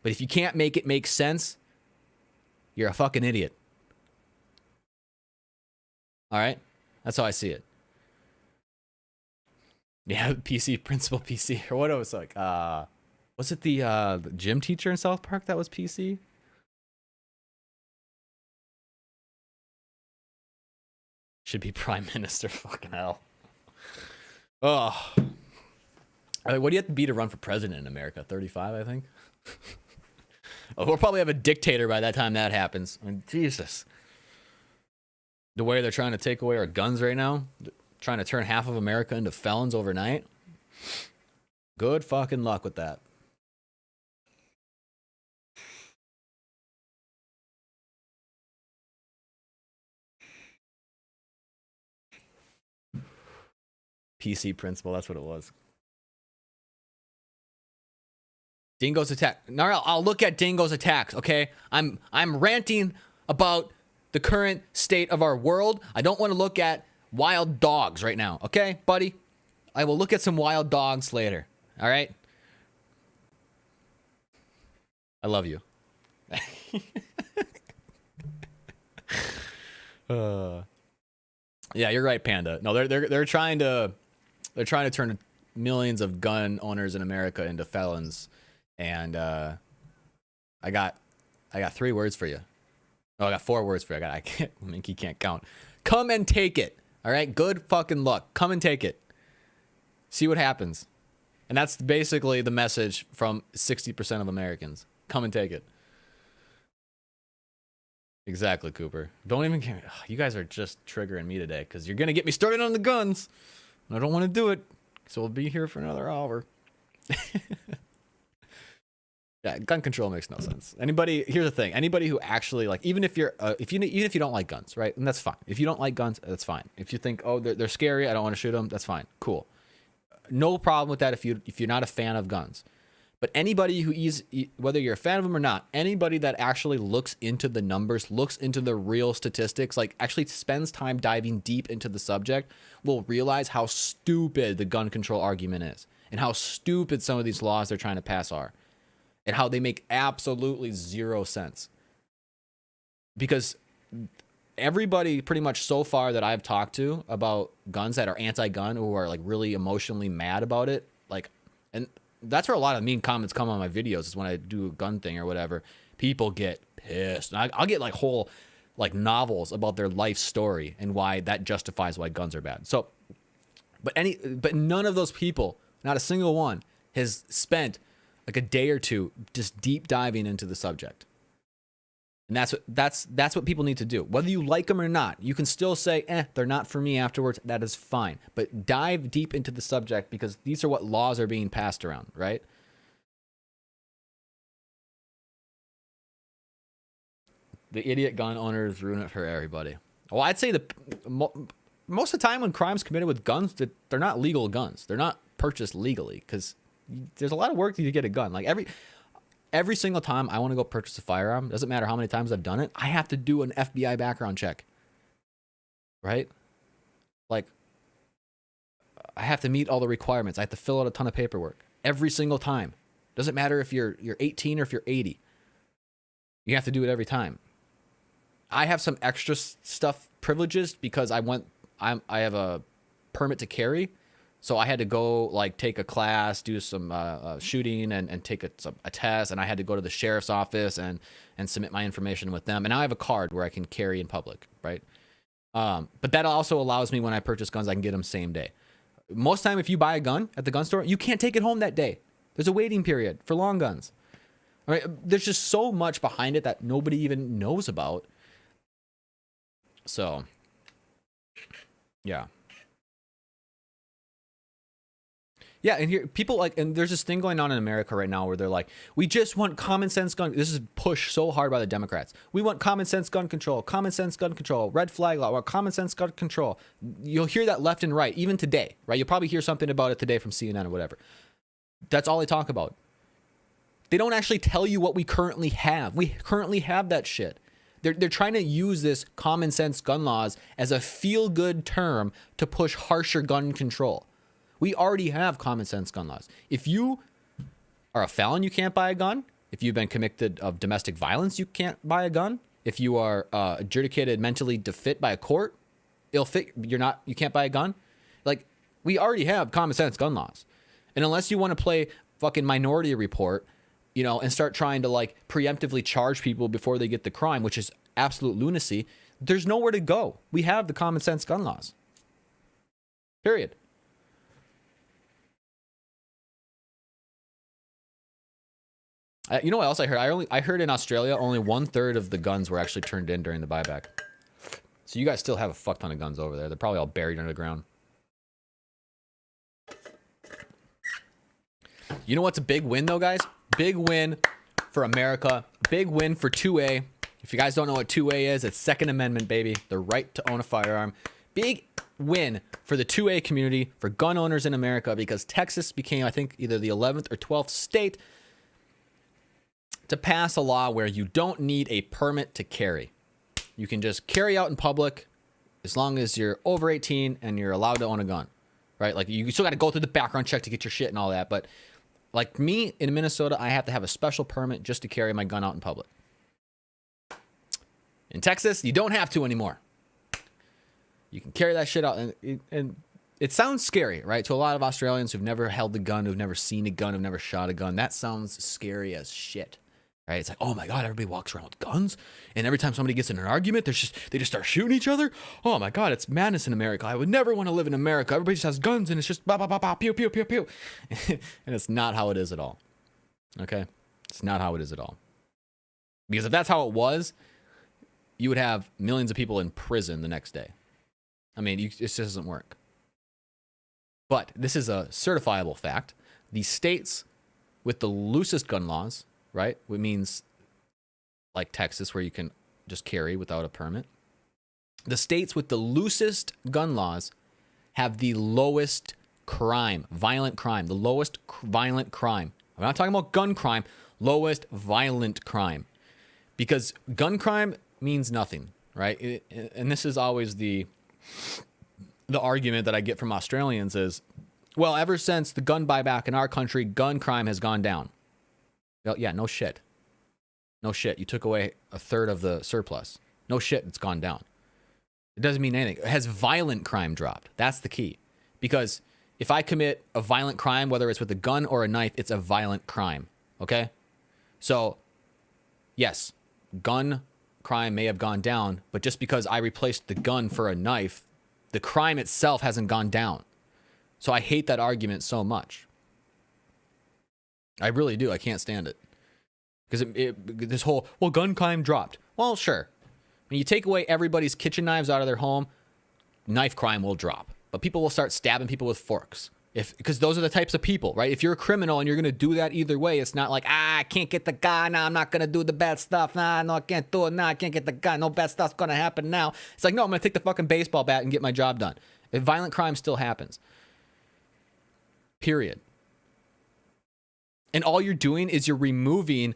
But if you can't make it make sense, you're a fucking idiot. All right? That's how I see it. Yeah, PC, principal PC, or what it was like. Was it the gym teacher in South Park that was PC? Should be prime minister, fucking hell. Oh. What do you have to be to run for president in America? 35, I think? We'll probably have a dictator by that time that happens. I mean, Jesus. The way they're trying to take away our guns right now, trying to turn half of America into felons overnight. Good fucking luck with that. PC principal, that's what it was. Dingo's attack. No, I'll look at Dingo's attacks, okay? I'm ranting about the current state of our world. I don't want to look at wild dogs right now, okay, buddy? I will look at some wild dogs later, all right? I love you. Yeah, you're right, Panda. No, they're trying to turn millions of gun owners in America into felons, and I got 3 words for you. Oh, I got 4 words for you. I can't. Menke can't count. Come and take it. All right. Good fucking luck. Come and take it. See what happens. And that's basically the message from 60% of Americans. Come and take it. Exactly, Cooper. Don't even care. You guys are just triggering me today because you're going to get me started on the guns. And I don't want to do it. So we'll be here for another hour. Yeah, gun control makes no sense. Here's the thing. Anybody who actually like, even if you don't like guns, right? And that's fine. If you don't like guns, that's fine. If you think, oh, they're scary, I don't want to shoot them, that's fine. Cool. No problem with that if you're not a fan of guns. But anybody who whether you're a fan of them or not, anybody that actually looks into the numbers, looks into the real statistics, like actually spends time diving deep into the subject, will realize how stupid the gun control argument is and how stupid some of these laws they're trying to pass are and how they make absolutely zero sense. Because everybody pretty much so far that I've talked to about guns that are anti-gun, who are like really emotionally mad about it, like, and that's where a lot of mean comments come on my videos, is when I do a gun thing or whatever. People get pissed. And I'll get like whole like novels about their life story and why that justifies why guns are bad. So, but none of those people, not a single one, has spent like a day or two just deep diving into the subject. And that's what people need to do. Whether you like them or not, you can still say, they're not for me afterwards. That is fine. But dive deep into the subject, because these are what laws are being passed around, right? The idiot gun owners ruin it for everybody. Well, I'd say most of the time when crimes committed with guns, they're not legal guns. They're not purchased legally, because there's a lot of work to get a gun. Like every single time I want to go purchase a firearm, doesn't matter how many times I've done it, I have to do an FBI background check. Right? Like, I have to meet all the requirements. I have to fill out a ton of paperwork every single time. Doesn't matter if you're 18 or if you're 80. You have to do it every time. I have some extra stuff privileges because I have a permit to carry. So I had to go like take a class, do some shooting and take a test. And I had to go to the sheriff's office and submit my information with them. And now I have a card where I can carry in public, right? But that also allows me, when I purchase guns, I can get them same day. Most time, if you buy a gun at the gun store, you can't take it home that day. There's a waiting period for long guns. All right? There's just so much behind it that nobody even knows about. So, yeah. Yeah, and here people and there's this thing going on in America right now where they're like, we just want common sense gun. This is pushed so hard by the Democrats. We want common sense gun control, red flag law, common sense gun control. You'll hear that left and right, even today, right? You'll probably hear something about it today from CNN or whatever. That's all they talk about. They don't actually tell you what we currently have. We currently have that shit. They're trying to use this common sense gun laws as a feel-good term to push harsher gun control. We already have common sense gun laws. If you are a felon, you can't buy a gun. If you've been convicted of domestic violence, you can't buy a gun. If you are adjudicated mentally defit by a court, you can't buy a gun. Like, we already have common sense gun laws. And unless you want to play fucking Minority Report, and start trying to like preemptively charge people before they get the crime, which is absolute lunacy, there's nowhere to go. We have the common sense gun laws. Period. You know what else I heard? I heard in Australia only 1/3 of the guns were actually turned in during the buyback. So you guys still have a fuck ton of guns over there. They're probably all buried under the ground. You know what's a big win though, guys? Big win for America. Big win for 2A. If you guys don't know what 2A is, it's Second Amendment, baby. The right to own a firearm. Big win for the 2A community, for gun owners in America, because Texas became, I think, either the 11th or 12th state to pass a law where you don't need a permit to carry. You can just carry out in public as long as you're over 18 and you're allowed to own a gun, right? Like, you still got to go through the background check to get your shit and all that. But like me in Minnesota, I have to have a special permit just to carry my gun out in public. In Texas, you don't have to anymore. You can carry that shit out. And it sounds scary, right? To a lot of Australians who've never held a gun, who've never seen a gun, who've never shot a gun. That sounds scary as shit. Right? It's like, oh my God, everybody walks around with guns. And every time somebody gets in an argument, they just start shooting each other. Oh my God, it's madness in America. I would never want to live in America. Everybody just has guns and it's just bah, bah, bah, bah, pew, pew, pew, pew. And it's not how it is at all. Okay? It's not how it is at all. Because if that's how it was, you would have millions of people in prison the next day. I mean, it just doesn't work. But this is a certifiable fact. The states with the loosest gun laws, right? Which means like Texas, where you can just carry without a permit. The states with the loosest gun laws have the lowest crime, violent crime, the lowest violent crime. I'm not talking about gun crime, lowest violent crime. Because gun crime means nothing, right? And this is always the argument that I get from Australians is, well, ever since the gun buyback in our country, gun crime has gone down. Well, yeah, no shit. No shit. You took away a third of the surplus. No shit, it's gone down. It doesn't mean anything. Has violent crime dropped? That's the key. Because if I commit a violent crime, whether it's with a gun or a knife, it's a violent crime. Okay? So, yes, gun crime may have gone down, but just because I replaced the gun for a knife, the crime itself hasn't gone down. So I hate that argument so much. I really do. I can't stand it. Because this whole, well, gun crime dropped. Well, sure. When you take away everybody's kitchen knives out of their home, knife crime will drop. But people will start stabbing people with forks. Because those are the types of people, right? If you're a criminal and you're going to do that either way, it's not like, I can't get the gun. Nah, I'm not going to do the bad stuff. Nah, no, I can't do it. Nah, I can't get the gun. No bad stuff's going to happen now. It's like, no, I'm going to take the fucking baseball bat and get my job done. If violent crime still happens. Period. And all you're doing is you're removing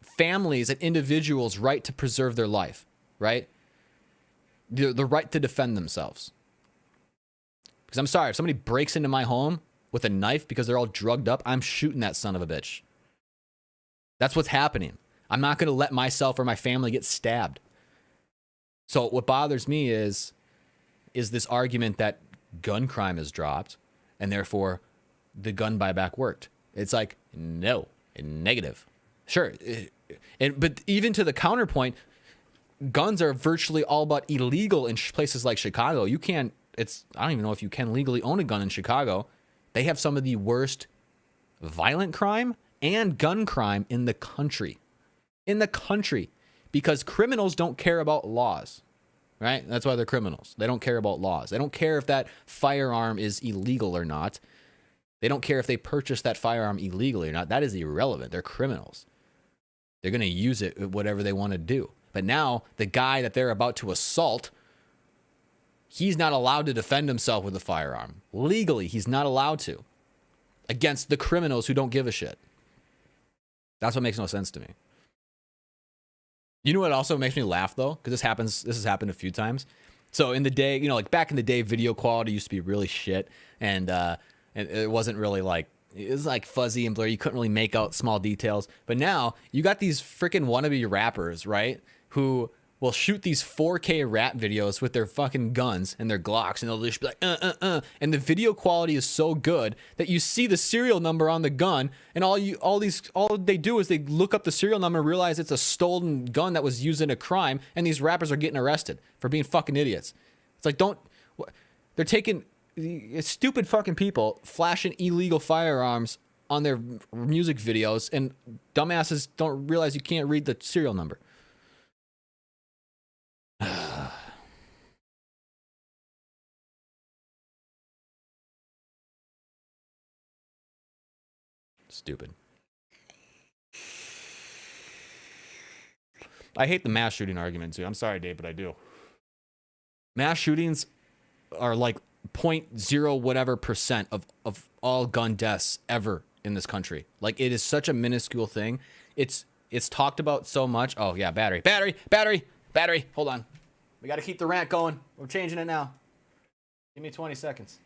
families and individuals' right to preserve their life, right? The right to defend themselves. Because I'm sorry, if somebody breaks into my home with a knife because they're all drugged up, I'm shooting that son of a bitch. That's what's happening. I'm not going to let myself or my family get stabbed. So what bothers me is this argument that gun crime has dropped and therefore the gun buyback worked. It's like, no, negative. Sure. But even to the counterpoint, guns are virtually all but illegal in places like Chicago. You can't, I don't even know if you can legally own a gun in Chicago. They have some of the worst violent crime and gun crime in the country. In the country. Because criminals don't care about laws. Right? That's why they're criminals. They don't care about laws. They don't care if that firearm is illegal or not. They don't care if they purchased that firearm illegally or not. That is irrelevant. They're criminals. They're going to use it whatever they want to do. But now the guy that they're about to assault, he's not allowed to defend himself with a firearm. Legally, he's not allowed to. Against the criminals who don't give a shit. That's what makes no sense to me. You know what also makes me laugh though? Because this has happened a few times. So in the day, like back in the day, video quality used to be really shit. And it wasn't really like, it was like fuzzy and blurry. You couldn't really make out small details. But now you got these freaking wannabe rappers, right? Who will shoot these 4K rap videos with their fucking guns and their Glocks, and they'll just be like, and the video quality is so good that you see the serial number on the gun, and all they do is they look up the serial number and realize it's a stolen gun that was used in a crime, and these rappers are getting arrested for being fucking idiots. It's like, they're taking stupid fucking people flashing illegal firearms on their music videos, and dumbasses don't realize you can't read the serial number. Stupid. I hate the mass shooting argument too. I'm sorry, Dave, but I do. Mass shootings are like 0.0 whatever % of all gun deaths ever in this country. Like, it is such a minuscule thing. It's talked about so much. Oh yeah, battery. Hold on. We got to keep the rant going. We're changing it now. Give me 20 seconds.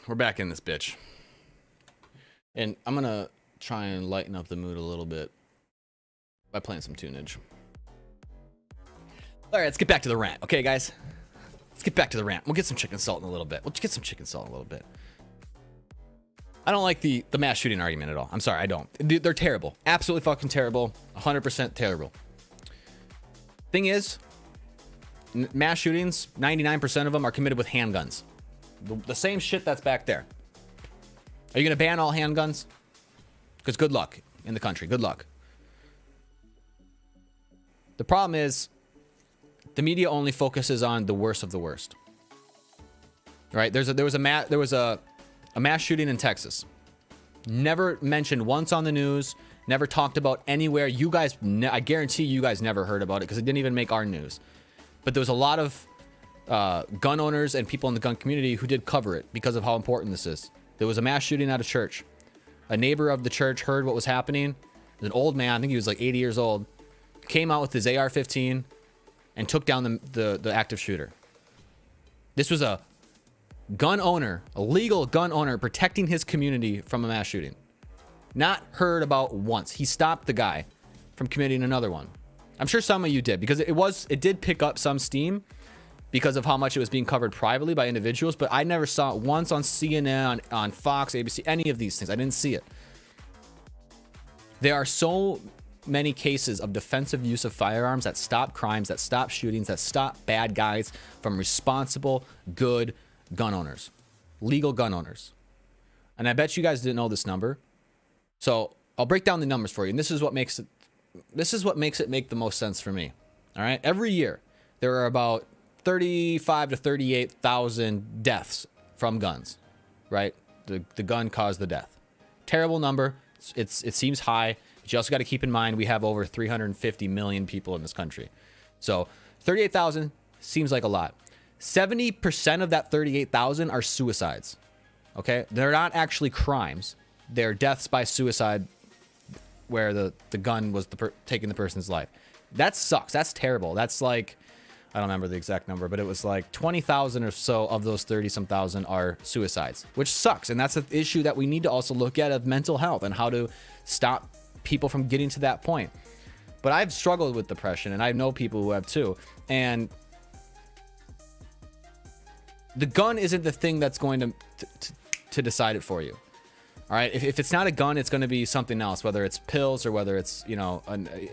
we're back in this bitch. And I'm going to try and lighten up the mood a little bit by playing some tunage. All right, let's get back to the rant. Okay, guys? Let's get back to the rant. We'll get some chicken salt in a little bit. I don't like the mass shooting argument at all. I'm sorry, I don't. They're terrible. Absolutely fucking terrible. 100% terrible. Thing is, mass shootings, 99% of them are committed with handguns. The same shit that's back there. Are you going to ban all handguns? Because good luck in the country. Good luck. The problem is, the media only focuses on the worst of the worst. Right? There was a mass shooting in Texas. Never mentioned once on the news. Never talked about anywhere. You guys, I guarantee you guys never heard about it because it didn't even make our news. But there was a lot of gun owners and people in the gun community who did cover it because of how important this is. There was a mass shooting at a church. A neighbor of the church heard what was happening. An old man, I think he was like 80 years old, came out with his AR-15 and took down the active shooter. This was a gun owner, a legal gun owner, protecting his community from a mass shooting. Not heard about once. He stopped the guy from committing another one. I'm sure some of you did, because it did pick up some steam because of how much it was being covered privately by individuals, but I never saw it once on CNN, on Fox, ABC, any of these things. I didn't see it. There are so many cases of defensive use of firearms that stop crimes, that stop shootings, that stop bad guys from responsible, good gun owners, legal gun owners. And I bet you guys didn't know this number. So I'll break down the numbers for you. And this is what makes it make the most sense for me. All right. Every year there are about 35 to 38,000 deaths from guns, right? The gun caused the death. Terrible number. It seems high, but you also got to keep in mind we have over 350 million people in this country. So 38,000 seems like a lot. 70% of that 38,000 are suicides. Okay? They're not actually crimes. They're deaths by suicide where the gun was taking the person's life. That sucks. That's terrible. That's like, I don't remember the exact number, but it was like 20,000 or so of those 30-some thousand are suicides, which sucks. And that's an issue that we need to also look at of mental health and how to stop people from getting to that point. But I've struggled with depression, and I know people who have too. And the gun isn't the thing that's going to decide it for you. All right. If it's not a gun, it's going to be something else, whether it's pills or whether it's,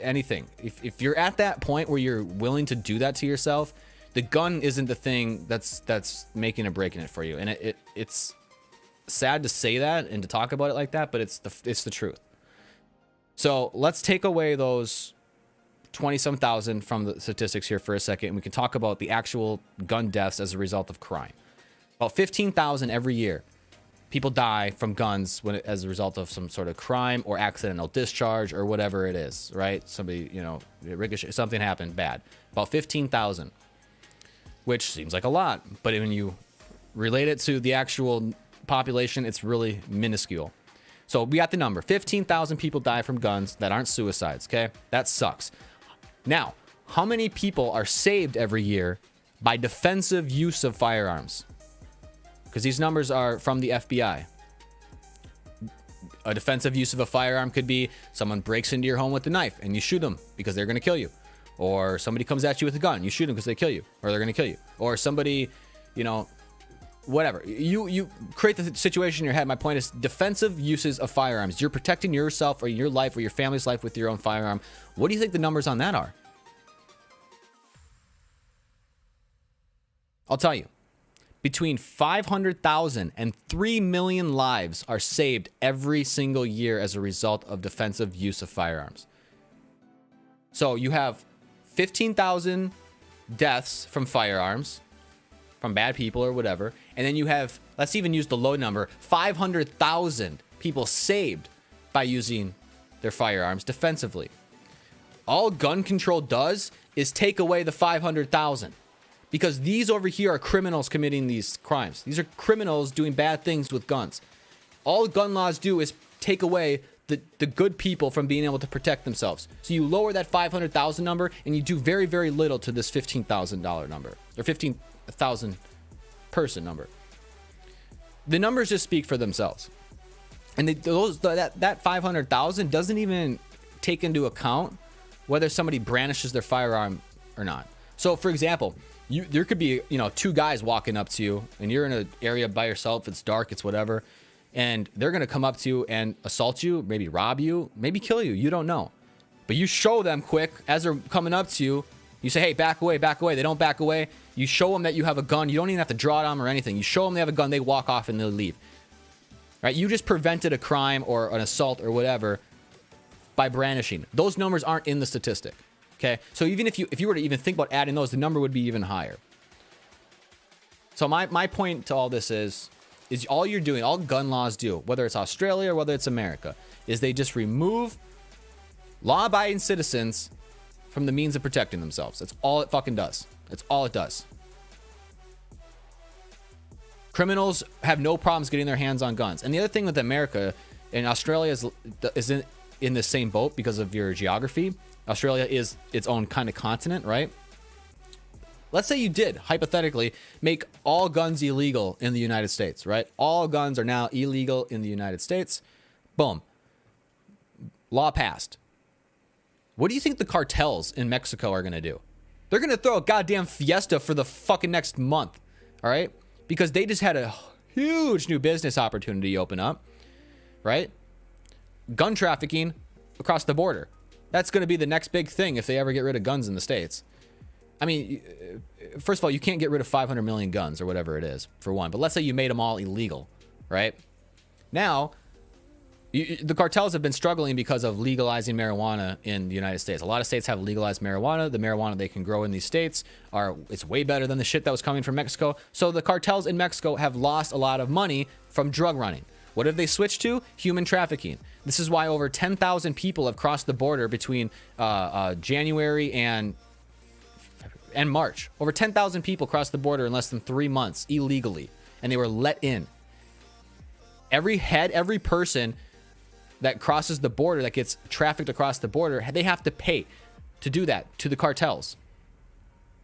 anything. If you're at that point where you're willing to do that to yourself, the gun isn't the thing that's making or breaking it for you. And it's sad to say that and to talk about it like that, but it's the truth. So let's take away those 20-some thousand from the statistics here for a second, and we can talk about the actual gun deaths as a result of crime. About 15,000 every year. People die from guns as a result of some sort of crime or accidental discharge or whatever it is, right? Somebody, ricochet, something happened bad. About 15,000, which seems like a lot, but when you relate it to the actual population, it's really minuscule. So we got the number. 15,000 people die from guns that aren't suicides, okay? That sucks. Now, how many people are saved every year by defensive use of firearms? Because these numbers are from the FBI. A defensive use of a firearm could be someone breaks into your home with a knife and you shoot them because they're going to kill you. Or somebody comes at you with a gun, you shoot them because they kill you, or they're going to kill you. Or somebody, whatever. You create the situation in your head. My point is defensive uses of firearms. You're protecting yourself or your life or your family's life with your own firearm. What do you think the numbers on that are? I'll tell you. Between 500,000 and 3 million lives are saved every single year as a result of defensive use of firearms. So you have 15,000 deaths from firearms, from bad people or whatever. And then you have, let's even use the low number, 500,000 people saved by using their firearms defensively. All gun control does is take away the 500,000. Because these over here are criminals committing these crimes. These are criminals doing bad things with guns. All gun laws do is take away the good people from being able to protect themselves. So you lower that 500,000 number and you do very, very little to this $15,000 number. Or 15,000 person number. The numbers just speak for themselves. And that 500,000 doesn't even take into account whether somebody brandishes their firearm or not. So, for example, there could be, two guys walking up to you, and you're in an area by yourself. It's dark, it's whatever, and they're gonna come up to you and assault you, maybe rob you, maybe kill you. You don't know, but you show them quick as they're coming up to you. You say, "Hey, back away, back away." They don't back away. You show them that you have a gun. You don't even have to draw it on them or anything. You show them they have a gun. They walk off and they'll leave. Right? You just prevented a crime or an assault or whatever by brandishing. Those numbers aren't in the statistic. Okay? So even if you were to even think about adding those, the number would be even higher. So my point to all this is all you're doing, all gun laws do, whether it's Australia or whether it's America, is they just remove law-abiding citizens from the means of protecting themselves. That's all it fucking does. That's all it does. Criminals have no problems getting their hands on guns. And the other thing with America and Australia is in the same boat because of your geography. Australia is its own kind of continent, right? Let's say you did, hypothetically, make all guns illegal in the United States, right? All guns are now illegal in the United States. Boom. Law passed. What do you think the cartels in Mexico are going to do? They're going to throw a goddamn fiesta for the fucking next month, all right? Because they just had a huge new business opportunity open up, right? Gun trafficking across the border. That's going to be the next big thing if they ever get rid of guns in the States. I mean, first of all, you can't get rid of 500 million guns or whatever it is, for one. But let's say you made them all illegal, right? Now, the cartels have been struggling because of legalizing marijuana in the United States. A lot of states have legalized marijuana. The marijuana they can grow in these states it's way better than the shit that was coming from Mexico. So the cartels in Mexico have lost a lot of money from drug running. What have they switched to? Human trafficking. This is why over 10,000 people have crossed the border between January and March. Over 10,000 people crossed the border in less than 3 months illegally, and they were let in. Every person that crosses the border, that gets trafficked across the border, they have to pay to do that to the cartels,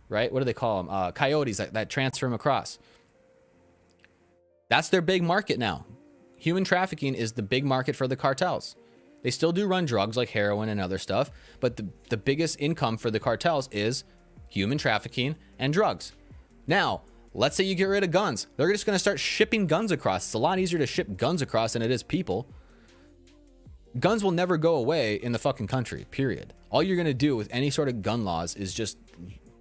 right? What do they call them? Coyotes that transfer them across. That's their big market now. Human trafficking is the big market for the cartels. They still do run drugs like heroin and other stuff, but the biggest income for the cartels is human trafficking and drugs. Now, let's say you get rid of guns. They're just going to start shipping guns across. It's a lot easier to ship guns across than it is people. Guns will never go away in the fucking country, period. All you're going to do with any sort of gun laws is just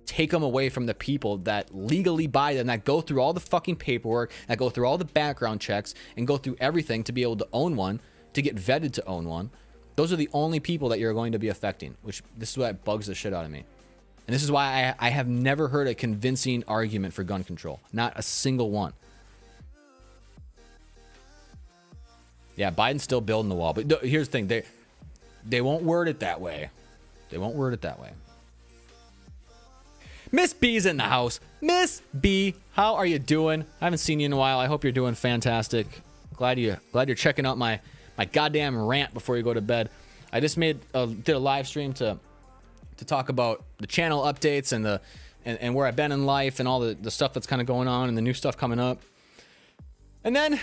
take them away from the people that legally buy them, that go through all the fucking paperwork, that go through all the background checks, and go through everything to be able to own one, to get vetted to own one. Those are the only people that you're going to be affecting, which this is what bugs the shit out of me. And this is why I have never heard a convincing argument for gun control. Not a single one. Yeah, Biden's still building the wall. But here's the thing. They won't word it that way. They won't word it that way. Miss B's in the house. Miss B, how are you doing? I haven't seen you in a while. I hope you're doing fantastic. Glad you're checking out my goddamn rant before you go to bed. I just did a live stream to talk about the channel updates and where I've been in life and all the stuff that's kind of going on and the new stuff coming up. And then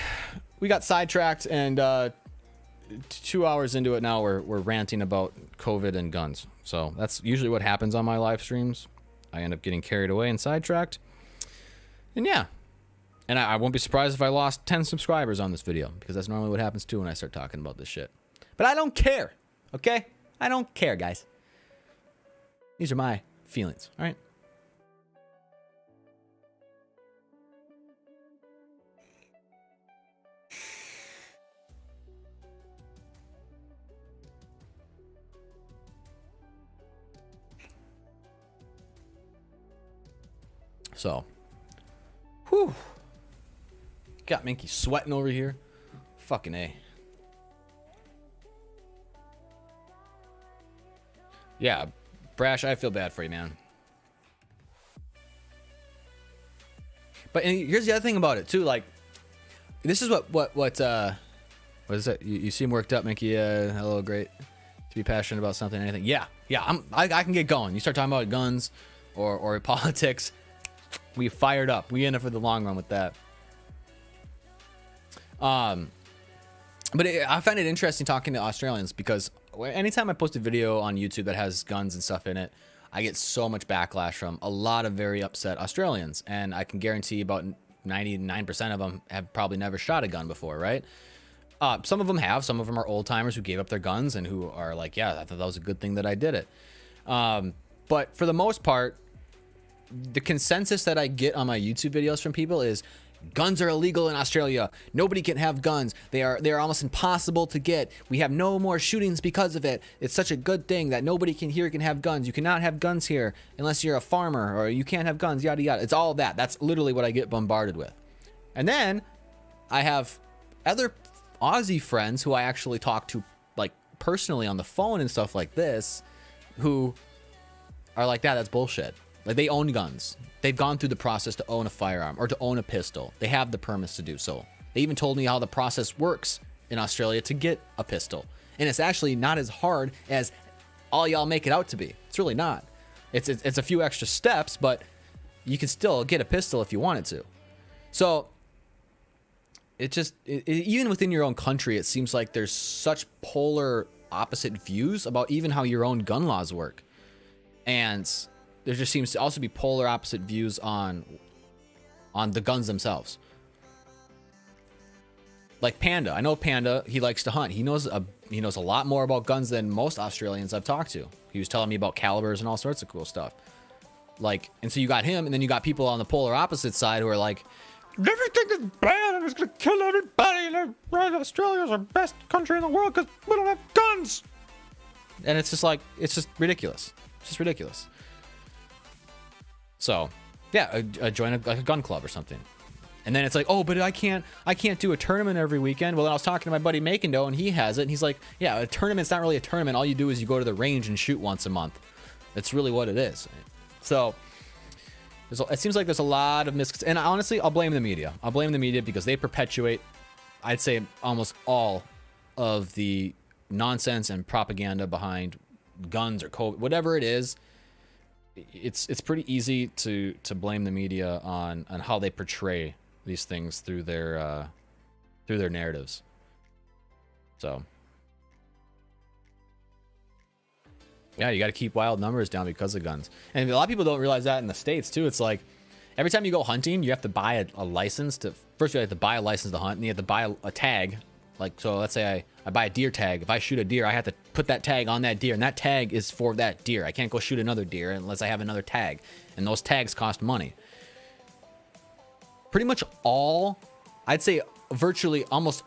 we got sidetracked, and 2 hours into it now, we're ranting about COVID and guns. So that's usually what happens on my live streams. I end up getting carried away and sidetracked. And yeah. And I won't be surprised if I lost 10 subscribers on this video, because that's normally what happens too when I start talking about this shit. But I don't care, okay? I don't care, guys. These are my feelings, all right? So, whew. Got Menke sweating over here. Fucking A. Yeah, Brash, I feel bad for you, man. But here's the other thing about it too. Like, this is what is it? You seem worked up, Menke. Hello, great to be passionate about something, anything. Yeah. I can get going. You start talking about guns or politics, we fired up. We in it for the long run with that. But I find it interesting talking to Australians because anytime I post a video on YouTube that has guns and stuff in it, I get so much backlash from a lot of very upset Australians. And I can guarantee about 99% of them have probably never shot a gun before, right? Some of them have. Some of them are old timers who gave up their guns and who are like, yeah, I thought that was a good thing that I did it. But for the most part, the consensus that I get on my YouTube videos from people is guns are illegal in Australia. Nobody can have guns. They are almost impossible to get. We have no more shootings because of it. It's such a good thing that nobody can have guns. You cannot have guns here unless you're a farmer, or you can't have guns, yada yada. It's all that. That's literally what I get bombarded with. And then I have other Aussie friends who I actually talk to like personally on the phone and stuff like this, who are like, that's bullshit. Like, they own guns. They've gone through the process to own a firearm or to own a pistol. They have the permits to do so. They even told me how the process works in Australia to get a pistol. And it's actually not as hard as all y'all make it out to be. It's really not. It's a few extra steps, but you can still get a pistol if you wanted to. So even within your own country, it seems like there's such polar opposite views about even how your own gun laws work. And there just seems to also be polar opposite views on the guns themselves. Like Panda, I know Panda. He likes to hunt. He knows a lot more about guns than most Australians I've talked to. He was telling me about calibers and all sorts of cool stuff. Like, and so you got him, and then you got people on the polar opposite side who are like, everything is bad and it's gonna kill everybody. And Australia's our best country in the world because we don't have guns. And it's just ridiculous. It's just ridiculous. So, yeah, join a gun club or something. And then it's like, oh, but I can't do a tournament every weekend. Well, then I was talking to my buddy Makendo, and he has it. And he's like, yeah, a tournament's not really a tournament. All you do is you go to the range and shoot once a month. That's really what it is. So it seems like there's a lot of and honestly, I'll blame the media. I'll blame the media because they perpetuate, I'd say, almost all of the nonsense and propaganda behind guns or COVID, whatever it is. It's pretty easy to blame the media on how they portray these things through their narratives. So yeah, you got to keep wild numbers down because of guns. And a lot of people don't realize that in the States too. It's like every time you go hunting, you have to buy a license to. First, you have to buy a license to hunt, and you have to buy a tag. Like, so let's say I buy a deer tag. If I shoot a deer, I have to put that tag on that deer, and that tag is for that deer. I can't go shoot another deer unless I have another tag, and those tags cost money. Pretty much all, I'd say virtually almost,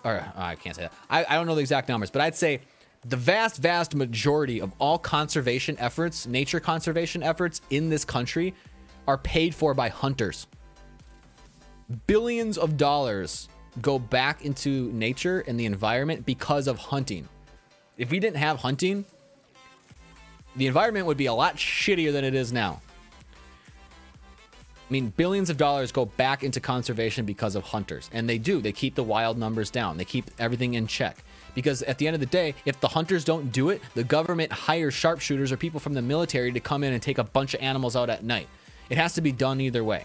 or I can't say that. I don't know the exact numbers, but I'd say the vast majority of all conservation efforts, nature conservation efforts in this country are paid for by hunters. Billions of dollars go back into nature and the environment because of hunting. If we didn't have hunting, the environment would be a lot shittier than it is now. I mean, billions of dollars go back into conservation because of hunters. And they keep the wild numbers down. They keep everything in check. Because at the end of the day, if the hunters don't do it, the government hires sharpshooters or people from the military to come in and take a bunch of animals out at night. It has to be done either way.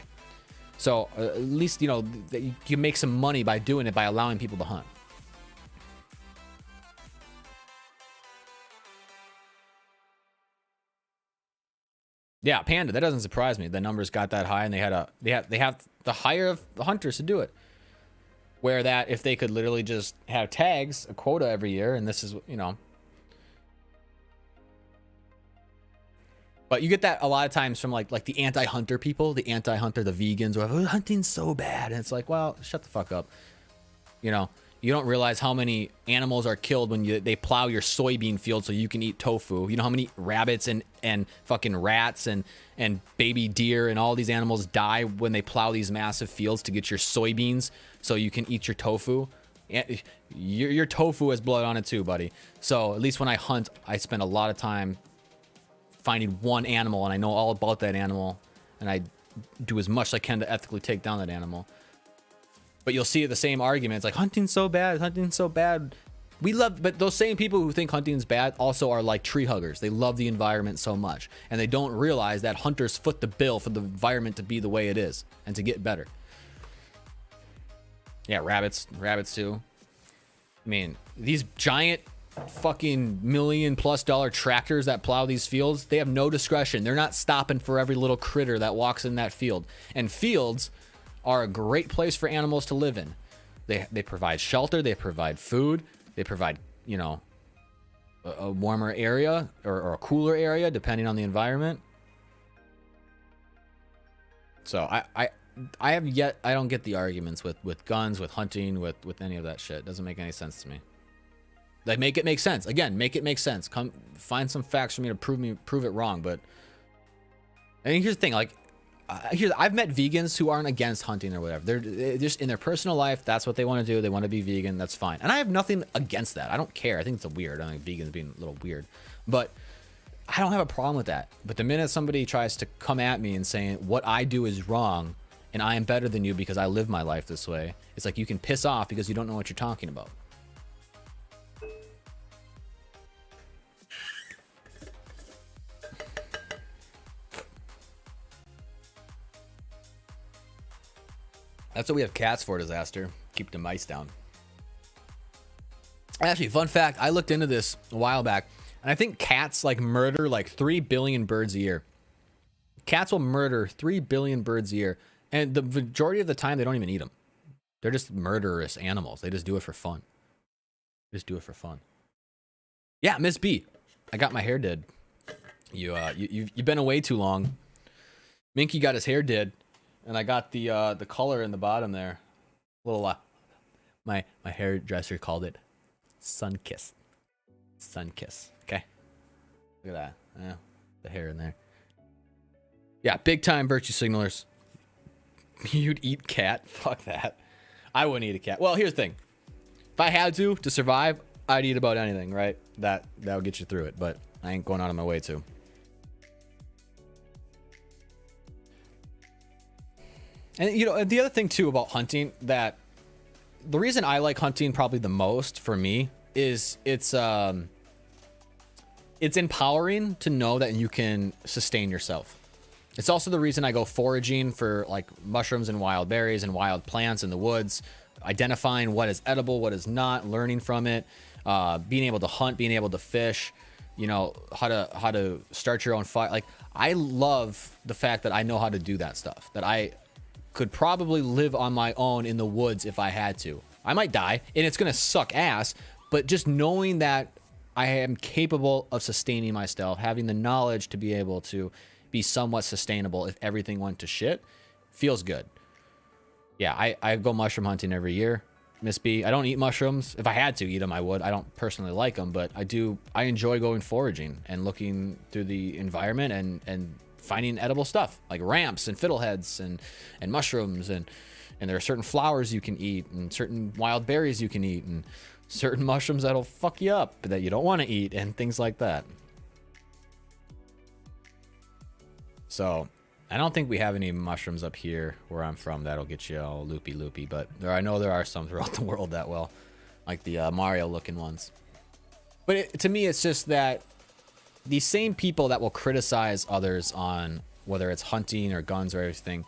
So at least, you can make some money by doing it, by allowing people to hunt. Yeah, Panda, that doesn't surprise me. The numbers got that high, and they have to hire the hunters to do it. Where that if they could literally just have tags, a quota every year, and this is, But you get that a lot of times from like the anti-hunter people, the vegans, or hunting's so bad. And it's like, well, shut the fuck up. You don't realize how many animals are killed when they plow your soybean field so you can eat tofu. You know how many rabbits and fucking rats and baby deer and all these animals die when they plow these massive fields to get your soybeans so you can eat your tofu. Your tofu has blood on it too, buddy. So at least when I hunt, I spend a lot of time finding one animal, and I know all about that animal, and I do as much as I can to ethically take down that animal. But you'll see the same arguments like hunting's so bad. But those same people who think hunting's bad also are like tree huggers. They love the environment so much, and they don't realize that hunters foot the bill for the environment to be the way it is and to get better. Yeah, rabbits too. I mean, these giant fucking $1 million+ tractors that plow these fields, they have no discretion. They're not stopping for every little critter that walks in that field. And fields are a great place for animals to live in. They provide shelter, they provide food, they provide, you know, a warmer area or a cooler area depending on the environment. So I don't get the arguments with guns, with hunting, with any of that shit. It doesn't make any sense to me. Like, make it make sense. Again, make it make sense. Come find some facts for me to prove it wrong. But I mean, here's the thing. Like, I've met vegans who aren't against hunting or whatever. They're just in their personal life. That's what they want to do. They want to be vegan. That's fine. And I have nothing against that. I don't care. I think it's weird. I think vegans being a little weird, but I don't have a problem with that. But the minute somebody tries to come at me and saying what I do is wrong and I am better than you because I live my life this way, it's like you can piss off because you don't know what you're talking about. That's what we have cats for, disaster. Keep the mice down. Actually, fun fact, I looked into this a while back, and I think cats like murder like 3 billion birds a year. Cats will murder 3 billion birds a year, and the majority of the time they don't even eat them. They're just murderous animals. They just do it for fun. Just do it for fun. Yeah, Miss B, I got my hair did. You've been away too long. Menke got his hair did. And I got the color in the bottom there. Little my hairdresser called it sun kiss. Sun kiss. Okay. Look at that. Yeah, the hair in there. Yeah, big time virtue signalers. You'd eat cat? Fuck that. I wouldn't eat a cat. Well, here's the thing. If I had to survive, I'd eat about anything, right? That would get you through it, but I ain't going out of my way to. And, you know, the other thing, too, about hunting, that the reason I like hunting probably the most for me is it's empowering to know that you can sustain yourself. It's also the reason I go foraging for, like, mushrooms and wild berries and wild plants in the woods, identifying what is edible, what is not, learning from it, being able to hunt, being able to fish, you know, how to start your own fire. Like, I love the fact that I know how to do that stuff, that I could probably live on my own in the woods if I had to. I might die and it's gonna suck ass, but just knowing that I am capable of sustaining myself, having the knowledge to be able to be somewhat sustainable if everything went to shit, feels good. Yeah, I go mushroom hunting every year. Miss B, I don't eat mushrooms. If I had to eat them, I would. I don't personally like them, but I enjoy going foraging and looking through the environment and finding edible stuff like ramps and fiddleheads and mushrooms and there are certain flowers you can eat and certain wild berries you can eat and certain mushrooms that'll fuck you up that you don't want to eat and things like that. So I don't think we have any mushrooms up here where I'm from that'll get you all loopy, but I know there are some throughout the world that will, like the Mario looking ones. But to me, it's just that these same people that will criticize others on whether it's hunting or guns or everything,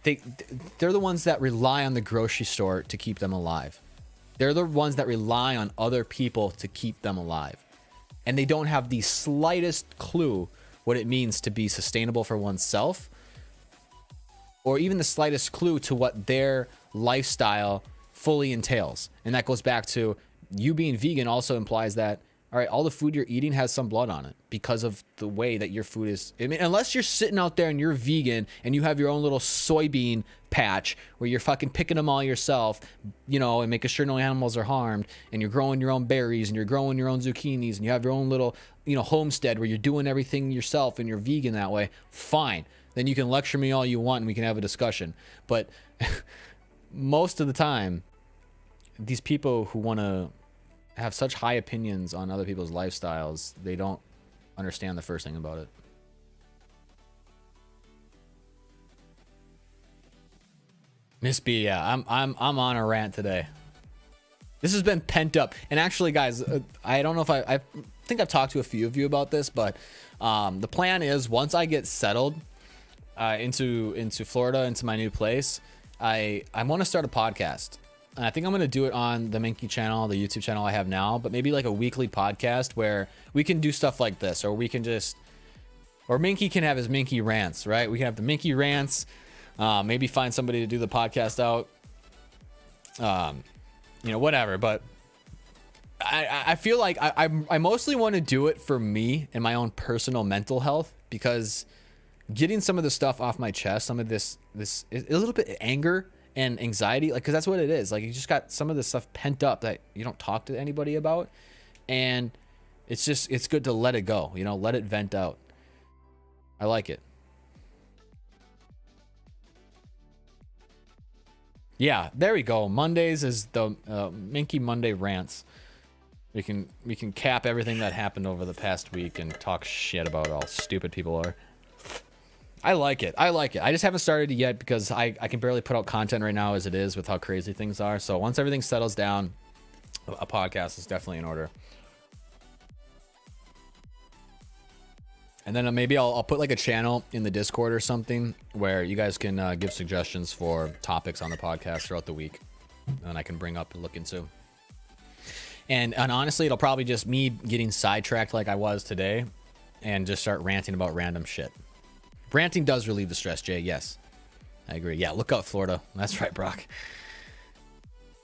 they're the ones that rely on the grocery store to keep them alive. They're the ones that rely on other people to keep them alive. And they don't have the slightest clue what it means to be sustainable for oneself, or even the slightest clue to what their lifestyle fully entails. And that goes back to you being vegan also implies that, all right, all the food you're eating has some blood on it because of the way that your food is. I mean, unless you're sitting out there and you're vegan and you have your own little soybean patch where you're fucking picking them all yourself, you know, and making sure no animals are harmed, and you're growing your own berries and you're growing your own zucchinis and you have your own little, you know, homestead where you're doing everything yourself and you're vegan that way, fine. Then you can lecture me all you want and we can have a discussion. But most of the time, these people who want to have such high opinions on other people's lifestyles, they don't understand the first thing about it. Miss B, yeah, I'm on a rant today. This has been pent up, and actually, guys, I don't know if I think I've talked to a few of you about this, but the plan is once I get settled into Florida, into my new place, I want to start a podcast. And I think I'm going to do it on the Menke channel, the YouTube channel I have now, but maybe like a weekly podcast where we can do stuff like this, or we can just, or Menke can have his Menke rants, right? We can have the Menke rants, maybe find somebody to do the podcast out, you know, whatever. But I feel like I mostly want to do it for me and my own personal mental health, because getting some of the stuff off my chest, some of this a little bit of anger and anxiety, like, because that's what it is. Like, you just got some of this stuff pent up that you don't talk to anybody about, and it's good to let it go, you know, let it vent out. I like it. Yeah, there we go. Mondays is the Menke Monday rants. We can cap everything that happened over the past week and talk shit about how stupid people are. I like it. I just haven't started it yet because I can barely put out content right now as it is with how crazy things are. So once everything settles down, a podcast is definitely in order. And then maybe I'll put like a channel in the Discord or something where you guys can give suggestions for topics on the podcast throughout the week, and I can bring up and look into. And honestly, it'll probably just me getting sidetracked like I was today and just start ranting about random shit. Ranting does relieve the stress, Jay. Yes, I agree. Yeah, look out, Florida. That's right, Brock.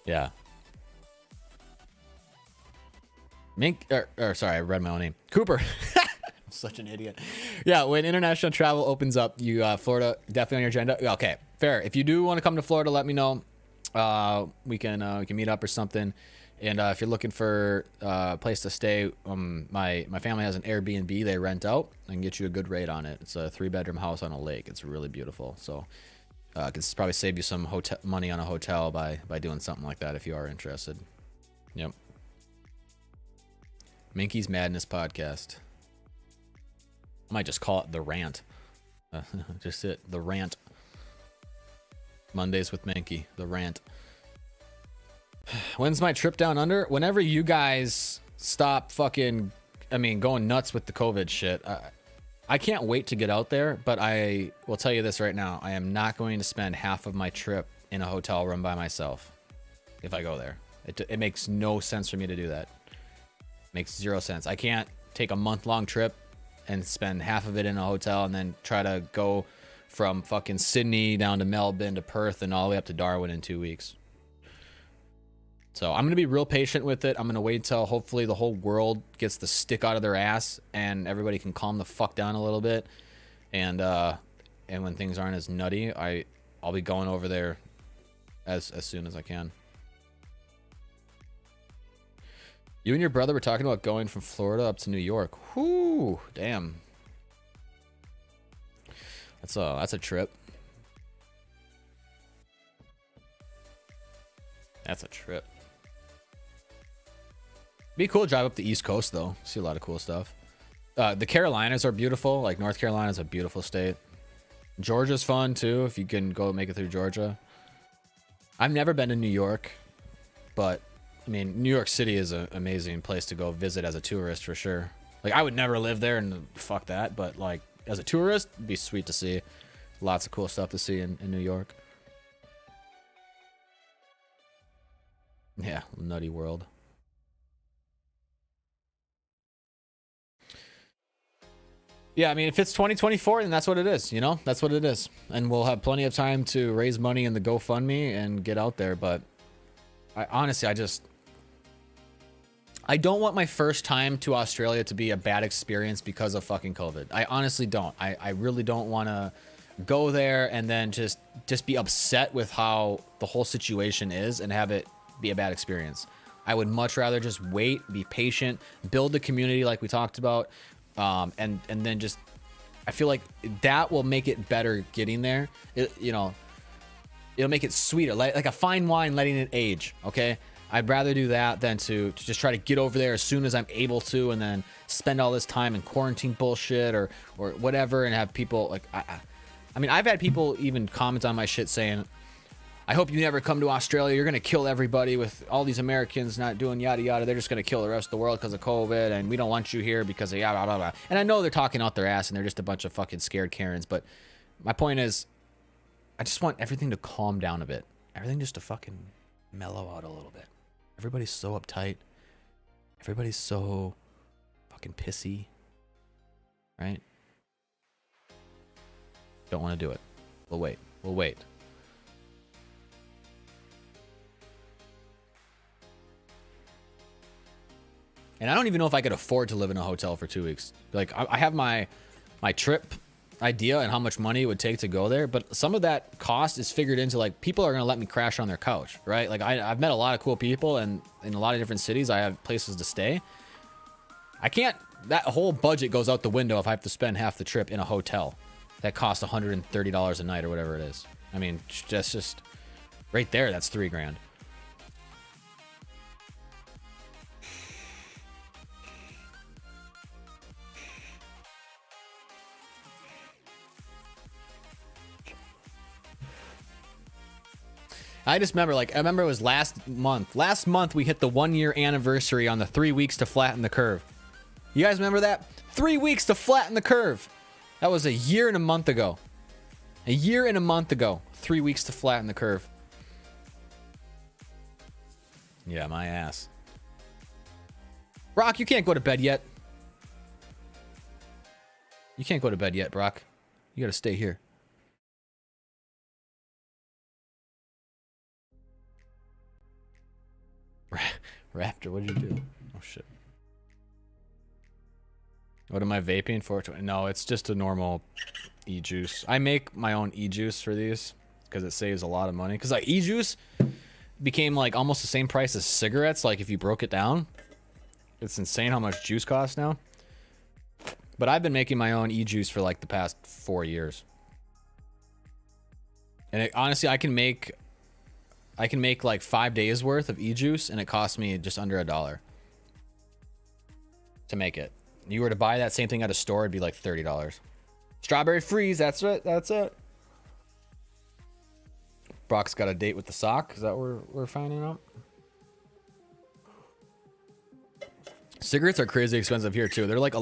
Yeah. Sorry, I read my own name. Cooper. I'm such an idiot. Yeah, when international travel opens up, Florida definitely on your agenda. Okay, fair. If you do want to come to Florida, let me know. We can meet up or something. And if you're looking for a place to stay, my family has an Airbnb they rent out. I can get you a good rate on it. It's a 3-bedroom house on a lake. It's really beautiful. So I could probably save you some money on a hotel by doing something like that if you are interested. Yep. Menke's Madness Podcast. I might just call it The Rant. Just it. The Rant. Mondays with Menke. The Rant. When's my trip down under? Whenever you guys stop fucking, going nuts with the COVID shit. I can't wait to get out there, but I will tell you this right now. I am not going to spend half of my trip in a hotel room by myself if I go there. It makes no sense for me to do that. Makes zero sense. I can't take a month-long trip and spend half of it in a hotel and then try to go from fucking Sydney down to Melbourne to Perth and all the way up to Darwin in 2 weeks. So I'm going to be real patient with it. I'm going to wait till hopefully the whole world gets the stick out of their ass and everybody can calm the fuck down a little bit. And when things aren't as nutty, I'll be going over there as soon as I can. You and your brother were talking about going from Florida up to New York. Whoo, damn. That's a trip. That's a trip. Be cool to drive up the East Coast though. See a lot of cool stuff. The Carolinas are beautiful. Like North Carolina's a beautiful state. Georgia's fun too if you can go make it through Georgia. I've never been to New York, but New York City is an amazing place to go visit as a tourist for sure. Like I would never live there and fuck that, but like as a tourist, it'd be sweet to see. Lots of cool stuff to see in New York. Yeah, nutty world. Yeah, if it's 2024, then that's what it is, you know? That's what it is. And we'll have plenty of time to raise money in the GoFundMe and get out there, but I don't want my first time to Australia to be a bad experience because of fucking COVID. I honestly don't. I really don't want to go there and then just be upset with how the whole situation is and have it be a bad experience. I would much rather just wait, be patient, build the community like we talked about, and then just, I feel like that will make it better getting there. It'll make it sweeter, like a fine wine letting it age, okay? I'd rather do that than to just try to get over there as soon as I'm able to and then spend all this time in quarantine bullshit or whatever and have people like, I've had people even comment on my shit saying, I hope you never come to Australia. You're going to kill everybody with all these Americans not doing yada yada. They're just going to kill the rest of the world because of COVID, and we don't want you here because of yada blah, blah, blah. And I know they're talking out their ass and they're just a bunch of fucking scared Karens, but my point is, I just want everything to calm down a bit. Everything just to fucking mellow out a little bit. Everybody's so uptight. Everybody's so fucking pissy. Right? Don't want to do it. We'll wait. We'll wait. And I don't even know if I could afford to live in a hotel for 2 weeks. Like, I have my trip idea and how much money it would take to go there, but some of that cost is figured into, like, people are going to let me crash on their couch, right? Like, I've met a lot of cool people, and in a lot of different cities, I have places to stay. I can't, that whole budget goes out the window if I have to spend half the trip in a hotel that costs $130 a night or whatever it is. I mean, that's just, right there, that's $3,000. I just remember, like, I remember it was last month. Last month, we hit the 1 year anniversary on the 3 weeks to flatten the curve. You guys remember that? 3 weeks to flatten the curve. That was a year and a month ago. A year and a month ago. 3 weeks to flatten the curve. Yeah, my ass. Brock, you can't go to bed yet. You can't go to bed yet, Brock. You gotta stay here. Raptor, what did you do? Oh shit. What am I vaping for? No, it's just a normal e-juice. I make my own e-juice for these because it saves a lot of money. Because like e-juice became like almost the same price as cigarettes. Like if you broke it down, it's insane how much juice costs now. But I've been making my own e-juice for like the past 4 years. And honestly, I can make like 5 days worth of e-juice, and it costs me just under $1 to make it. You were to buy that same thing at a store, it'd be like $30. Strawberry freeze, that's it. That's it. Brock's got a date with the sock. Is that what we're finding out? Cigarettes are crazy expensive here too. They're like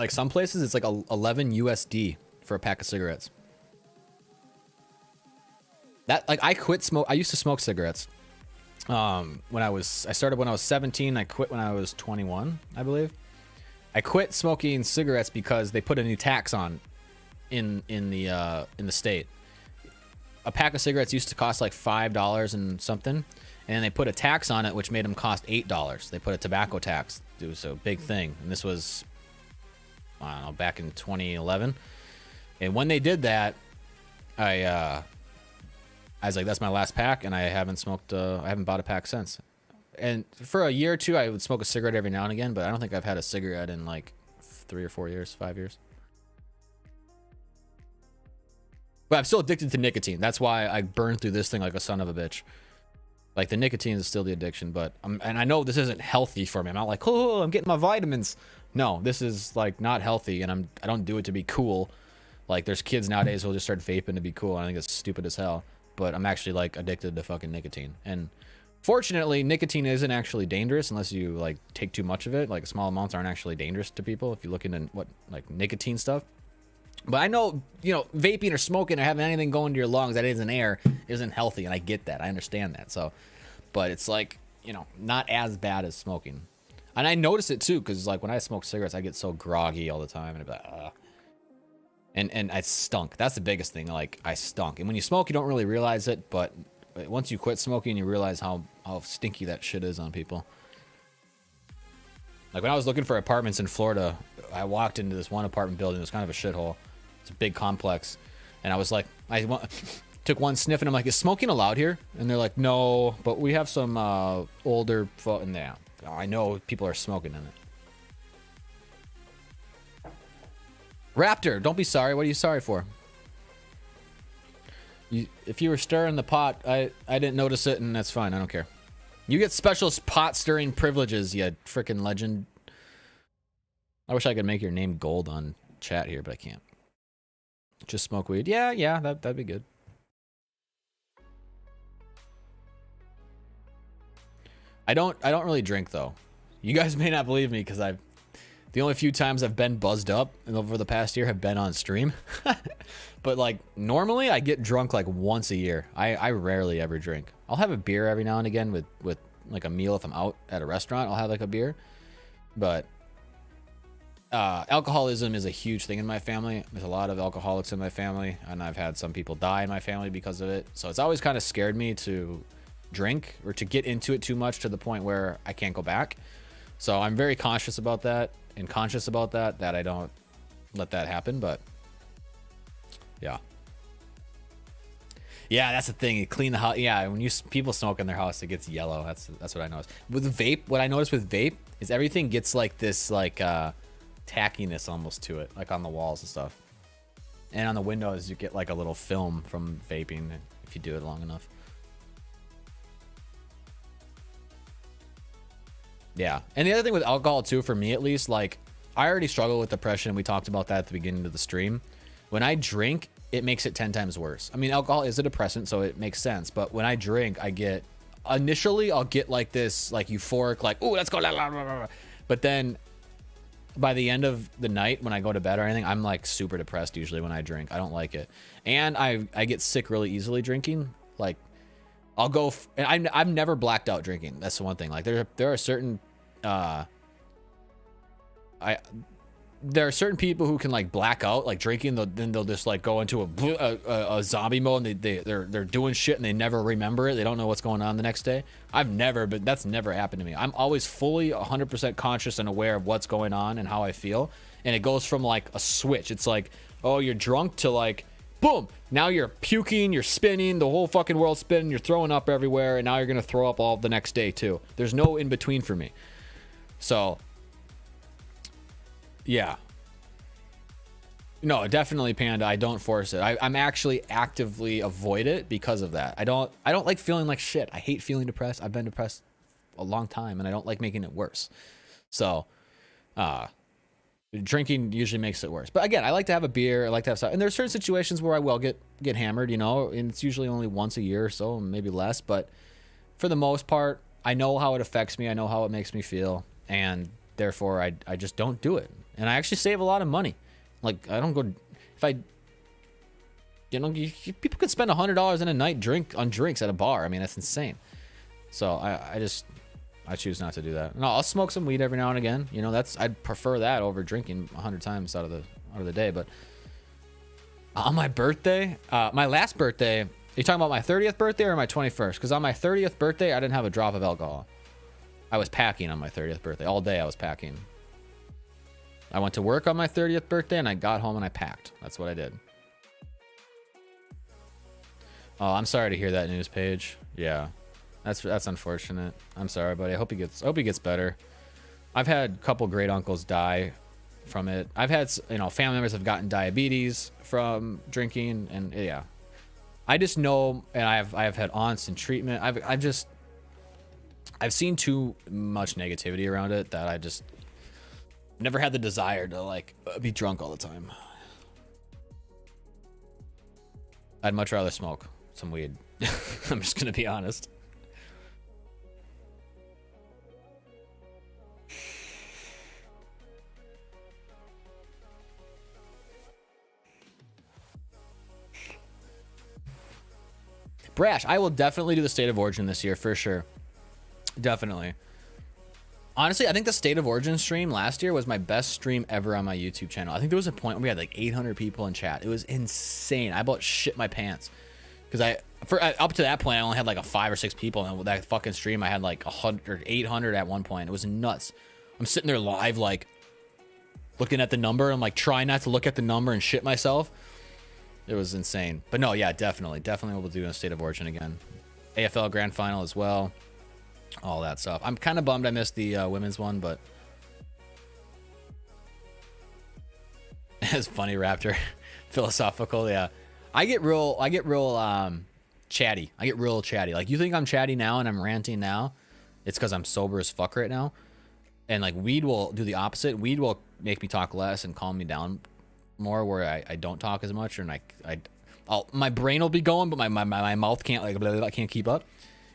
some places it's like 11 USD for a pack of cigarettes. That, like, I quit smoke. I used to smoke cigarettes. I started when I was 17. I quit when I was 21, I believe. I quit smoking cigarettes because they put a new tax on in the state. A pack of cigarettes used to cost like $5 and something, and they put a tax on it which made them cost $8. They put a tobacco tax. It was a big thing, and this was, I don't know, back in 2011. And when they did that, I was like, that's my last pack, and I haven't bought a pack since. And for a year or two, I would smoke a cigarette every now and again, but I don't think I've had a cigarette in like 3 or 4 years, 5 years. But I'm still addicted to nicotine. That's why I burn through this thing like a son of a bitch. Like, the nicotine is still the addiction, but and I know this isn't healthy for me. I'm not like, oh, I'm getting my vitamins. No, this is like not healthy, and I don't do it to be cool. Like, there's kids nowadays who'll just start vaping to be cool, and I think it's stupid as hell. But I'm actually like addicted to fucking nicotine. And fortunately, nicotine isn't actually dangerous unless you like take too much of it. Like, small amounts aren't actually dangerous to people if you look into what, like, nicotine stuff. But I know, you know, vaping or smoking or having anything going to your lungs that isn't air isn't healthy, and I get that. I understand that. So, but it's like, you know, not as bad as smoking. And I notice it too, because like when I smoke cigarettes, I get so groggy all the time, and I'd be like, ugh. And I stunk. That's the biggest thing. Like, I stunk. And when you smoke, you don't really realize it, but once you quit smoking, you realize how stinky that shit is on people. Like, when I was looking for apartments in Florida, I walked into this one apartment building. It was kind of a shithole. It's a big complex. And I was like, took one sniff, and I'm like, is smoking allowed here? And they're like, no, but we have some older in there. I know people are smoking in it. Raptor, don't be sorry. What are you sorry for? If you were stirring the pot, I didn't notice it, and that's fine. I don't care. You get special pot stirring privileges, you freaking legend. I wish I could make your name gold on chat here, but I can't. Just smoke weed. Yeah, that'd be good. I don't really drink though. You guys may not believe me because The only few times I've been buzzed up over the past year have been on stream. But like normally I get drunk like once a year. I rarely ever drink. I'll have a beer every now and again with like a meal. If I'm out at a restaurant, I'll have like a beer. But alcoholism is a huge thing in my family. There's a lot of alcoholics in my family, and I've had some people die in my family because of it. So it's always kind of scared me to drink or to get into it too much to the point where I can't go back. So I'm very conscious about that and conscious about that I don't let that happen. But yeah. Yeah, that's the thing. You clean the house. Yeah, when people smoke in their house, it gets yellow. That's what I noticed. With vape, what I noticed with vape is everything gets like this like tackiness almost to it, like on the walls and stuff. And on the windows, you get like a little film from vaping if you do it long enough. Yeah. And the other thing with alcohol too, for me at least, like I already struggle with depression. We talked about that at the beginning of the stream. When I drink, it makes it 10 times worse. I mean, alcohol is a depressant, so it makes sense. But when I drink, I'll get like this, like euphoric, like, oh, let's go. Blah, blah, blah, blah. But then by the end of the night, when I go to bed or anything, I'm like super depressed usually when I drink. I don't like it. And I get sick really easily drinking. Like I'll go, and I've never blacked out drinking. That's the one thing. Like there are certain, there are certain people who can like black out, like drinking. Then they'll just like go into a zombie mode, and they're doing shit and they never remember it. They don't know what's going on the next day. But that's never happened to me. I'm always fully 100% conscious and aware of what's going on and how I feel. And it goes from like a switch. It's like, oh, you're drunk to like, boom. Now you're puking, you're spinning, the whole fucking world's spinning, you're throwing up everywhere, and now you're gonna throw up all the next day too. There's no in between for me. So yeah. No, definitely, Panda. I don't force it. I'm actually actively avoid it because of that. I don't like feeling like shit. I hate feeling depressed. I've been depressed a long time, and I don't like making it worse. So, drinking usually makes it worse. But again, I like to have a beer. I like to have stuff. And there's certain situations where I will get hammered, you know, and it's usually only once a year or so, maybe less. But for the most part, I know how it affects me. I know how it makes me feel. And therefore, I just don't do it. And I actually save a lot of money. Like, I don't go, if I, you know, people could spend $100 in a night on drinks at a bar. I mean, that's insane. So I choose not to do that. No, I'll smoke some weed every now and again. You know, I'd prefer that over drinking 100 times out of the day. But on my birthday, my last birthday, are you talking about my 30th birthday or my 21st? Because on my 30th birthday, I didn't have a drop of alcohol. I was packing on my 30th birthday. All day I was packing. I went to work on my 30th birthday and I got home and I packed. That's what I did. Oh, I'm sorry to hear that news, Paige. Yeah, that's unfortunate. I'm sorry, buddy. I hope he gets better. I've had a couple great uncles die from it. I've had, you know, family members have gotten diabetes from drinking, and yeah, I just know, and I've had aunts in treatment. I've seen too much negativity around it that I just never had the desire to like be drunk all the time. I'd much rather smoke some weed. I'm just gonna be honest. Brash, I will definitely do the State of Origin this year for sure. Definitely. Honestly, I think the State of Origin stream last year was my best stream ever on my YouTube channel. I think there was a point where we had like 800 people in chat. It was insane. I about shit my pants because up to that point I only had like a 5 or 6 people, and with that fucking stream I had like 100 or 800 at one point. It was nuts. I'm sitting there live like looking at the number. I'm like trying not to look at the number and shit myself. It was insane. But no, yeah, definitely we'll do a State of Origin again. AFL Grand Final as well. All that stuff. I'm kind of bummed I missed the women's one, but it's funny, Raptor. Philosophical, yeah. I get real chatty. I get real chatty. Like, you think I'm chatty now and I'm ranting now? It's because I'm sober as fuck right now. And like weed will do the opposite. Weed will make me talk less and calm me down more, where I don't talk as much, and my brain will be going, but my mouth can't like blah, blah, blah, can't keep up.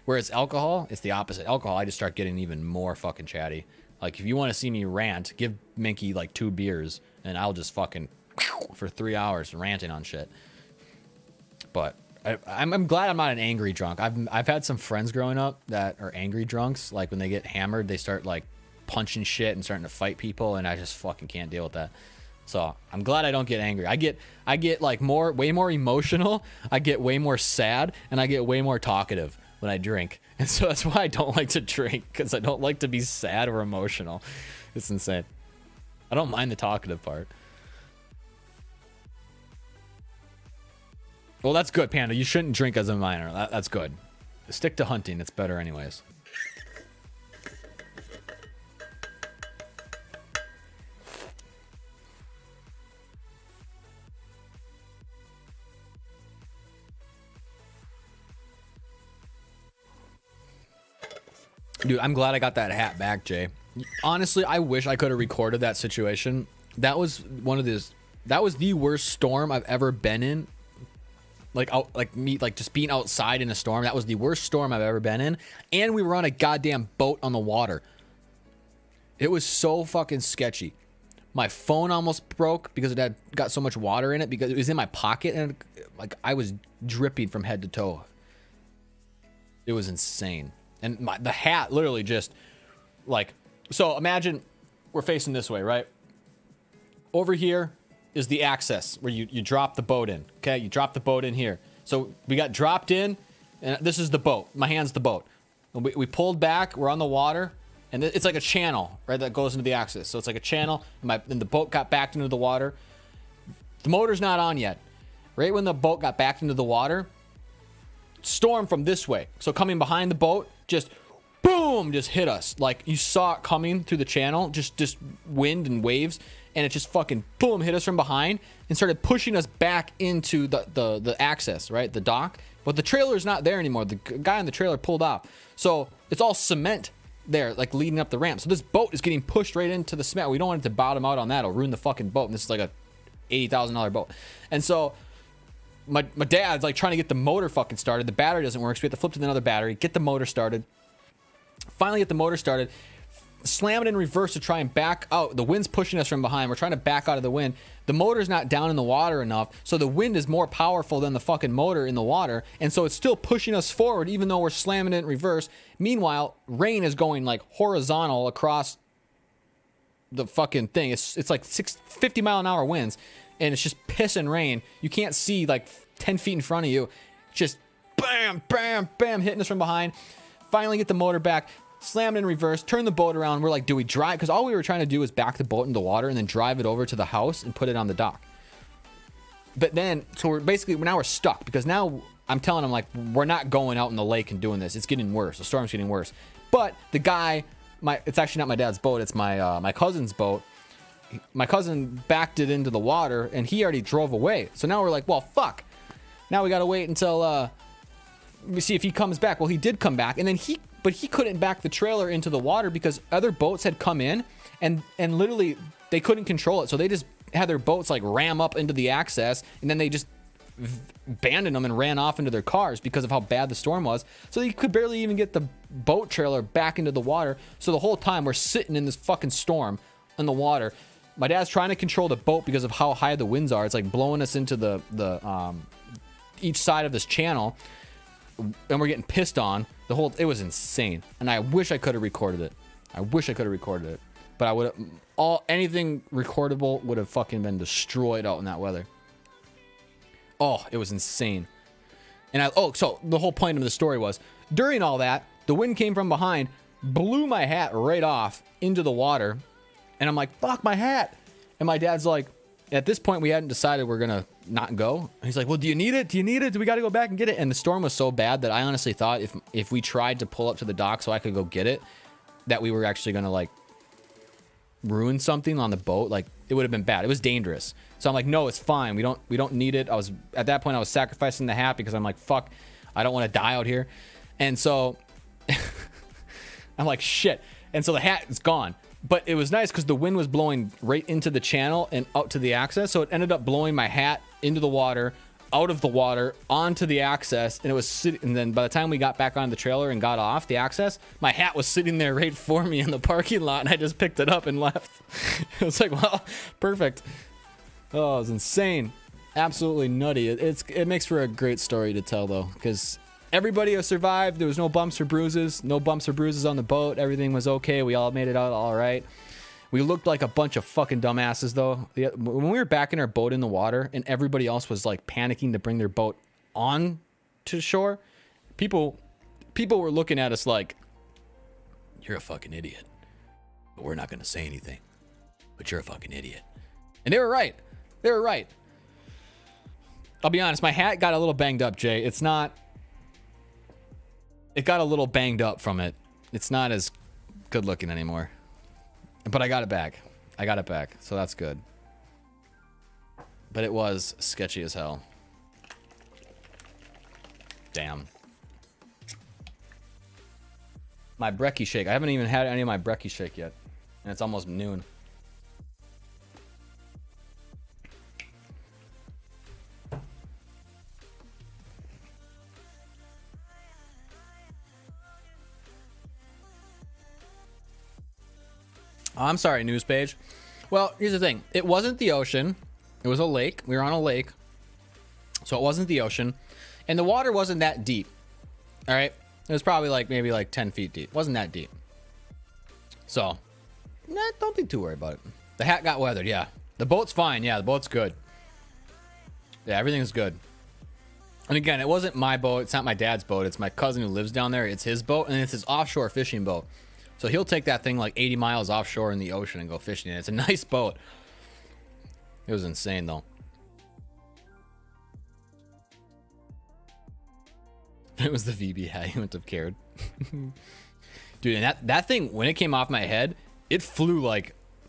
Whereas alcohol, it's the opposite. Alcohol, I just start getting even more fucking chatty. Like, if you want to see me rant, give Menke like 2 beers, and I'll just fucking for 3 hours ranting on shit. But I'm glad I'm not an angry drunk. I've had some friends growing up that are angry drunks. Like, when they get hammered, they start like punching shit and starting to fight people, and I just fucking can't deal with that. So I'm glad I don't get angry. I get like way more emotional. I get way more sad, and I get way more talkative when I drink. And so that's why I don't like to drink, because I don't like to be sad or emotional. It's insane. I don't mind the talkative part. Well, that's good, Panda. You shouldn't drink as a minor. That's good. Stick to hunting. It's better anyways. Dude, I'm glad I got that hat back, Jay. Honestly, I wish I could have recorded that situation. That was the worst storm I've ever been in. Just being outside in a storm. That was the worst storm I've ever been in. And we were on a goddamn boat on the water. It was so fucking sketchy. My phone almost broke because it had got so much water in it, because it was in my pocket, and like I was dripping from head to toe. It was insane. And the hat literally just like, so imagine we're facing this way, right? Over here is the access where you drop the boat in. Okay, you drop the boat in here. So we got dropped in, and this is the boat. My hand's the boat. And we pulled back. We're on the water, and it's like a channel, right, that goes into the access. So it's like a channel, and the boat got backed into the water. The motor's not on yet. Right when the boat got backed into the water, storm from this way. So coming behind the boat, just boom, just hit us. Like, you saw it coming through the channel, just wind and waves. And it just fucking boom hit us from behind and started pushing us back into the access, right? The dock. But the trailer's not there anymore. The guy on the trailer pulled off. So it's all cement there, like leading up the ramp. So this boat is getting pushed right into the cement. We don't want it to bottom out on that. It'll ruin the fucking boat. And this is like a $80,000 boat. And so my dad's like trying to get the motor fucking started. The battery doesn't work. So we have to flip to another battery, get the motor started. Finally get the motor started. Slam it in reverse to try and back out. The wind's pushing us from behind. We're trying to back out of the wind. The motor's not down in the water enough, so the wind is more powerful than the fucking motor in the water, and so it's still pushing us forward even though we're slamming it in reverse. Meanwhile, rain is going like horizontal across the fucking thing. It's like 50 mile an hour winds, and it's just pissing rain. You can't see like 10 feet in front of you. Just bam, bam, bam, hitting us from behind. Finally get the motor back. Slam it in reverse, turn the boat around. We're like, do we drive? Because all we were trying to do was back the boat into the water and then drive it over to the house and put it on the dock. But then, so now we're stuck, because now I'm telling him, like, we're not going out in the lake and doing this. It's getting worse. The storm's getting worse. But the guy, it's actually not my dad's boat. It's my cousin's boat. My cousin backed it into the water and he already drove away. So now we're like, well, fuck. Now we got to wait until we see if he comes back. Well, he did come back, and then he couldn't back the trailer into the water because other boats had come in and literally they couldn't control it. So they just had their boats like ram up into the access, and then they just abandoned them and ran off into their cars because of how bad the storm was. So they could barely even get the boat trailer back into the water. So the whole time we're sitting in this fucking storm in the water. My dad's trying to control the boat because of how high the winds are. It's like blowing us into the each side of this channel, and we're getting pissed on. It was insane, and I wish I could have recorded it. But I would have anything recordable would have fucking been destroyed out in that weather. Oh, it was insane. And so the whole point of the story was, during all that, the wind came from behind, blew my hat right off into the water, and I'm like, fuck my hat. And my dad's like, at this point we hadn't decided we're gonna not go. And he's like, well, do you need it? Do we got to go back and get it? And the storm was so bad that I honestly thought if we tried to pull up to the dock so I could go get it, that we were actually gonna like ruin something on the boat. Like, it would have been bad. It was dangerous. So I'm like, no, it's fine. We don't need it. At that point I was sacrificing the hat because I'm like, fuck, I don't want to die out here. And so I'm like, shit. And so the hat is gone. But it was nice because the wind was blowing right into the channel and out to the access. So it ended up blowing my hat into the water, out of the water onto the access, and it was sitting. And then by the time we got back on the trailer and got off the access, my hat was sitting there right for me in the parking lot, and I just picked it up and left. It was like, well, perfect. Oh, it was insane, absolutely nutty. It makes for a great story to tell though, because everybody has survived. There was no bumps or bruises, on the boat. Everything was okay. We all made it out all right. We looked like a bunch of fucking dumbasses, though. When we were back in our boat in the water and everybody else was like panicking to bring their boat on to shore, people were looking at us like, "You're a fucking idiot." But we're not going to say anything. But you're a fucking idiot. And they were right. They were right. I'll be honest, my hat got a little banged up, Jay. It got a little banged up from it. It's not as good looking anymore. But I got it back. So that's good. But it was sketchy as hell. Damn. My brekkie shake. I haven't even had any of my brekkie shake yet. And it's almost noon. Oh, I'm sorry, news page. Well, here's the thing. It wasn't the ocean. It was a lake. We were on a lake. So it wasn't the ocean. And the water wasn't that deep. All right? It was probably maybe 10 feet deep. It wasn't that deep. So, don't be too worried about it. The hat got weathered, yeah. The boat's fine. Yeah, the boat's good. Yeah, everything's good. And again, it wasn't my boat. It's not my dad's boat. It's my cousin who lives down there. It's his boat, and it's his offshore fishing boat. So he'll take that thing 80 miles offshore in the ocean and go fishing. It's a nice boat. It was insane, though. It was the VB hat. He wouldn't have cared. Dude, and that thing, when it came off my head, it flew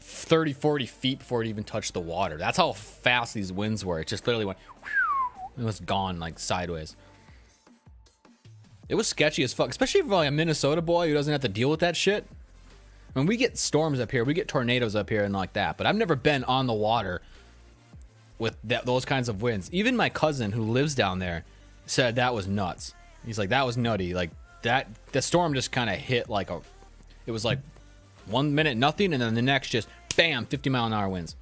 30, 40 feet before it even touched the water. That's how fast these winds were. It just literally went... It was gone, sideways. It was sketchy as fuck, especially for a Minnesota boy who doesn't have to deal with that shit. I mean, we get storms up here, we get tornadoes up here and like that, but I've never been on the water with those kinds of winds. Even my cousin who lives down there said that was nuts. He's like, that was nutty. The storm just kind of hit it was 1 minute nothing, and then the next just bam, 50-mile-an-hour winds.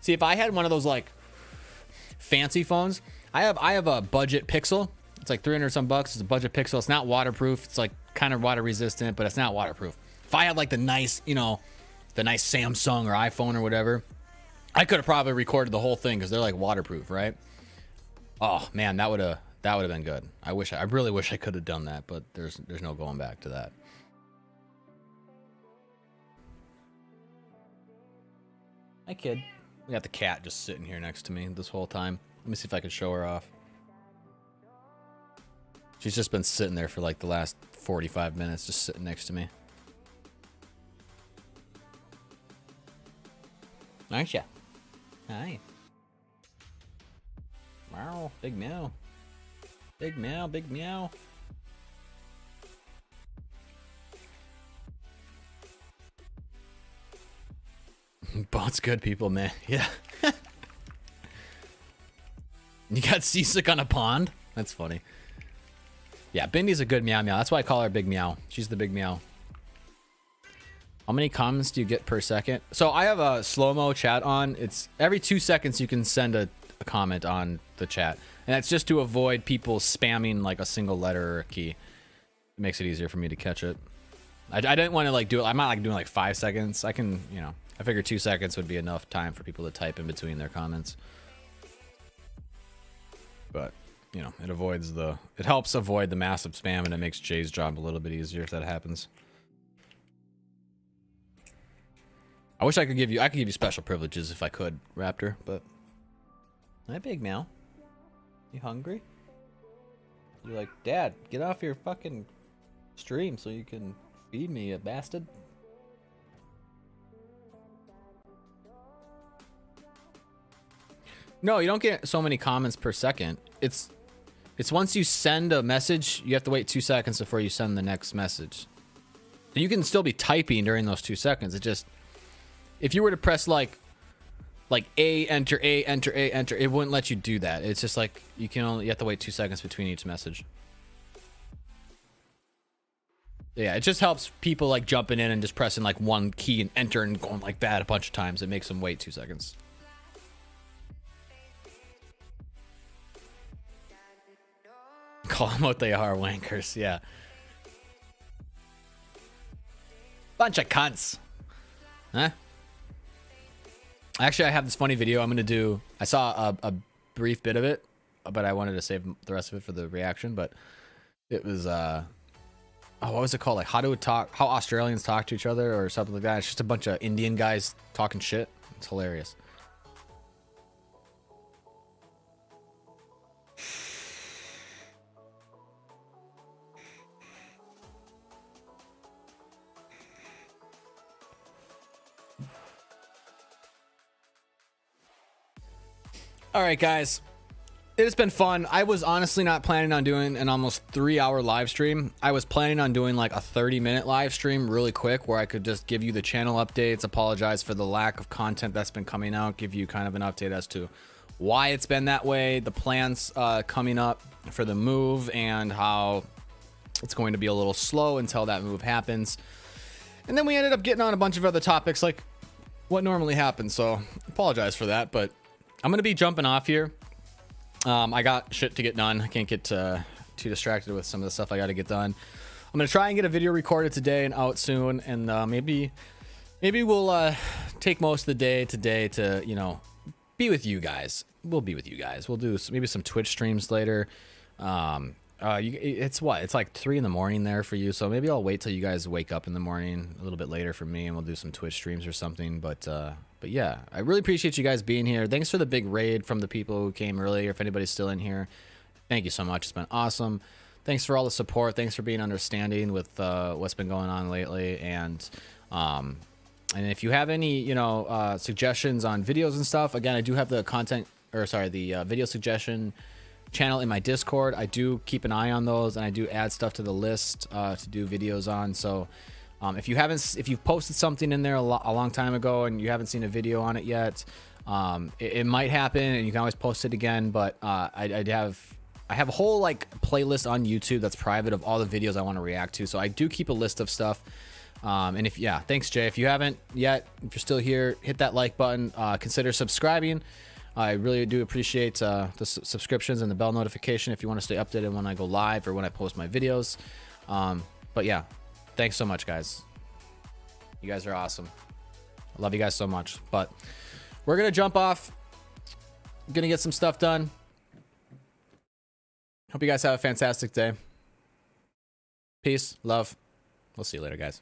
See, if I had one of those fancy phones, I have a budget Pixel. It's 300 some bucks. It's a budget Pixel. It's not waterproof. It's kind of water resistant, but it's not waterproof. If I had the nice, the nice Samsung or iPhone or whatever, I could have probably recorded the whole thing because they're waterproof, right? Oh man, that would have been good. I really wish I could have done that, but there's no going back to that. Hi, kid. We got the cat just sitting here next to me this whole time. Let me see if I can show her off. She's just been sitting there for the last 45 minutes, just sitting next to me. Aren't ya? Hi. Wow, big meow. Big meow, big meow. Boat's good, people, man. Yeah. You got seasick on a pond? That's funny. Yeah, Bindy's a good meow meow. That's why I call her Big Meow. She's the big meow. How many comments do you get per second? So I have a slow-mo chat on. It's every 2 seconds you can send a comment on the chat. And that's just to avoid people spamming a single letter or a key. It makes it easier for me to catch it. I didn't want to do it. I'm not doing 5 seconds. I can, I figure 2 seconds would be enough time for people to type in between their comments. But, it helps avoid the massive spam, and it makes Jay's job a little bit easier if that happens. I wish I could give you special privileges if I could, Raptor, but... Hi, Big Meow. You hungry? You're like, Dad, get off your fucking stream so you can feed me, you bastard. No, you don't get so many comments per second. It's once you send a message, you have to wait 2 seconds before you send the next message. You can still be typing during those 2 seconds. It just, if you were to press like A, enter, A, enter, A, enter, it wouldn't let you do that. It's just like you have to wait 2 seconds between each message. Yeah, it just helps people like jumping in and just pressing like one key and enter and going like that a bunch of times. It makes them wait 2 seconds. Call them what they are, wankers. Yeah. Bunch of cunts. Huh? Actually, I have this funny video I'm going to do. I saw a brief bit of it, but I wanted to save the rest of it for the reaction. But it was, what was it called? Like how Australians talk to each other or something like that. It's just a bunch of Indian guys talking shit. It's hilarious. All right, guys. It has been fun. I was honestly not planning on doing an almost 3-hour live stream. I was planning on doing like a 30-minute live stream really quick where I could just give you the channel updates, apologize for the lack of content that's been coming out, give you kind of an update as to why it's been that way, the plans coming up for the move, and how it's going to be a little slow until that move happens. And then we ended up getting on a bunch of other topics like what normally happens, so apologize for that, but I'm going to be jumping off here. I got shit to get done. I can't get too distracted with some of the stuff I got to get done. I'm going to try and get a video recorded today and out soon. And maybe we'll take most of the day today to, you know, be with you guys. We'll be with you guys. We'll do maybe some Twitch streams later. It's like 3 in the morning there for you. So maybe I'll wait till you guys wake up in the morning a little bit later for me, and we'll do some Twitch streams or something. But yeah, I really appreciate you guys being here. Thanks for the big raid from the people who came earlier. If anybody's still in here, thank you so much. It's been awesome. Thanks for all the support. Thanks for being understanding with what's been going on lately. And if you have any, you know, suggestions on videos and stuff, again, I do have the video suggestion channel in my Discord. I do keep an eye on those, and I do add stuff to the list to do videos on. So if you've posted something in there a long time ago and you haven't seen a video on it yet, it might happen, and you can always post it again. But I have a whole like playlist on YouTube that's private of all the videos I want to react to. So I do keep a list of stuff. And thanks, Jay. If you haven't yet, if you're still here, hit that like button. Consider subscribing. I really do appreciate the subscriptions and the bell notification if you want to stay updated when I go live or when I post my videos. But yeah, thanks so much, guys. You guys are awesome. I love you guys so much. But we're going to jump off. Going to get some stuff done. Hope you guys have a fantastic day. Peace, love. We'll see you later, guys.